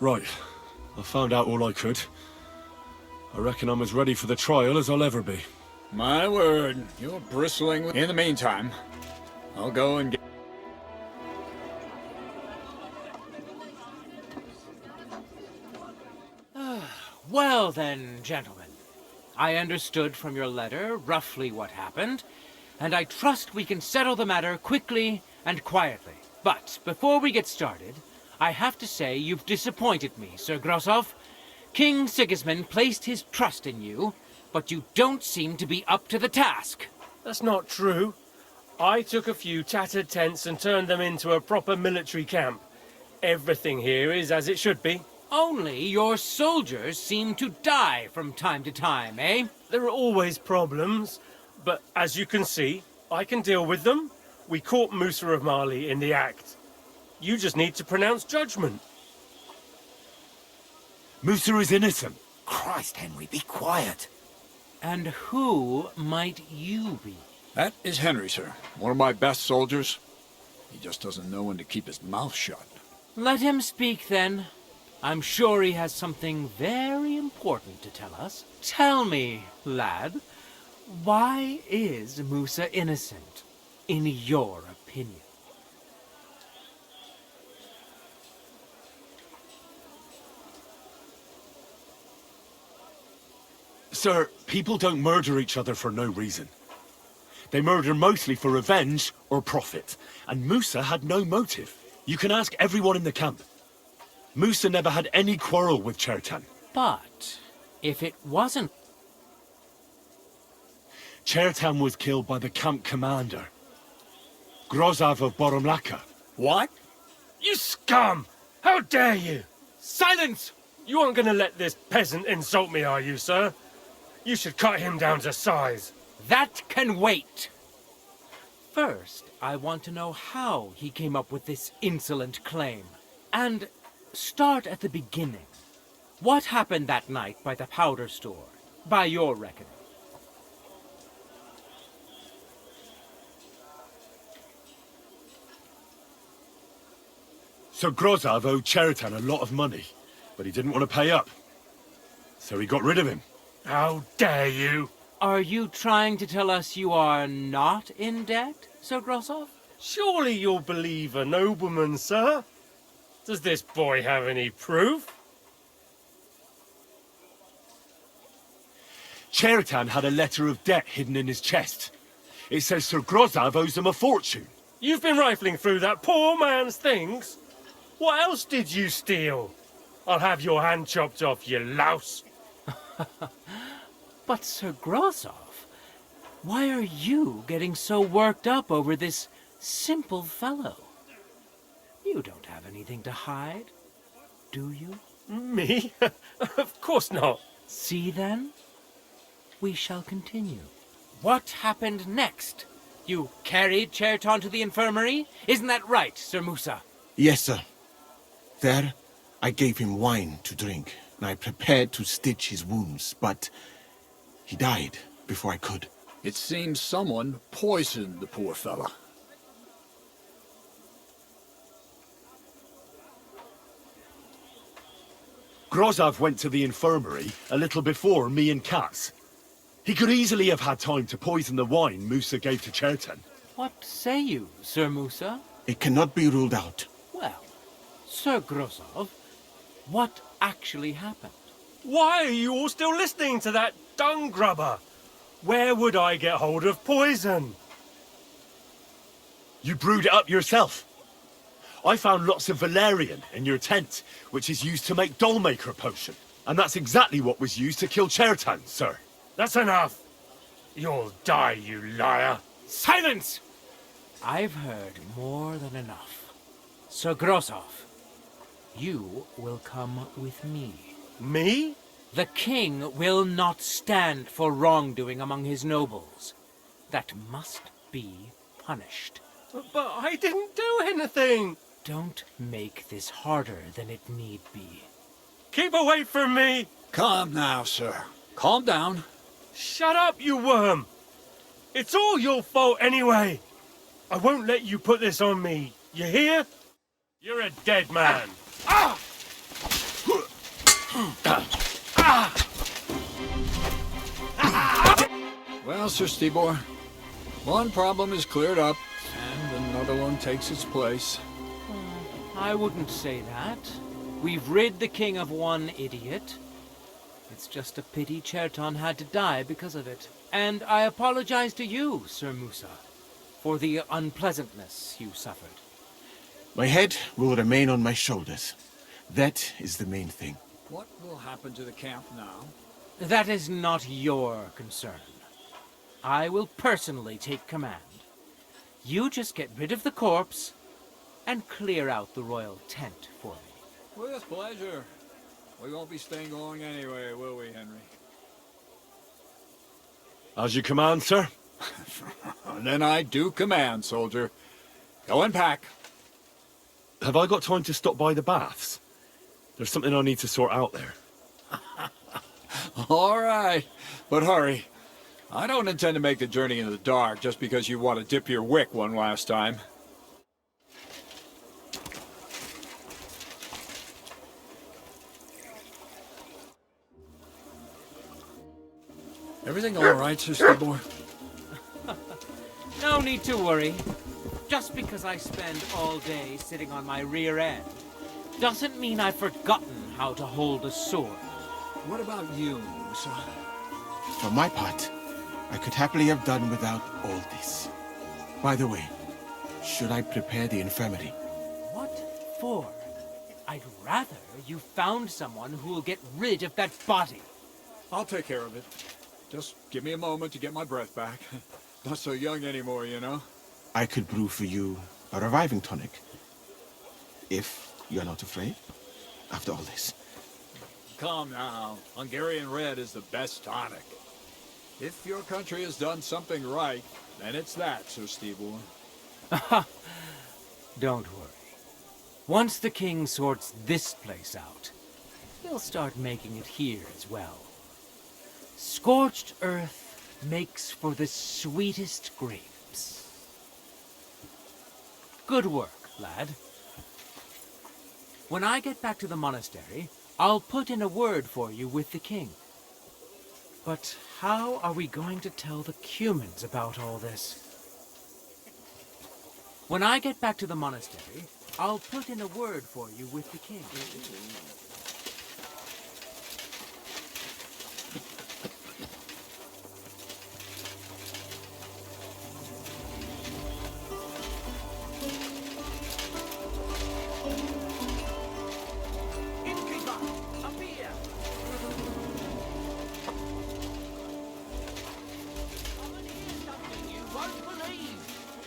Right. I found out all I could. I reckon I'm as ready for the trial as I'll ever be. My word, you're bristling. In the meantime, I'll go and get... Well then, gentlemen. I understood from your letter roughly what happened, and I trust we can settle the matter quickly and quietly. But before we get started, I have to say you've disappointed me, Sir Grosov. King Sigismund placed his trust in you, but you don't seem to be up to the task. That's not true. I took a few tattered tents and turned them into a proper military camp. Everything here is as it should be. Only your soldiers seem to die from time to time, eh? There are always problems, but as you can see, I can deal with them. We caught Musa of Mali in the act. You just need to pronounce judgment. Musa is innocent. Christ, Henry, be quiet. And who might you be? That is Henry, sir. One of my best soldiers. He just doesn't know when to keep his mouth shut. Let him speak, then. I'm sure he has something very important to tell us. Tell me, lad, why is Musa innocent, in your opinion? Sir, people don't murder each other for no reason. They murder mostly for revenge or profit. And Musa had no motive. You can ask everyone in the camp. Musa never had any quarrel with Chertan. But if it wasn't... Chertan was killed by the camp commander, Grozav of Boromlaka. What? You scum! How dare you! Silence! You aren't going to let this peasant insult me, are you, sir? You should cut him down to size. That can wait. First, I want to know how he came up with this insolent claim. And start at the beginning. What happened that night by the powder store, by your reckoning? So Grozov owed Cheritan a lot of money, but he didn't want to pay up. So he got rid of him. How dare you? Are you trying to tell us you are not in debt, Sir Grosov? Surely you'll believe a nobleman, sir. Does this boy have any proof? Cheritan had a letter of debt hidden in his chest. It says Sir Grozov owes him a fortune. You've been rifling through that poor man's things? What else did you steal? I'll have your hand chopped off, you louse. But Sir Grosov, why are you getting so worked up over this simple fellow? You don't have anything to hide, do you? Me? Of course not. See then? We shall continue. What happened next? You carried Cheriton to the infirmary? Isn't that right, Sir Musa? Yes, sir. There, I gave him wine to drink, and I prepared to stitch his wounds, but he died before I could. It seems someone poisoned the poor fella. Grozov went to the infirmary a little before me and Katz. He could easily have had time to poison the wine Musa gave to Cheriton. What say you, Sir Musa? It cannot be ruled out. Well, Sir Grosov, what actually happened? Why are you all still listening to that dung grubber? Where would I get hold of poison? You brewed it up yourself. I found lots of valerian in your tent, which is used to make dollmaker potion. And that's exactly what was used to kill Cheriton, sir. That's enough. You'll die, you liar. Silence! I've heard more than enough. Sir Grosov, you will come with me. Me? The king will not stand for wrongdoing among his nobles. That must be punished. But I didn't do anything. Don't make this harder than it need be. Keep away from me. Calm now, sir. Calm down. Shut up, you worm. It's all your fault anyway. I won't let you put this on me. You hear? You're a dead man. Well, Sir Stibor, one problem is cleared up, and another one takes its place. I wouldn't say that. We've rid the king of one idiot. It's just a pity Cheriton had to die because of it. And I apologize to you, Sir Musa, for the unpleasantness you suffered. My head will remain on my shoulders. That is the main thing. What will happen to the camp now? That is not your concern. I will personally take command. You just get rid of the corpse and clear out the royal tent for me. With pleasure. We won't be staying long anyway, will we, Henry? As you command, sir. Then I do command, soldier. Go and pack. Have I got time to stop by the baths? There's something I need to sort out there. All right, but hurry. I don't intend to make the journey in the dark just because you want to dip your wick one last time. Everything all right, Sir Stibor? No need to worry. Just because I spend all day sitting on my rear end doesn't mean I've forgotten how to hold a sword. What about you, Musa? For my part, I could happily have done without all this. By the way, should I prepare the infirmary? What for? I'd rather you found someone who will get rid of that body. I'll take care of it. Just give me a moment to get my breath back. Not so young anymore, you know? I could brew for you a reviving tonic. If you're not afraid, after all this. Calm now. Hungarian Red is the best tonic. If your country has done something right, then it's that, Sir Stibor. Don't worry. Once the king sorts this place out, he'll start making it here as well. Scorched earth makes for the sweetest grapes. Good work, lad. When I get back to the monastery, I'll put in a word for you with the king. But how are we going to tell the Cumans about all this? When I get back to the monastery, I'll put in a word for you with the king.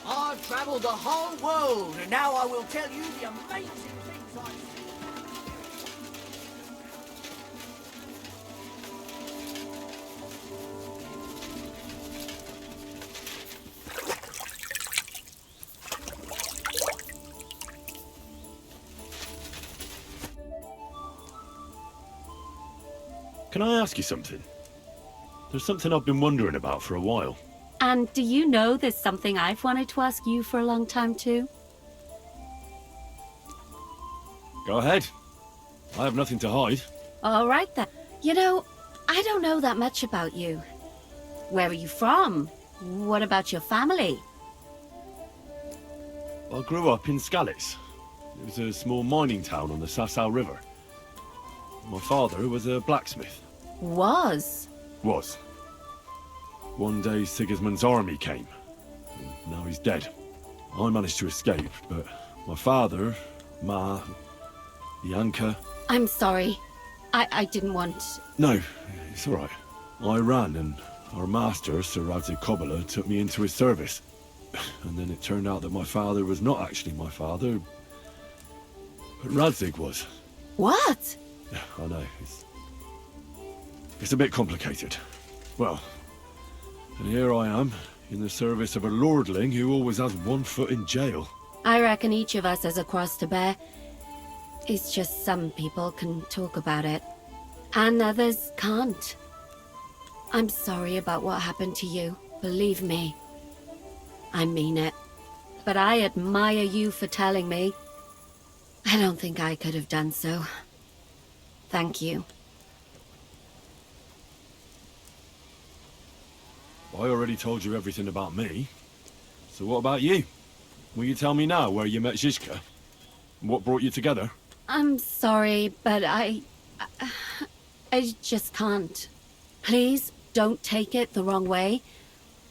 I've travelled the whole world, and now I will tell you the amazing things I've seen. Can I ask you something? There's something I've been wondering about for a while. And do you know there's something I've wanted to ask you for a long time too? Go ahead. I have nothing to hide. All right then. You know, I don't know that much about you. Where are you from? What about your family? I grew up in Scalitz. It was a small mining town on the Sasau River. My father was a blacksmith. Was? Was. One day Sigismund's army came, and now he's dead. I managed to escape, but my father, Ma, Bianca... I'm sorry. I didn't want... No, it's all right. I ran, and our master, Sir Radzig Kobyla, took me into his service. And then it turned out that my father was not actually my father, but Radzig was. What? Yeah, I know. It's a bit complicated. Well, and here I am, in the service of a lordling who always has one foot in jail. I reckon each of us has a cross to bear. It's just some people can talk about it, and others can't. I'm sorry about what happened to you, believe me. I mean it. But I admire you for telling me. I don't think I could have done so. Thank you. I already told you everything about me. So what about you? Will you tell me now where you met Zizka? What brought you together? I'm sorry, but I just can't. Please don't take it the wrong way,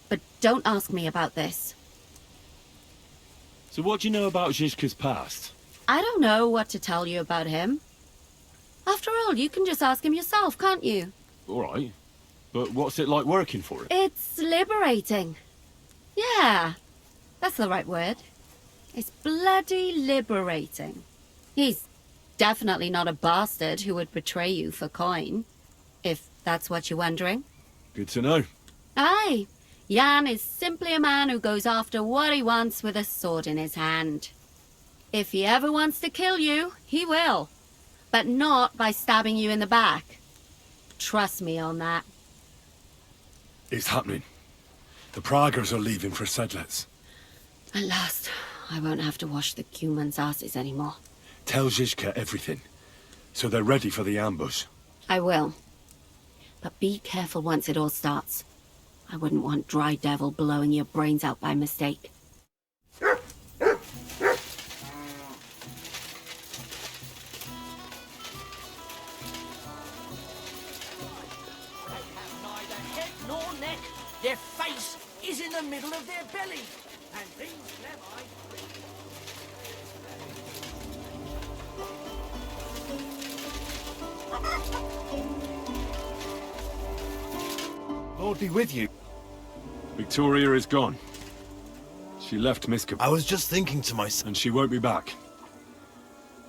but don't ask me about this. So what do you know about Zizka's past? I don't know what to tell you about him. After all, you can just ask him yourself, can't you? All right. But what's it like working for him? It's liberating. Yeah, that's the right word. It's bloody liberating. He's definitely not a bastard who would betray you for coin, if that's what you're wondering. Good to know. Aye, Jan is simply a man who goes after what he wants with a sword in his hand. If he ever wants to kill you, he will. But not by stabbing you in the back. Trust me on that. It's happening. The Praggers are leaving for Sedlets. At last, I won't have to wash the Cumans' asses anymore. Tell Zizka everything, so they're ready for the ambush. I will. But be careful once it all starts. I wouldn't want Dry Devil blowing your brains out by mistake. Their face is in the middle of their belly. And these Levi... Lord be with you. Victoria is gone. She left Miska. I was just thinking to myself... And she won't be back.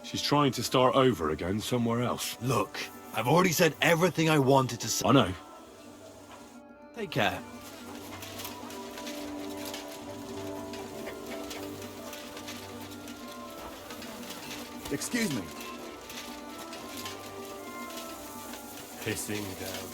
She's trying to start over again somewhere else. Look, I've already said everything I wanted to say. I know. Take care. Excuse me. Pissing down.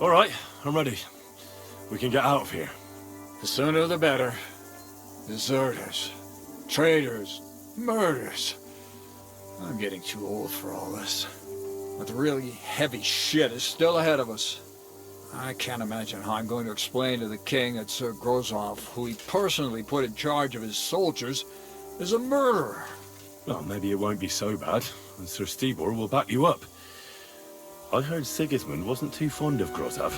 All right, I'm ready. We can get out of here. The sooner the better. Deserters, traitors, murders. I'm getting too old for all this. But the really heavy shit is still ahead of us. I can't imagine how I'm going to explain to the king that Sir Grozov, who he personally put in charge of his soldiers, is a murderer. Well, maybe it won't be so bad, and Sir Stibor will back you up. I heard Sigismund wasn't too fond of Grozov.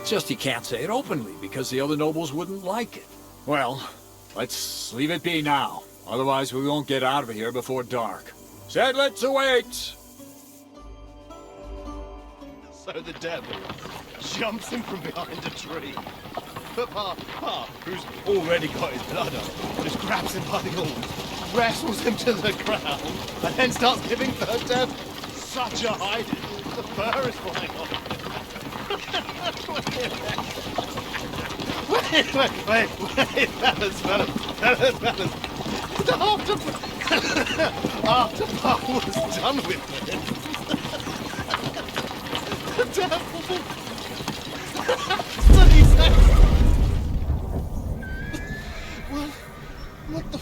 It's just he can't say it openly, because the other nobles wouldn't like it. Well, let's leave it be now. Otherwise we won't get out of here before dark. Sedlets await! So the devil jumps in from behind a tree. But Pa, who's already got his blood up, just grabs him by the horns, wrestles him to the ground, and then starts giving the devil such a hiding. The fur is flying off. Wait, fellas. After Pa was done with it, the devil... Bloody say? What the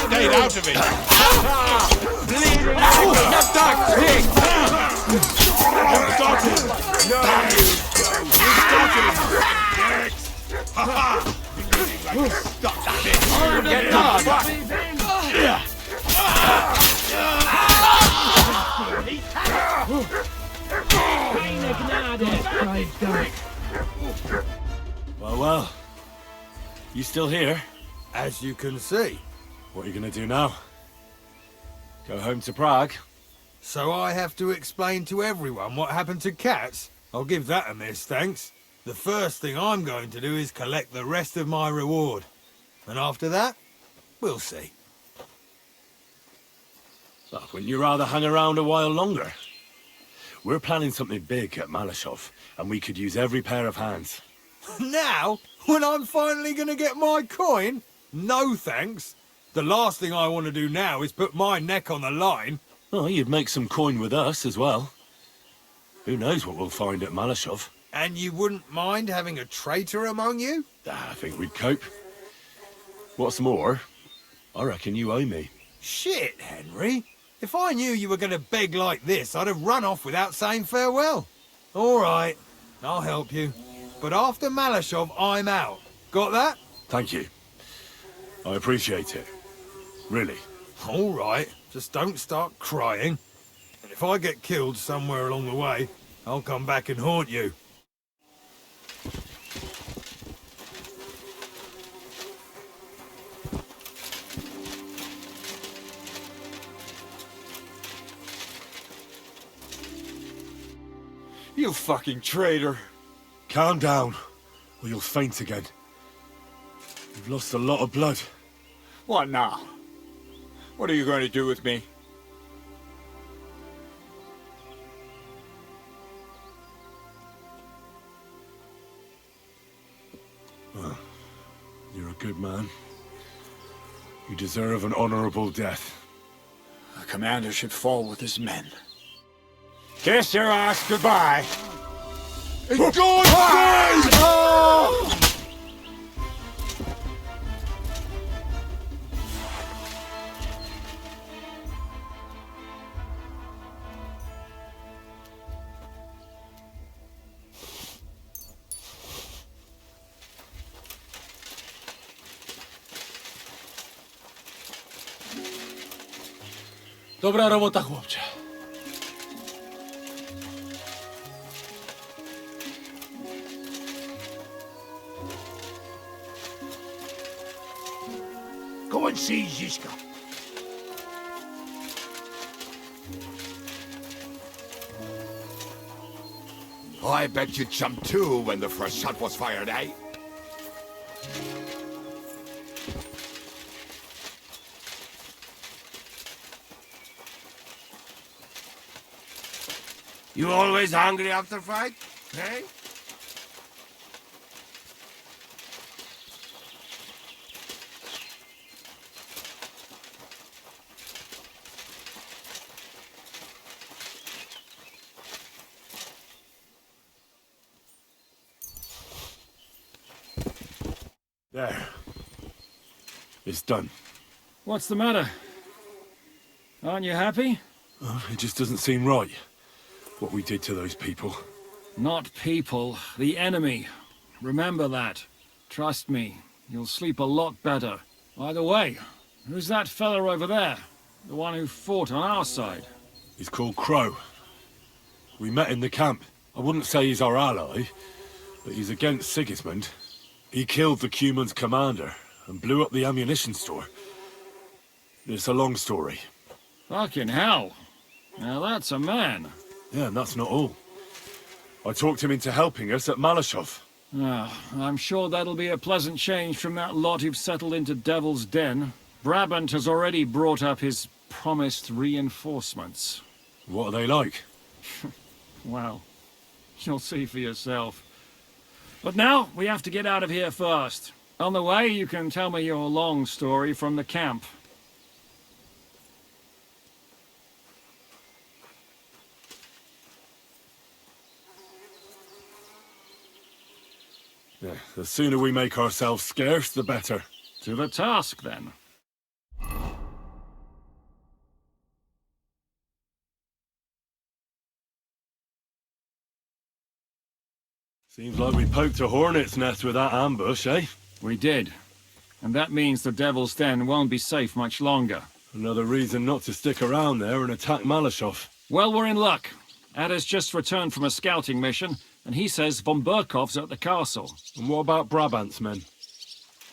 Stayed out of it. Bleeding out! Not that pig! You started! No, you started it! Ha ha! You're like a stuck bitch! Get Well. You still here? As you can see. What are you gonna do now? Go home to Prague? So I have to explain to everyone what happened to Cats? I'll give that a miss, thanks. The first thing I'm going to do is collect the rest of my reward. And after that, we'll see. Well, wouldn't you rather hang around a while longer? We're planning something big at Malashov, and we could use every pair of hands. Now? When I'm finally going to get my coin? No thanks. The last thing I want to do now is put my neck on the line. Oh, you'd make some coin with us as well. Who knows what we'll find at Malashov? And you wouldn't mind having a traitor among you? I think we'd cope. What's more, I reckon you owe me. Shit, Henry. If I knew you were going to beg like this, I'd have run off without saying farewell. All right, I'll help you. But after Malashov, I'm out. Got that? Thank you. I appreciate it. Really. All right, just don't start crying. And if I get killed somewhere along the way, I'll come back and haunt you. You fucking traitor. Calm down, or you'll faint again. You've lost a lot of blood. What now? What are you going to do with me? Well, you're a good man. You deserve an honorable death. A commander should fall with his men. Kiss your ass goodbye. In God's name! Dobra robota, chłopcze. see, Zizka. I bet you jumped too when the first shot was fired, eh? You always hungry after fight? Hey? There. It's done. What's the matter? Aren't you happy? Oh, it just doesn't seem right. What we did to those people. Not people, the enemy. Remember that. Trust me, you'll sleep a lot better. By the way, who's that fella over there? The one who fought on our side? He's called Crow. We met in the camp. I wouldn't say he's our ally, but he's against Sigismund. He killed the Cuman's commander and blew up the ammunition store. It's a long story. Fucking hell. Now that's a man. Yeah, and that's not all. I talked him into helping us at Malashov. Ah, I'm sure that'll be a pleasant change from that lot who've settled into Devil's Den. Brabant has already brought up his promised reinforcements. What are they like? Well, you'll see for yourself. But now, we have to get out of here first. On the way, you can tell me your long story from the camp. Yeah, the sooner we make ourselves scarce, the better. To the task, then. Seems like we poked a hornet's nest with that ambush, eh? We did. And that means the Devil's Den won't be safe much longer. Another reason not to stick around there and attack Malashov. Well, we're in luck. Ada's just returned from a scouting mission, and he says von Burkov's at the castle. And what about Brabant's men?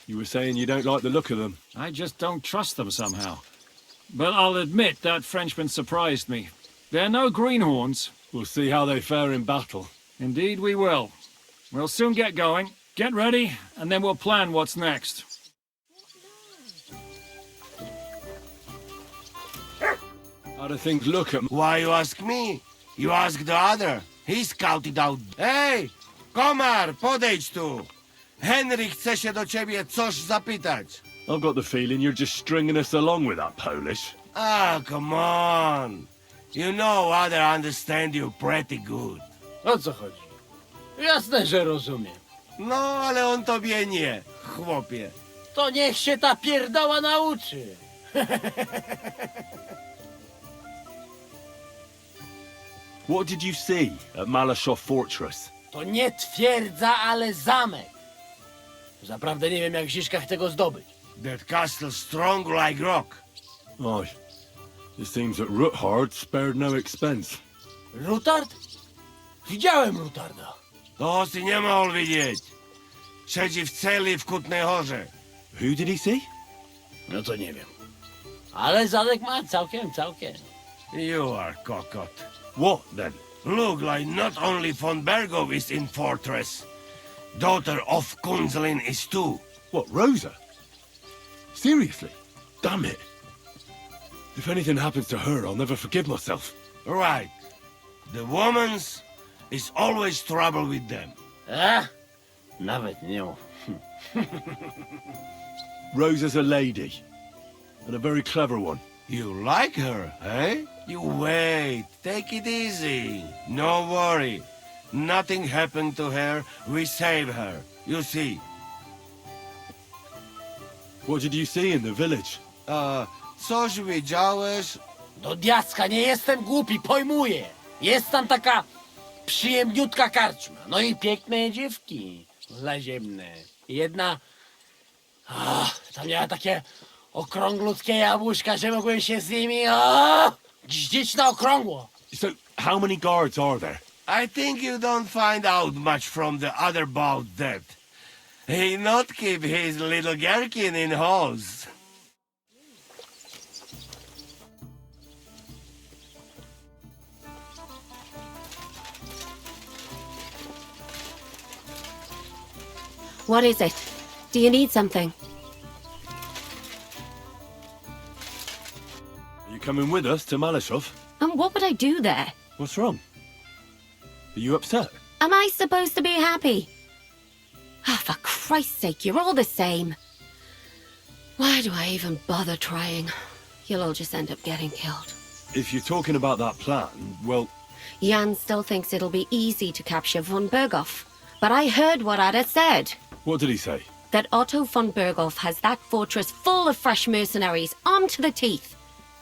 You were saying you don't like the look of them. I just don't trust them somehow. But I'll admit that Frenchman surprised me. They're no greenhorns. We'll see how they fare in battle. Indeed we will. We'll soon get going. Get ready, and then we'll plan what's next. How do things look at... Why you ask me? You ask the other. He scouted out. Hej! Komar, podejdź tu! Henry chce się do ciebie coś zapytać. I've got the feeling you're just stringing us along with that Polish. Ah, come on. You know other understand you pretty good. O co chodzi? Jasne, że rozumiem. No, ale on tobie nie, chłopie. To niech się ta pierdoła nauczy. What did you see at Malashov Fortress? To nie twierdza, ale zamek. Zaprawdę nie wiem, jak Ziszka chce go zdobyć. That castle strong like rock. Aye. It seems that Ruthard spared no expense. Rutard? Widziałem Rutarda. To si nie mógł widzieć. Siedzi w celi w Kutnej Horze. Who did he see? No to nie wiem. Ale zadek ma całkiem. You are cockot. What, then? Look like not only von Bergov is in fortress. Daughter of Kunzelin is too. What, Rosa? Seriously? Damn it. If anything happens to her, I'll never forgive myself. Right. The woman's is always trouble with them. Nawet nie mów. Rosa's a lady. And a very clever one. You like her, eh? You wait. Take it easy. No worry. Nothing happened to her. We save her. You see. What did you see in the village? Coś widziałeś? Do diaska, nie jestem głupi, pojmuję. Jest tam taka przyjemniutka karczma. No i piękne dziewki zaziemne. Jedna... tam miała takie okrąglutkie jabłuszka, że mogłem się z nimi gździć na okrągło. So, how many guards are there? I think you don't find out much from the other about that. He not keep his little gherkin in halls. What is it? Do you need something? Are you coming with us to Malashov? And what would I do there? What's wrong? Are you upset? Am I supposed to be happy? Ah, for Christ's sake, you're all the same. Why do I even bother trying? You'll all just end up getting killed. If you're talking about that plan, well... Jan still thinks it'll be easy to capture von Berghoff. But I heard what Ada said. What did he say? That Otto von Berghoff has that fortress full of fresh mercenaries, armed to the teeth.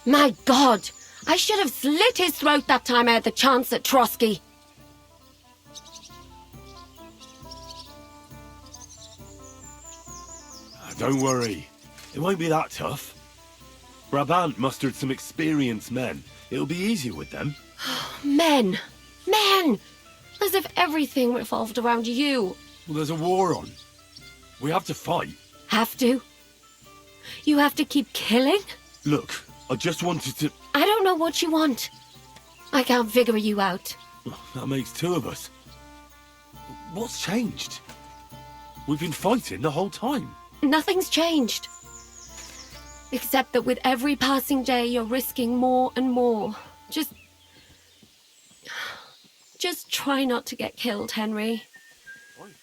My God! I should have slit his throat that time I had the chance at Trotsky. Don't worry. It won't be that tough. Brabant mustered some experienced men. It'll be easier with them. Men! Men! As if everything revolved around you. Well, there's a war on. We have to fight. Have to? You have to keep killing? Look, I just wanted to... I don't know what you want. I can't figure you out. That makes two of us. What's changed? We've been fighting the whole time. Nothing's changed. Except that with every passing day, you're risking more and more. Just try not to get killed, Henry.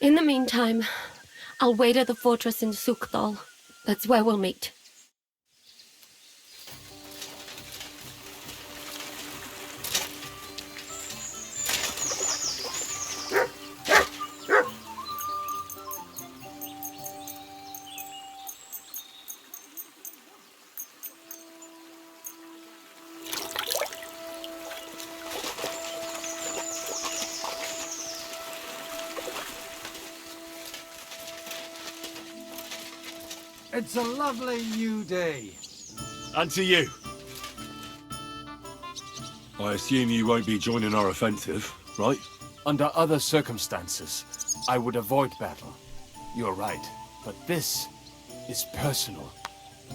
In the meantime, I'll wait at the fortress in Sukdal. That's where we'll meet. It's a lovely new day. And to you. I assume you won't be joining our offensive, right? Under other circumstances, I would avoid battle. You're right. But this is personal.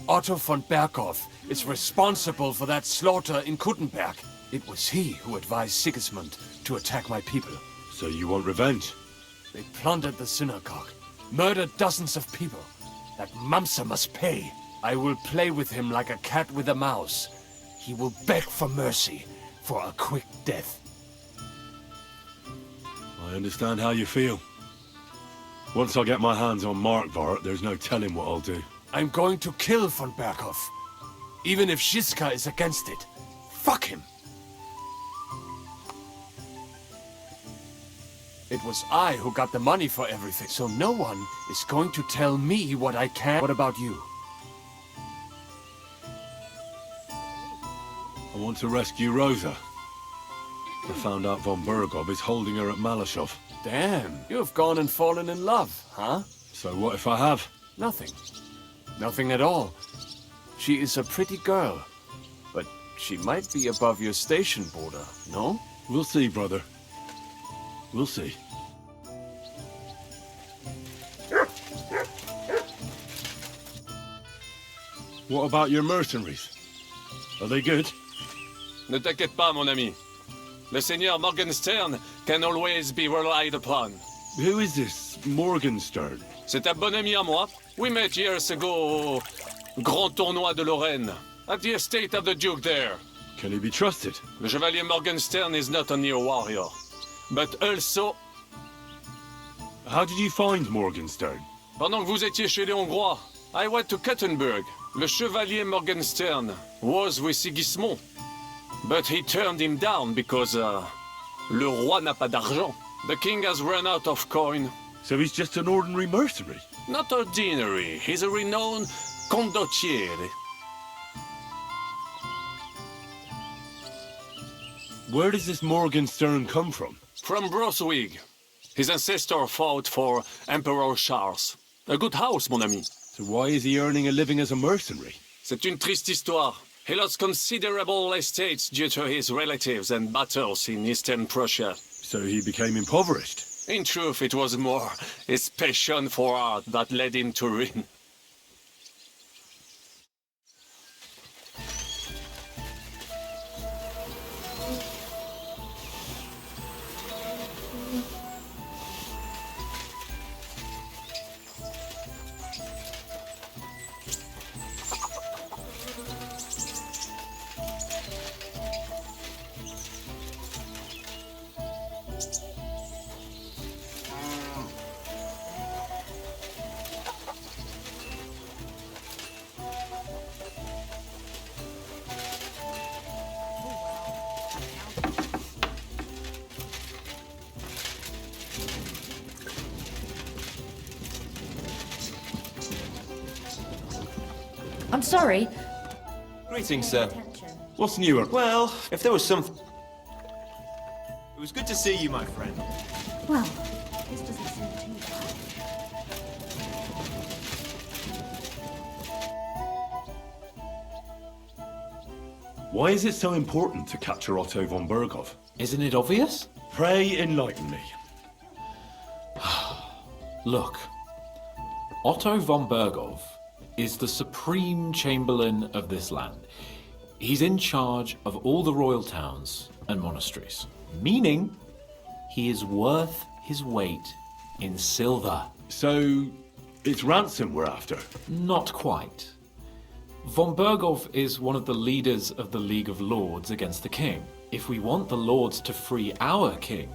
Otto von Berghoff is responsible for that slaughter in Kuttenberg. It was he who advised Sigismund to attack my people. So you want revenge? They plundered the synagogue, murdered dozens of people. That Mamsa must pay. I will play with him like a cat with a mouse. He will beg for mercy, for a quick death. I understand how you feel. Once I get my hands on Markvart, there's no telling what I'll do. I'm going to kill von Berghoff. Even if Shiska is against it. Fuck him! It was I who got the money for everything, so no one is going to tell me what I can. What about you? I want to rescue Rosa. I found out von Berghoff is holding her at Malashov. Damn, you've gone and fallen in love, huh? So what if I have? Nothing. Nothing at all. She is a pretty girl. But she might be above your station border, no? We'll see, brother. We'll see. What about your mercenaries? Are they good? Ne t'inquiète pas, mon ami. Le Seigneur Morgenstern can always be relied upon. Who is this Morgenstern? C'est un bon ami à moi. We met years ago au Grand Tournoi de Lorraine, at the estate of the Duke there. Can he be trusted? Le Chevalier Morgenstern is not only a warrior, but also... How did you find Morgenstern? Pendant que vous étiez chez les Hongrois, I went to Kuttenberg. Le Chevalier Morgenstern was with Sigismund. But he turned him down because, le roi n'a pas d'argent. The king has run out of coin. So he's just an ordinary mercenary? Not ordinary. He's a renowned condottiere. Where does this Morgenstern come from? From Brunswick. His ancestor fought for Emperor Charles. A good house, mon ami. So why is he earning a living as a mercenary? C'est une triste histoire. He lost considerable estates due to his relatives and battles in Eastern Prussia. So he became impoverished? In truth, it was more his passion for art that led him to ruin. sorry. Greetings, sir. What's newer? Well, if there was some... It was good to see you, my friend. Well, this doesn't seem too bad. Why is it so important to capture Otto von Berghoff? Isn't it obvious? Pray enlighten me. Look, Otto von Berghoff is the supreme chamberlain of this land. He's in charge of all the royal towns and monasteries, meaning he is worth his weight in silver. So, it's ransom we're after? Not quite. Von Berghoff is one of the leaders of the League of Lords against the king. If we want the lords to free our king,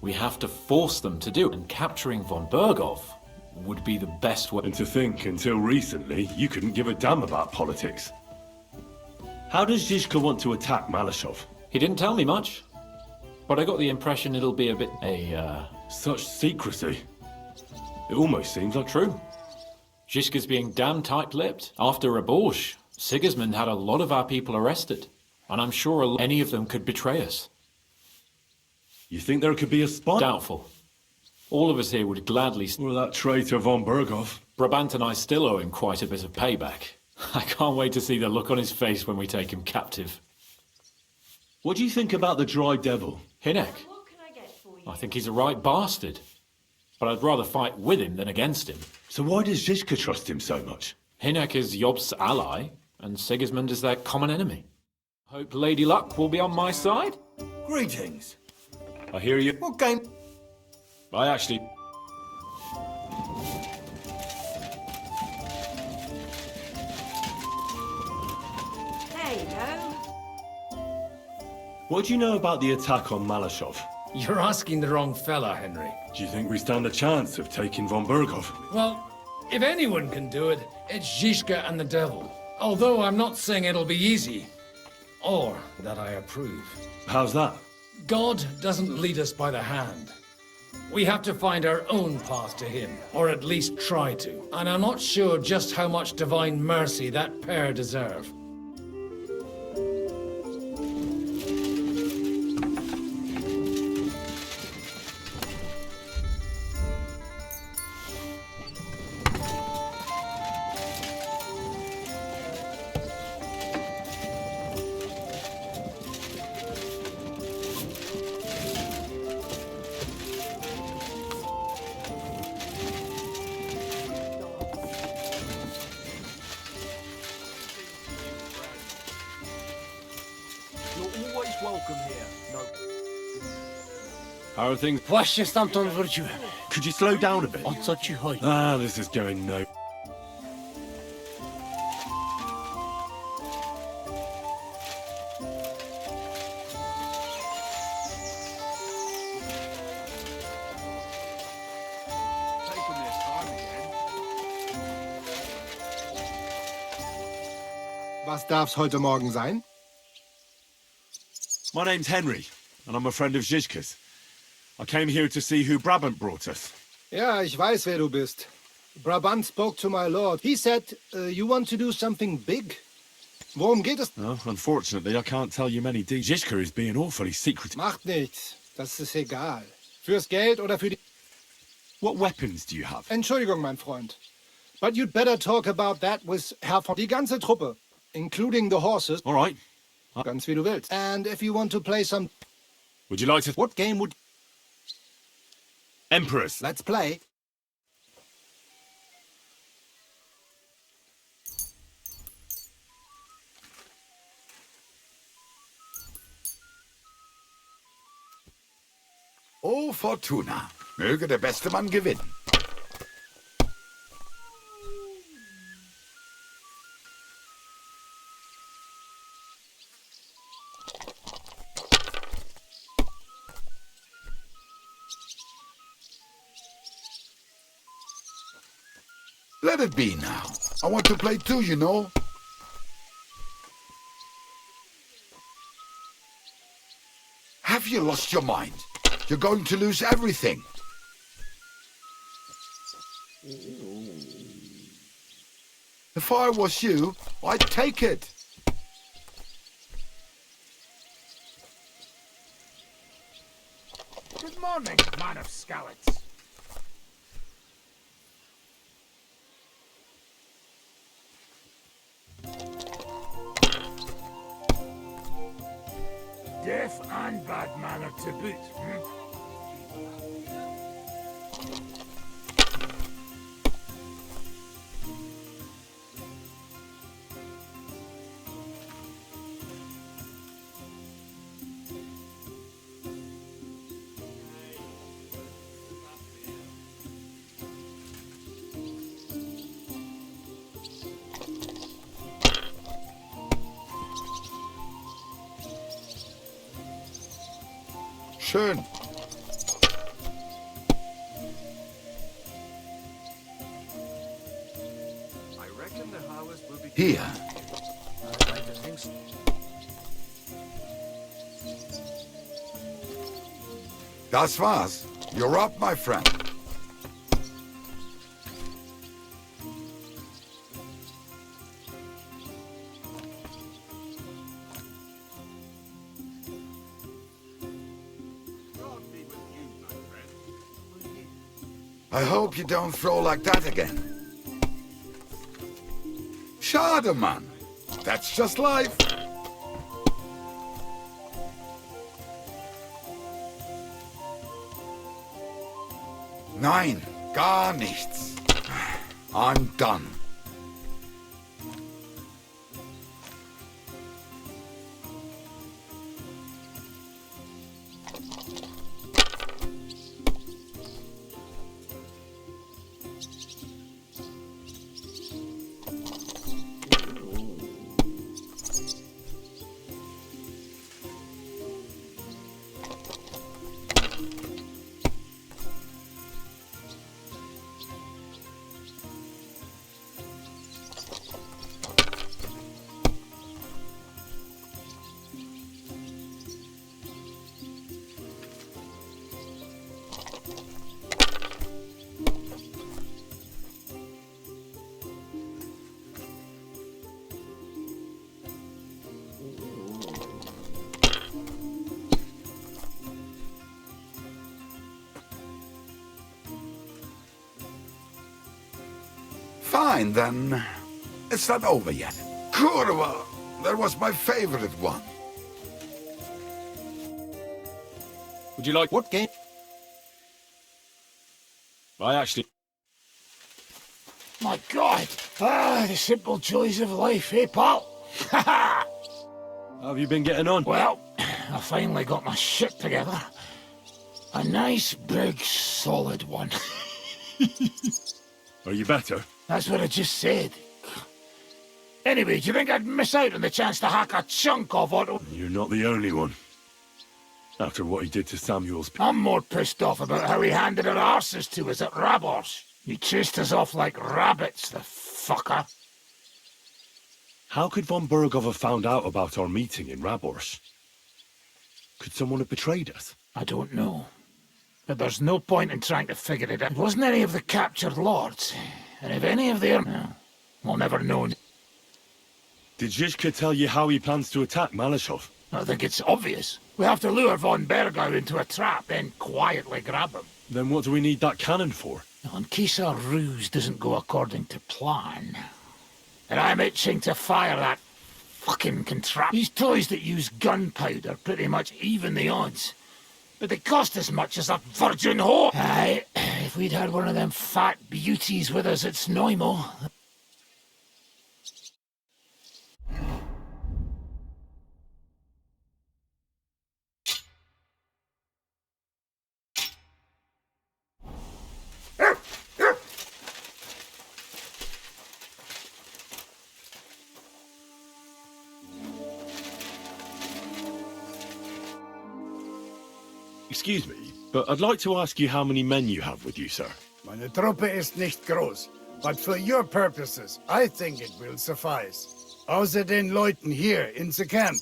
we have to force them to do it, and capturing von Berghoff would be the best way. And to think, until recently, you couldn't give a damn about politics. How does Zizka want to attack Malashov? He didn't tell me much, but I got the impression it'll be a bit... Such secrecy. It almost seems like true. Zizka's being damn tight-lipped. After Raborsch, Sigismund had a lot of our people arrested, and I'm sure any of them could betray us. You think there could be a spy? Doubtful. All of us here would gladly... Well, that traitor von Berghoff. Brabant and I still owe him quite a bit of payback. I can't wait to see the look on his face when we take him captive. What do you think about the Dry Devil? Hinek. I think he's a right bastard. But I'd rather fight with him than against him. So why does Zizka trust him so much? Hinek is Job's ally, and Sigismund is their common enemy. Hope Lady Luck will be on my side. Greetings. I hear you. What game? I actually... There you go. What do you know about the attack on Malashov? You're asking the wrong fella, Henry. Do you think we stand a chance of taking von Berghoff? Well, if anyone can do it, it's Zizka and the devil. Although I'm not saying it'll be easy, or that I approve. How's that? God doesn't lead us by the hand. We have to find our own path to him, or at least try to. And I'm not sure just how much divine mercy that pair deserve. How are things? Właśnie stamtąd wróciłem. Could you slow down a bit? O co ci chodzi? This is going no... Was darf's heute Morgen sein? My name's Henry, and I'm a friend of Zizka's. I came here to see who Brabant brought us. Ja, ich weiß, wer du bist. Brabant spoke to my lord. He said, you want to do something big? Worum geht es? No, unfortunately, I can't tell you many details. Zizka is being awfully secretive. Macht nichts. Das ist egal. Fürs Geld oder für die... What weapons do you have? Entschuldigung, mein Freund. But you'd better talk about that with Herr von... Die ganze Truppe, including the horses. All right. Ganz wie du willst. And if you want to play some... Would you like to... What game would... Emperors. Let's play. Oh, Fortuna. Möge der beste Mann gewinnen. Let it be now. I want to play too, you know. Have you lost your mind? You're going to lose everything. If I was you, I'd take it. Good morning, man of scallops. Deaf and bad manner to boot, Schön. I reckon the harvest will be... Hier. Das war's. You're up, my friend. I hope you don't throw like that again. Schade, man. That's just life. Nein, gar nichts. I'm done. Fine, then. It's not over yet. Kurwa! That was my favorite one. Would you like... What game? I actually... My God! The simple joys of life, eh, pal? How have you been getting on? Well, I finally got my shit together. A nice, big, solid one. Are you better? That's what I just said. Anyway, do you think I'd miss out on the chance to hack a chunk of Otto? You're not the only one. After what he did to Samuel's... I'm more pissed off about how he handed our arses to us at Rabos. He chased us off like rabbits, the fucker. How could von Bergov have found out about our meeting in Rabors? Could someone have betrayed us? I don't know. But there's no point in trying to figure it out. It wasn't any of the captured lords. And if any of their... Well, we'll never know. Did Zizka tell you how he plans to attack Malashov? I think it's obvious. We have to lure von Bergau into a trap, then quietly grab him. Then what do we need that cannon for? In case our ruse doesn't go according to plan. And I'm itching to fire that fucking contraption. These toys that use gunpowder pretty much even the odds. But they cost as much as a virgin whore. Aye, if we'd had one of them fat beauties with us at Snoimo. Excuse me, but I'd like to ask you how many men you have with you, sir. Meine Truppe ist nicht groß, but for your purposes, I think it will suffice. Außer den Leuten here in the camp,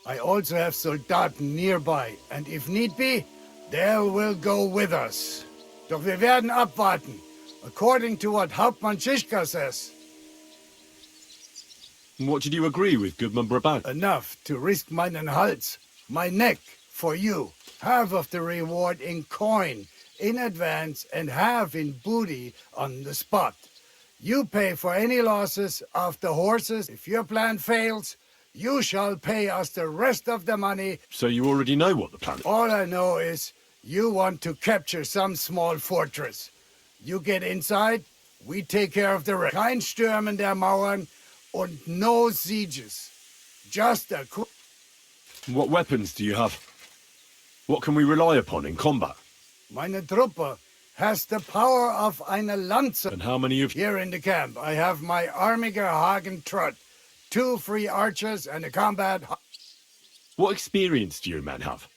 I also have Soldaten nearby, and if need be, they will go with us. Doch wir werden abwarten, according to what Hauptmann Schischka says. What did you agree with Goodman Brabant? Enough to risk mine Hals, my neck, for you. Half of the reward in coin, in advance, and half in booty on the spot. You pay for any losses of the horses. If your plan fails, you shall pay us the rest of the money. So you already know what the plan is? All I know is you want to capture some small fortress. You get inside, we take care of the rest. Kein Stürmen der Mauern und no sieges. Just a quick... What weapons do you have? What can we rely upon in combat? Meine Truppe has the power of eine Lanze. And how many of you? Here in the camp, I have my Armiger Hagen Trot, 2 free archers and a combat... What experience do your men have?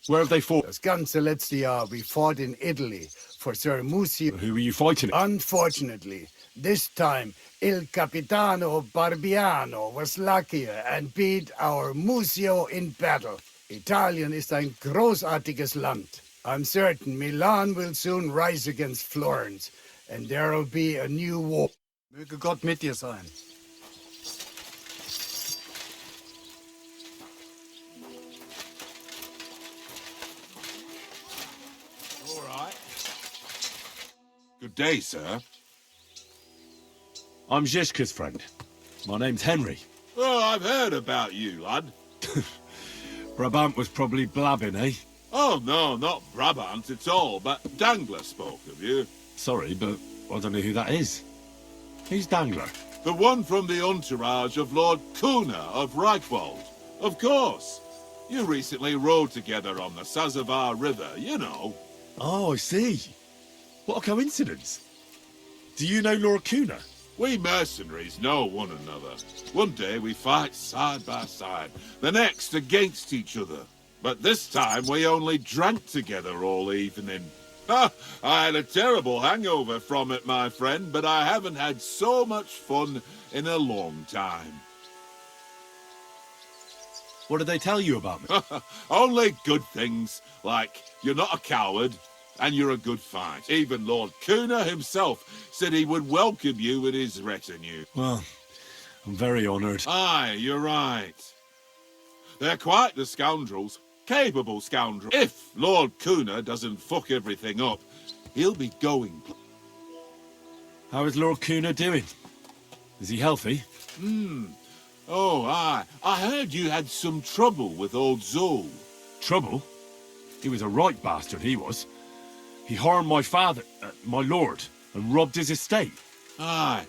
Where have they fought? Das ganze letzte Jahr we fought in Italy for Sir Musio. Who were you fighting? Unfortunately, this time Il Capitano Barbiano was luckier and beat our Musio in battle. Italien ist ein großartiges Land. I'm certain Milan will soon rise against Florence, and there'll be a new war. Möge Gott mit dir sein. All right. Good day, sir. I'm Zizka's friend. My name's Henry. Oh, I've heard about you, lad. Brabant was probably blabbing, eh? Oh, no, not Brabant at all, but Dangler spoke of you. Sorry, but I don't know who that is. Who's Dangler? The one from the entourage of Lord Kuna of Reichwald. Of course. You recently rode together on the Sazavar River, you know. Oh, I see. What a coincidence. Do you know Lord Kuna? We mercenaries know one another. One day we fight side by side, the next against each other. But this time we only drank together all evening. Ha! I had a terrible hangover from it, my friend, but I haven't had so much fun in a long time. What did they tell you about me? Only good things, like you're not a coward, and you're a good fight. Even Lord Kuna himself said he would welcome you with his retinue. Well, I'm very honoured. Aye, you're right. They're quite the scoundrels. Capable scoundrels. If Lord Kuna doesn't fuck everything up, he'll be going. How is Lord Kuna doing? Is he healthy? Oh, aye. I heard you had some trouble with old Zul. Trouble? He was a right bastard, he was. He harmed my father, my lord, and robbed his estate. Aye.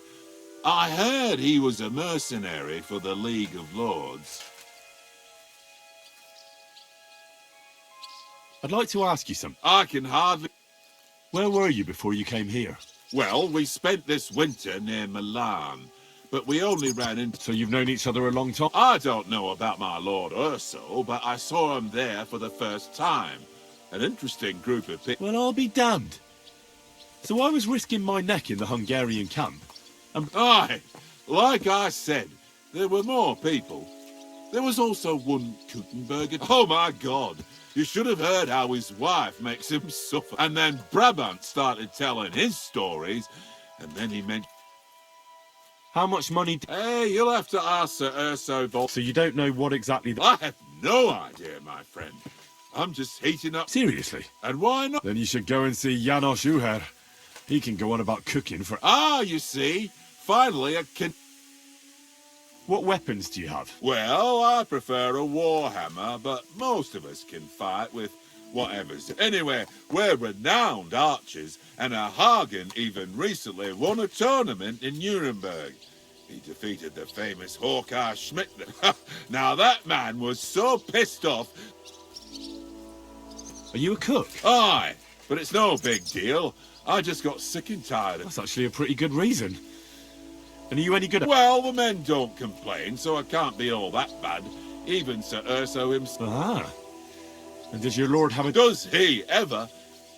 I heard he was a mercenary for the League of Lords. I'd like to ask you something. I can hardly... Where were you before you came here? Well, we spent this winter near Milan, but we only ran into... So you've known each other a long time? I don't know about my Lord Urso, but I saw him there for the first time. An interesting group of people. Well, I'll be damned. So I was risking my neck in the Hungarian camp. Aye, like I said, there were more people. There was also one Gutenberger. Oh my God, you should have heard how his wife makes him suffer. And then Brabant started telling his stories, and then he mentioned... How much money... Hey, you'll have to ask Sir Urso Vol... So you don't know what exactly... I have no idea, my friend. I'm just heating up... Seriously? And why not? Then you should go and see Janos Uher. He can go on about cooking for... Ah, you see, finally I can... What weapons do you have? Well, I prefer a warhammer, but most of us can fight with whatever's... Anyway, we're renowned archers, and our Hagen even recently won a tournament in Nuremberg. He defeated the famous Hawkeye Schmidt. Now that man was so pissed off... Are you a cook? Aye, but it's no big deal. I just got sick and tired of... That's actually a pretty good reason. And are you any good at... Well, the men don't complain, so I can't be all that bad. Even Sir Urso himself. Ah. And does your lord have a... Does he ever?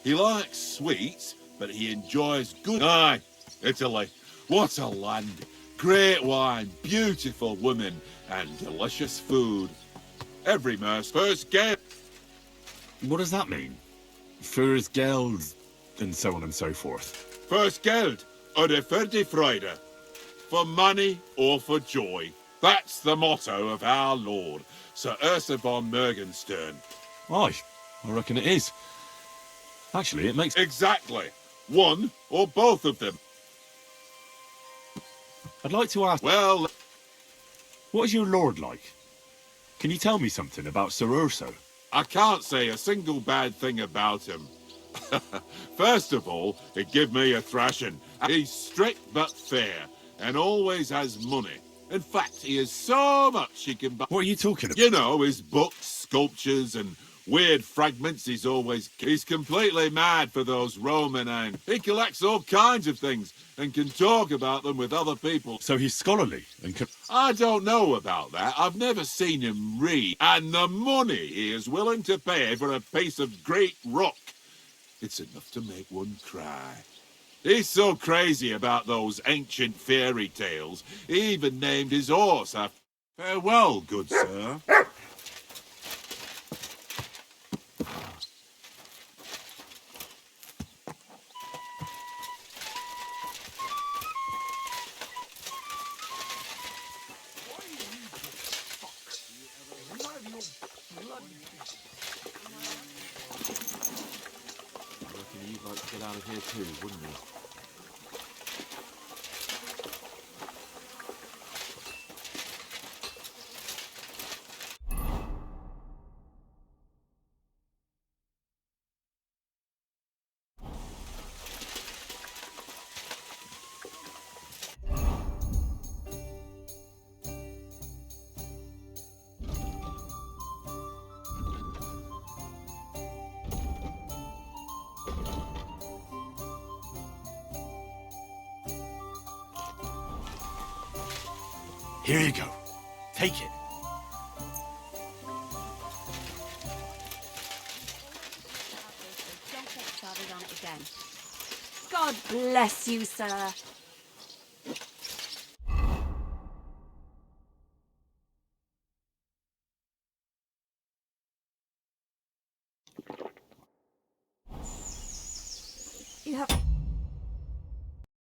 He likes sweets, but he enjoys good... Aye, Italy. What a land. Great wine, beautiful women, and delicious food. Every merce first game. What does that mean? Fürs Geld, and so on and so forth. First Geld, oder für die Freude. for money or for joy. That's the motto of our Lord, Sir Ursa von Morgenstern. Aye, I reckon it is. Actually, it makes... Exactly. One or both of them. I'd like to ask... Well... What is your lord like? Can you tell me something about Sir Urso? I can't say a single bad thing about him. First of all, he give me a thrashing. He's strict but fair, and always has money. In fact, he has so much he can buy. What are you talking about? You know, his books, sculptures, and weird fragments He's completely mad for those Roman and he collects all kinds of things and can talk about them with other people. So he's scholarly and can... I don't know about that. I've never seen him read. And the money he is willing to pay for a piece of great rock, it's enough to make one cry. He's so crazy about those ancient fairy tales, he even named his horse after... Farewell, good sir. You'd like to get out of here too, wouldn't you? Here you go. Take it. Don't get started on it again. God bless you, sir.